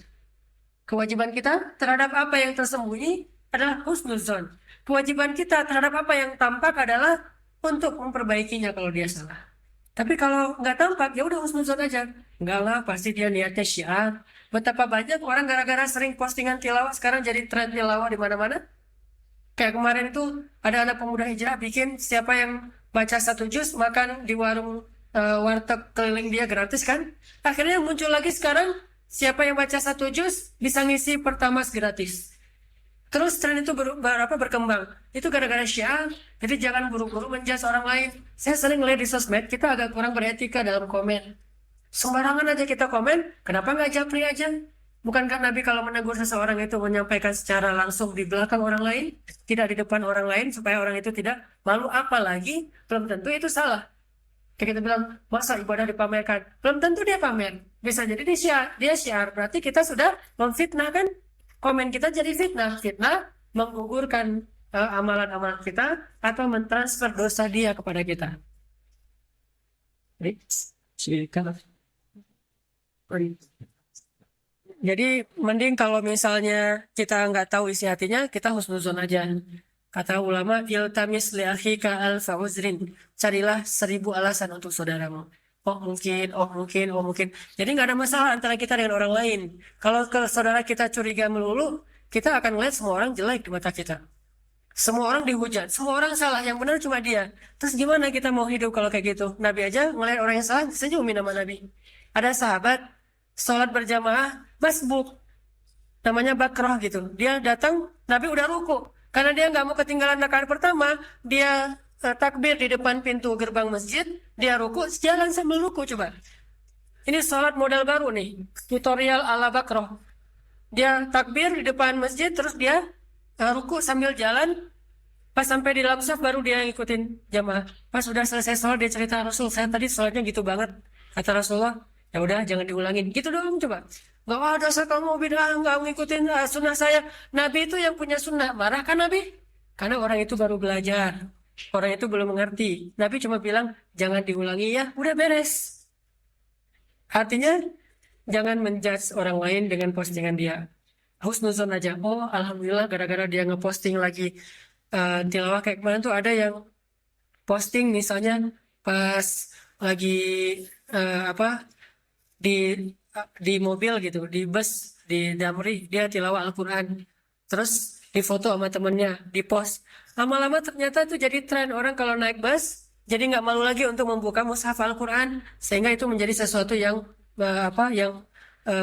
Kewajiban kita terhadap apa yang tersembunyi adalah husnuzon. Kewajiban kita terhadap apa yang tampak adalah untuk memperbaikinya kalau dia salah. Tapi kalau nggak tampak, ya udah husnuzon aja. Enggak lah, pasti dia niatnya syiar. Betapa banyak orang gara-gara sering postingan tilawah sekarang jadi tren tilawah di mana-mana. Kayak kemarin itu ada anak pemuda hijrah bikin siapa yang baca 1 juz makan di warung warteg keliling dia gratis kan. Akhirnya muncul lagi sekarang siapa yang baca 1 juz bisa ngisi pertamax gratis. Terus tren itu berkembang. Itu gara-gara syiar. Jadi jangan buru-buru menjudge orang lain. Saya sering lihat di sosmed kita agak kurang beretika dalam komen. Sembarangan aja kita komen. Kenapa nggak japri aja? Bukankah Nabi kalau menegur seseorang itu menyampaikan secara langsung di belakang orang lain, tidak di depan orang lain, supaya orang itu tidak malu? Apalagi belum tentu itu salah. Kayak kita bilang, masa ibadah dipamerkan? Belum tentu dia pamer. Bisa jadi dia syiar. Berarti kita sudah memfitnah kan? Komen kita jadi fitnah. Fitnah menggugurkan amalan-amalan kita atau mentransfer dosa dia kepada kita. Jadi mending kalau misalnya kita nggak tahu isi hatinya, kita husnuzon aja. Kata ulama, iltamis li akhika alfa uzrin. Carilah 1000 alasan untuk saudaramu. Oh mungkin, oh mungkin, oh mungkin. Jadi nggak ada masalah antara kita dengan orang lain. Kalau ke saudara kita curiga melulu, kita akan melihat semua orang jelek di mata kita. Semua orang dihujat, semua orang salah, yang benar cuma dia. Terus gimana kita mau hidup kalau kayak gitu? Nabi aja ngelihat orang yang salah, senyumin sama Nabi. Ada sahabat, sholat berjamaah, masbuk. Namanya Bakroh gitu. Dia datang, Nabi udah ruku. Karena dia nggak mau ketinggalan rakaat pertama, dia takbir di depan pintu gerbang masjid, dia ruku, jalan sambil ruku coba. Ini sholat model baru nih, tutorial ala Bakroh. Dia takbir di depan masjid, terus dia ruku sambil jalan. Pas sampai di dalam saf baru dia ngikutin jamaah. Pas sudah selesai sholat dia cerita, Rasul, saya tadi sholatnya gitu banget. Kata Rasulullah, ya udah jangan diulangin. Gitu doang coba. Nggak ada kamu bidah nggak ngikutin sunnah saya. Nabi itu yang punya sunnah. Marah kan Nabi? Karena orang itu baru belajar. Orang itu belum mengerti. Nabi cuma bilang jangan diulangi ya. Udah beres. Artinya jangan menjudge orang lain dengan postingan dia. Husnuzon aja. Oh alhamdulillah gara-gara dia ngeposting lagi tilawah kayak kemarin tuh ada yang posting misalnya pas lagi di mobil gitu, di bus, di Damri, dia tilawah Al-Quran. Terus difoto sama temennya, di-post. Lama-lama ternyata itu jadi tren. Orang kalau naik bus, jadi nggak malu lagi untuk membuka mushaf Al-Quran. Sehingga itu menjadi sesuatu yang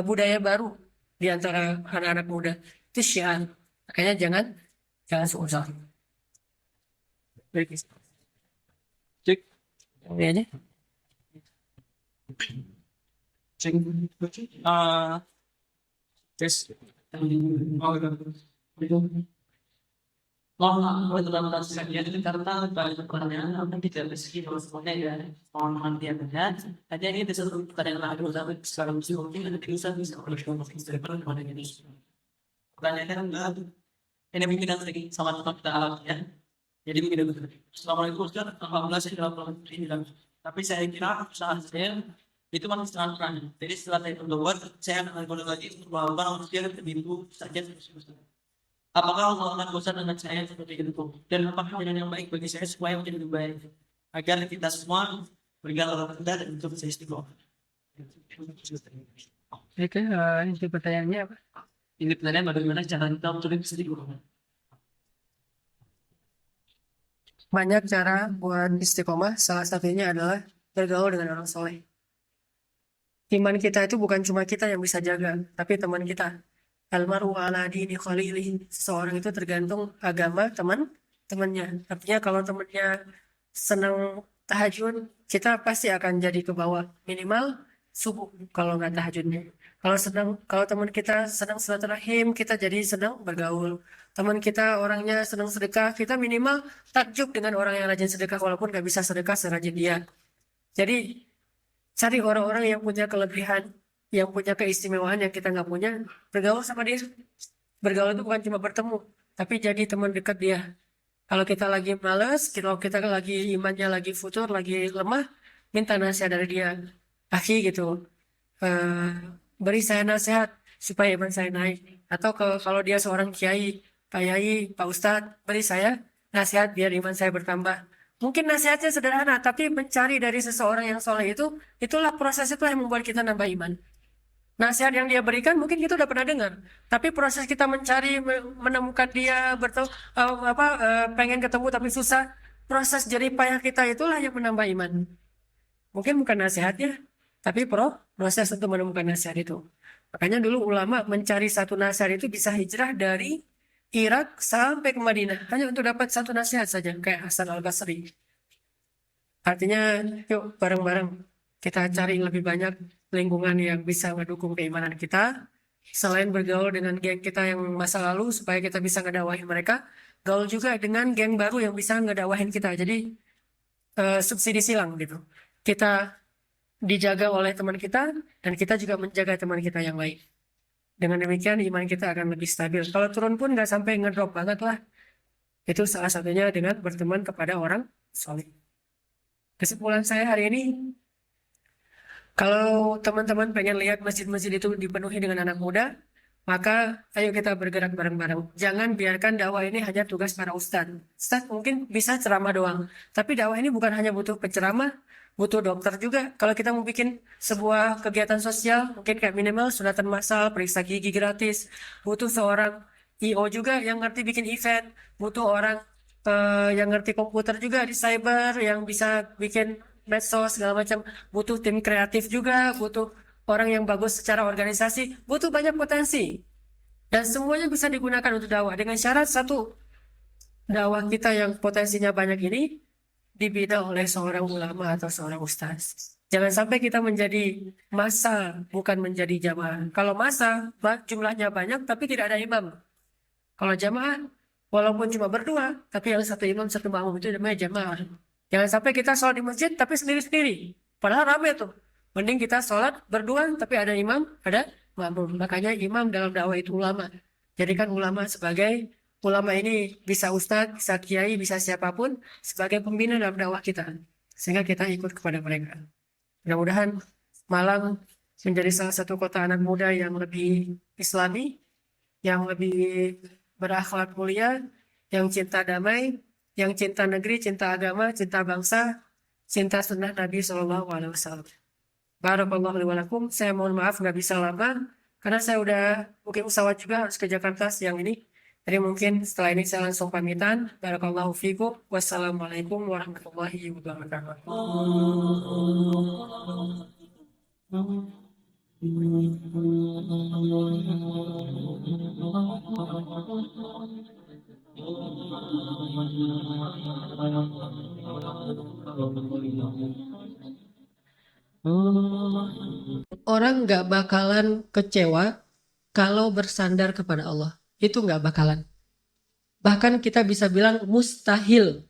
budaya baru di antara anak-anak muda. Itu syiar. Makanya jangan suuzon. Cek. Ini aja. Cek. Tes. Karena banyak pertanyaan apa tidak rezeki kalau semuanya ya mohon dia benar ada ini disebut kadang lalu tapi sekarang sih mungkin ada bisa kalau kita pada ini pertanyaan ini mungkin lagi sama teman kita ya jadi begini Assalamualaikum Ustaz alhamdulillah saya dalam ini tapi saya kira usaha saya itu masih sangat kurang jadi setelah saya berdoa saya akan kembali lagi bahwa manusia terbimbing saja. Apakah Allah akan bosan dengan saya seperti itu? Dan apakah jalan yang baik bagi saya supaya menjadi lebih baik? Agar kita semua bergaul rendah dan untuk saya istiqomah. Oke, ini pertanyaannya apa? Ini pertanyaan bagaimana cara kita untuk istiqomah? Banyak cara buat istiqomah. Salah satunya adalah bergaul dengan orang soleh. Iman kita itu bukan cuma kita yang bisa jaga, tapi teman kita. Almaru ala dini khalili. Seseorang itu tergantung agama teman-temannya. Artinya kalau temannya senang tahajud, kita pasti akan jadi ke bawah minimal subuh kalau nggak tahajudnya. Kalau teman kita senang silaturahim, kita jadi senang bergaul. Teman kita orangnya senang sedekah, kita minimal takjub dengan orang yang rajin sedekah walaupun nggak bisa sedekah serajin dia. Jadi cari orang-orang yang punya kelebihan, yang punya keistimewaan yang kita nggak punya, bergaul sama dia. Bergaul itu bukan cuma bertemu, tapi jadi teman dekat dia. Kalau kita lagi males, kalau kita lagi imannya lagi futur, lagi lemah, minta nasihat dari dia. Akhi gitu, eh, beri saya nasihat supaya iman saya naik. Atau kalau dia seorang kiai, Pak Yai, Pak Ustadz, beri saya nasihat biar iman saya bertambah. Mungkin nasihatnya sederhana, tapi mencari dari seseorang yang soleh itu, itulah proses itu yang membuat kita nambah iman. Nasihat yang dia berikan mungkin kita udah pernah dengar, tapi proses kita mencari, menemukan dia, pengen ketemu tapi susah, proses jerih payah kita itulah yang menambah iman. Mungkin bukan nasihatnya, tapi proses untuk menemukan nasihat itu. Makanya dulu ulama mencari satu nasihat itu bisa hijrah dari Irak sampai ke Madinah hanya untuk dapat satu nasihat saja, kayak Hasan Al-Basri. Artinya, yuk bareng-bareng kita cari lebih banyak lingkungan yang bisa mendukung keimanan kita. Selain bergaul dengan geng kita yang masa lalu supaya kita bisa ngedakwahin mereka, gaul juga dengan geng baru yang bisa ngedakwahin kita. Jadi subsidi silang gitu. Kita dijaga oleh teman kita dan kita juga menjaga teman kita yang lain. Dengan demikian iman kita akan lebih stabil. Kalau turun pun nggak sampai ngedrop banget lah. Itu salah satunya dengan berteman kepada orang soleh. Kesimpulan saya hari ini, kalau teman-teman pengen lihat masjid-masjid itu dipenuhi dengan anak muda, maka ayo kita bergerak bareng-bareng. Jangan biarkan dakwah ini hanya tugas para ustadz. Ustadz mungkin bisa ceramah doang, tapi dakwah ini bukan hanya butuh penceramah, butuh dokter juga. Kalau kita mau bikin sebuah kegiatan sosial, mungkin kayak minimal sunatan massal, periksa gigi gratis, butuh seorang IO juga yang ngerti bikin event, butuh orang yang ngerti komputer juga di cyber, yang bisa bikin medsos segala macam, butuh tim kreatif juga, butuh orang yang bagus secara organisasi, butuh banyak potensi. Dan semuanya bisa digunakan untuk dakwah dengan syarat satu, dakwah kita yang potensinya banyak ini dibina oleh seorang ulama atau seorang ustaz. Jangan sampai kita menjadi massa, bukan menjadi jamaah. Kalau massa, jumlahnya banyak tapi tidak ada imam. Kalau jamaah, walaupun cuma berdua, tapi yang satu imam, satu makmum itu namanya jamaah. Jangan sampai kita sholat di masjid tapi sendiri-sendiri. Padahal ramai tuh. Mending kita sholat berdua tapi ada imam, ada makmum. Makanya imam dalam dakwah itu ulama. Jadikan ulama sebagai, ulama ini bisa ustadz, bisa kiai, bisa siapapun, sebagai pembina dalam dakwah kita. Sehingga kita ikut kepada mereka. Mudah-mudahan Malang menjadi salah satu kota anak muda yang lebih islami, yang lebih berakhlak mulia, yang cinta damai, yang cinta negeri, cinta agama, cinta bangsa, cinta sunnah Nabi SAW. Barakallahu li wa lakum. Saya mohon maaf nggak bisa lama karena saya udah booking pesawat juga harus ke Jakarta siang ini. Jadi mungkin setelah ini saya langsung pamitan. Barakallahu fikum. Wassalamualaikum warahmatullahi wabarakatuh. Orang nggak bakalan kecewa kalau bersandar kepada Allah. Itu nggak bakalan. Bahkan kita bisa bilang mustahil.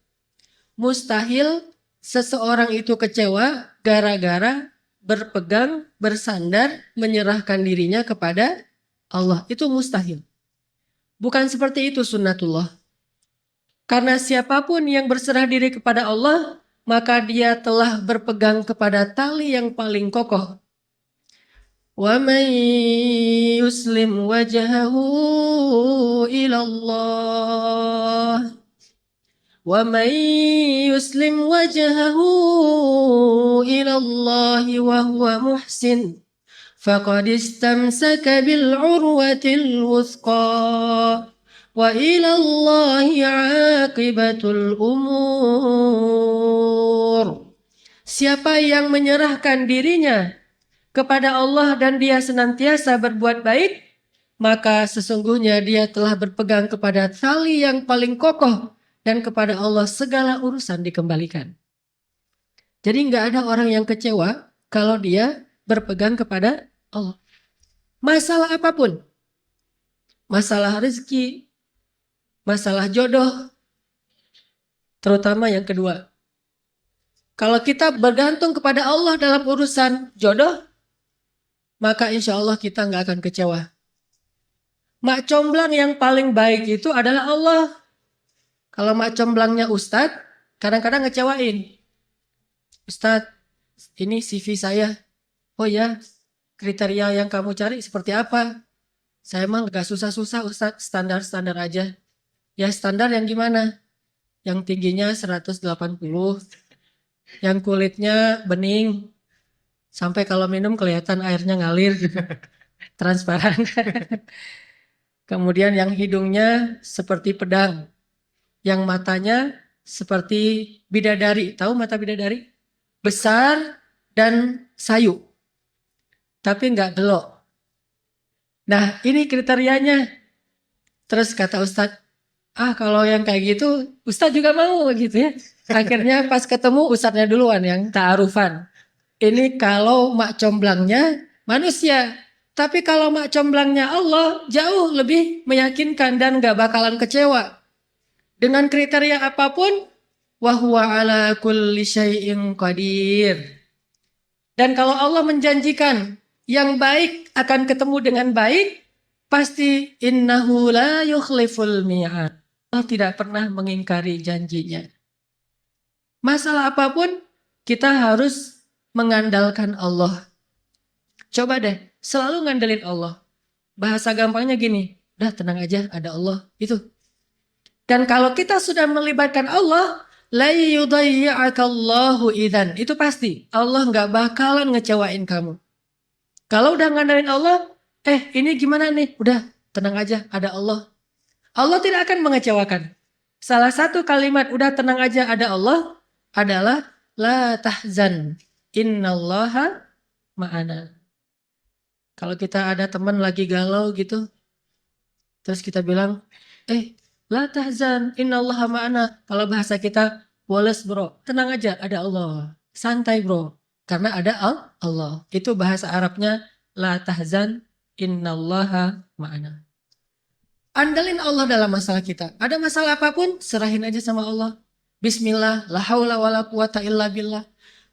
Mustahil seseorang itu kecewa gara-gara berpegang, bersandar, menyerahkan dirinya kepada Allah. Itu mustahil. Bukan seperti itu sunnatullah. Karena siapapun yang berserah diri kepada Allah, maka dia telah berpegang kepada tali yang paling kokoh. Wa man yuslim wajhahu ila Allah. Wa man yuslim wajhahu ila Allah wa huwa muhsin faqad istamsaka bil urwatil wuthqa. Wa ilallahi aqibatul umur. Siapa yang menyerahkan dirinya kepada Allah dan dia senantiasa berbuat baik, maka sesungguhnya dia telah berpegang kepada tali yang paling kokoh dan kepada Allah segala urusan dikembalikan. Jadi nggak ada orang yang kecewa kalau dia berpegang kepada Allah. Masalah apapun. Masalah rezeki, masalah jodoh, terutama yang kedua. Kalau kita bergantung kepada Allah dalam urusan jodoh, maka insya Allah kita nggak akan kecewa. Mak comblang yang paling baik itu adalah Allah. Kalau mak comblangnya Ustadz, kadang-kadang ngecewain. Ustadz, ini CV saya. Oh ya, kriteria yang kamu cari seperti apa? Saya emang gak susah-susah Ustadz, standar-standar aja. Ya standar yang gimana? Yang tingginya 180, yang kulitnya bening, sampai kalau minum kelihatan airnya ngalir gitu, transparan. Kemudian yang hidungnya seperti pedang, yang matanya seperti bidadari. Tahu mata bidadari? Besar dan sayu, tapi nggak gelok. Nah ini kriterianya. Terus kata Ustadz, kalau yang kayak gitu Ustadz juga mau gitu ya. Akhirnya pas ketemu Ustadznya duluan yang ta'arufan. Ini kalau mak comblangnya manusia. Tapi kalau mak comblangnya Allah jauh lebih meyakinkan dan gak bakalan kecewa. Dengan kriteria apapun, wa huwa ala kulli syai'in qadir. Dan kalau Allah menjanjikan yang baik akan ketemu dengan baik, pasti innahu la yukhliful mi'ad. Allah tidak pernah mengingkari janjinya. Masalah apapun, kita harus mengandalkan Allah. Coba deh, selalu ngandelin Allah. Bahasa gampangnya gini, udah tenang aja, ada Allah. Itu. Dan kalau kita sudah melibatkan Allah, la yudayya'akallahu idzan. Itu pasti. Allah nggak bakalan ngecewain kamu. Kalau udah ngandelin Allah, ini gimana nih? Udah tenang aja, ada Allah. Allah tidak akan mengecewakan. Salah satu kalimat udah tenang aja ada Allah adalah la tahzan, innallaha ma'ana. Kalau kita ada teman lagi galau gitu, terus kita bilang, la tahzan, innallaha ma'ana. Kalau bahasa kita, woles bro, tenang aja ada Allah. Santai bro, karena ada Allah. Itu bahasa Arabnya la tahzan, innallaha ma'ana. Andalin Allah dalam masalah kita. Ada masalah apapun, serahin aja sama Allah. Bismillah, la haula wala quwata illa billah.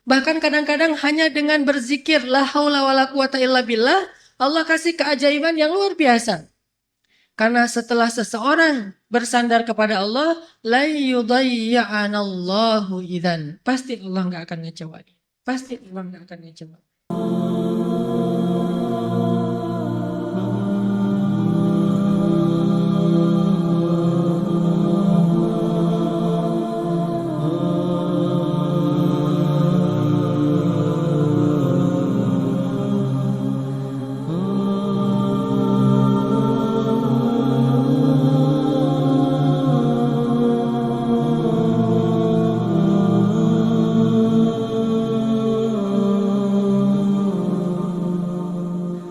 Bahkan kadang-kadang hanya dengan berzikir la haula wala quwata illa billah, Allah kasih keajaiban yang luar biasa. Karena setelah seseorang bersandar kepada Allah, la yudayya'anallahu idzan. Pasti Allah nggak akan ngecewain. Pasti Allah nggak akan ngecewain.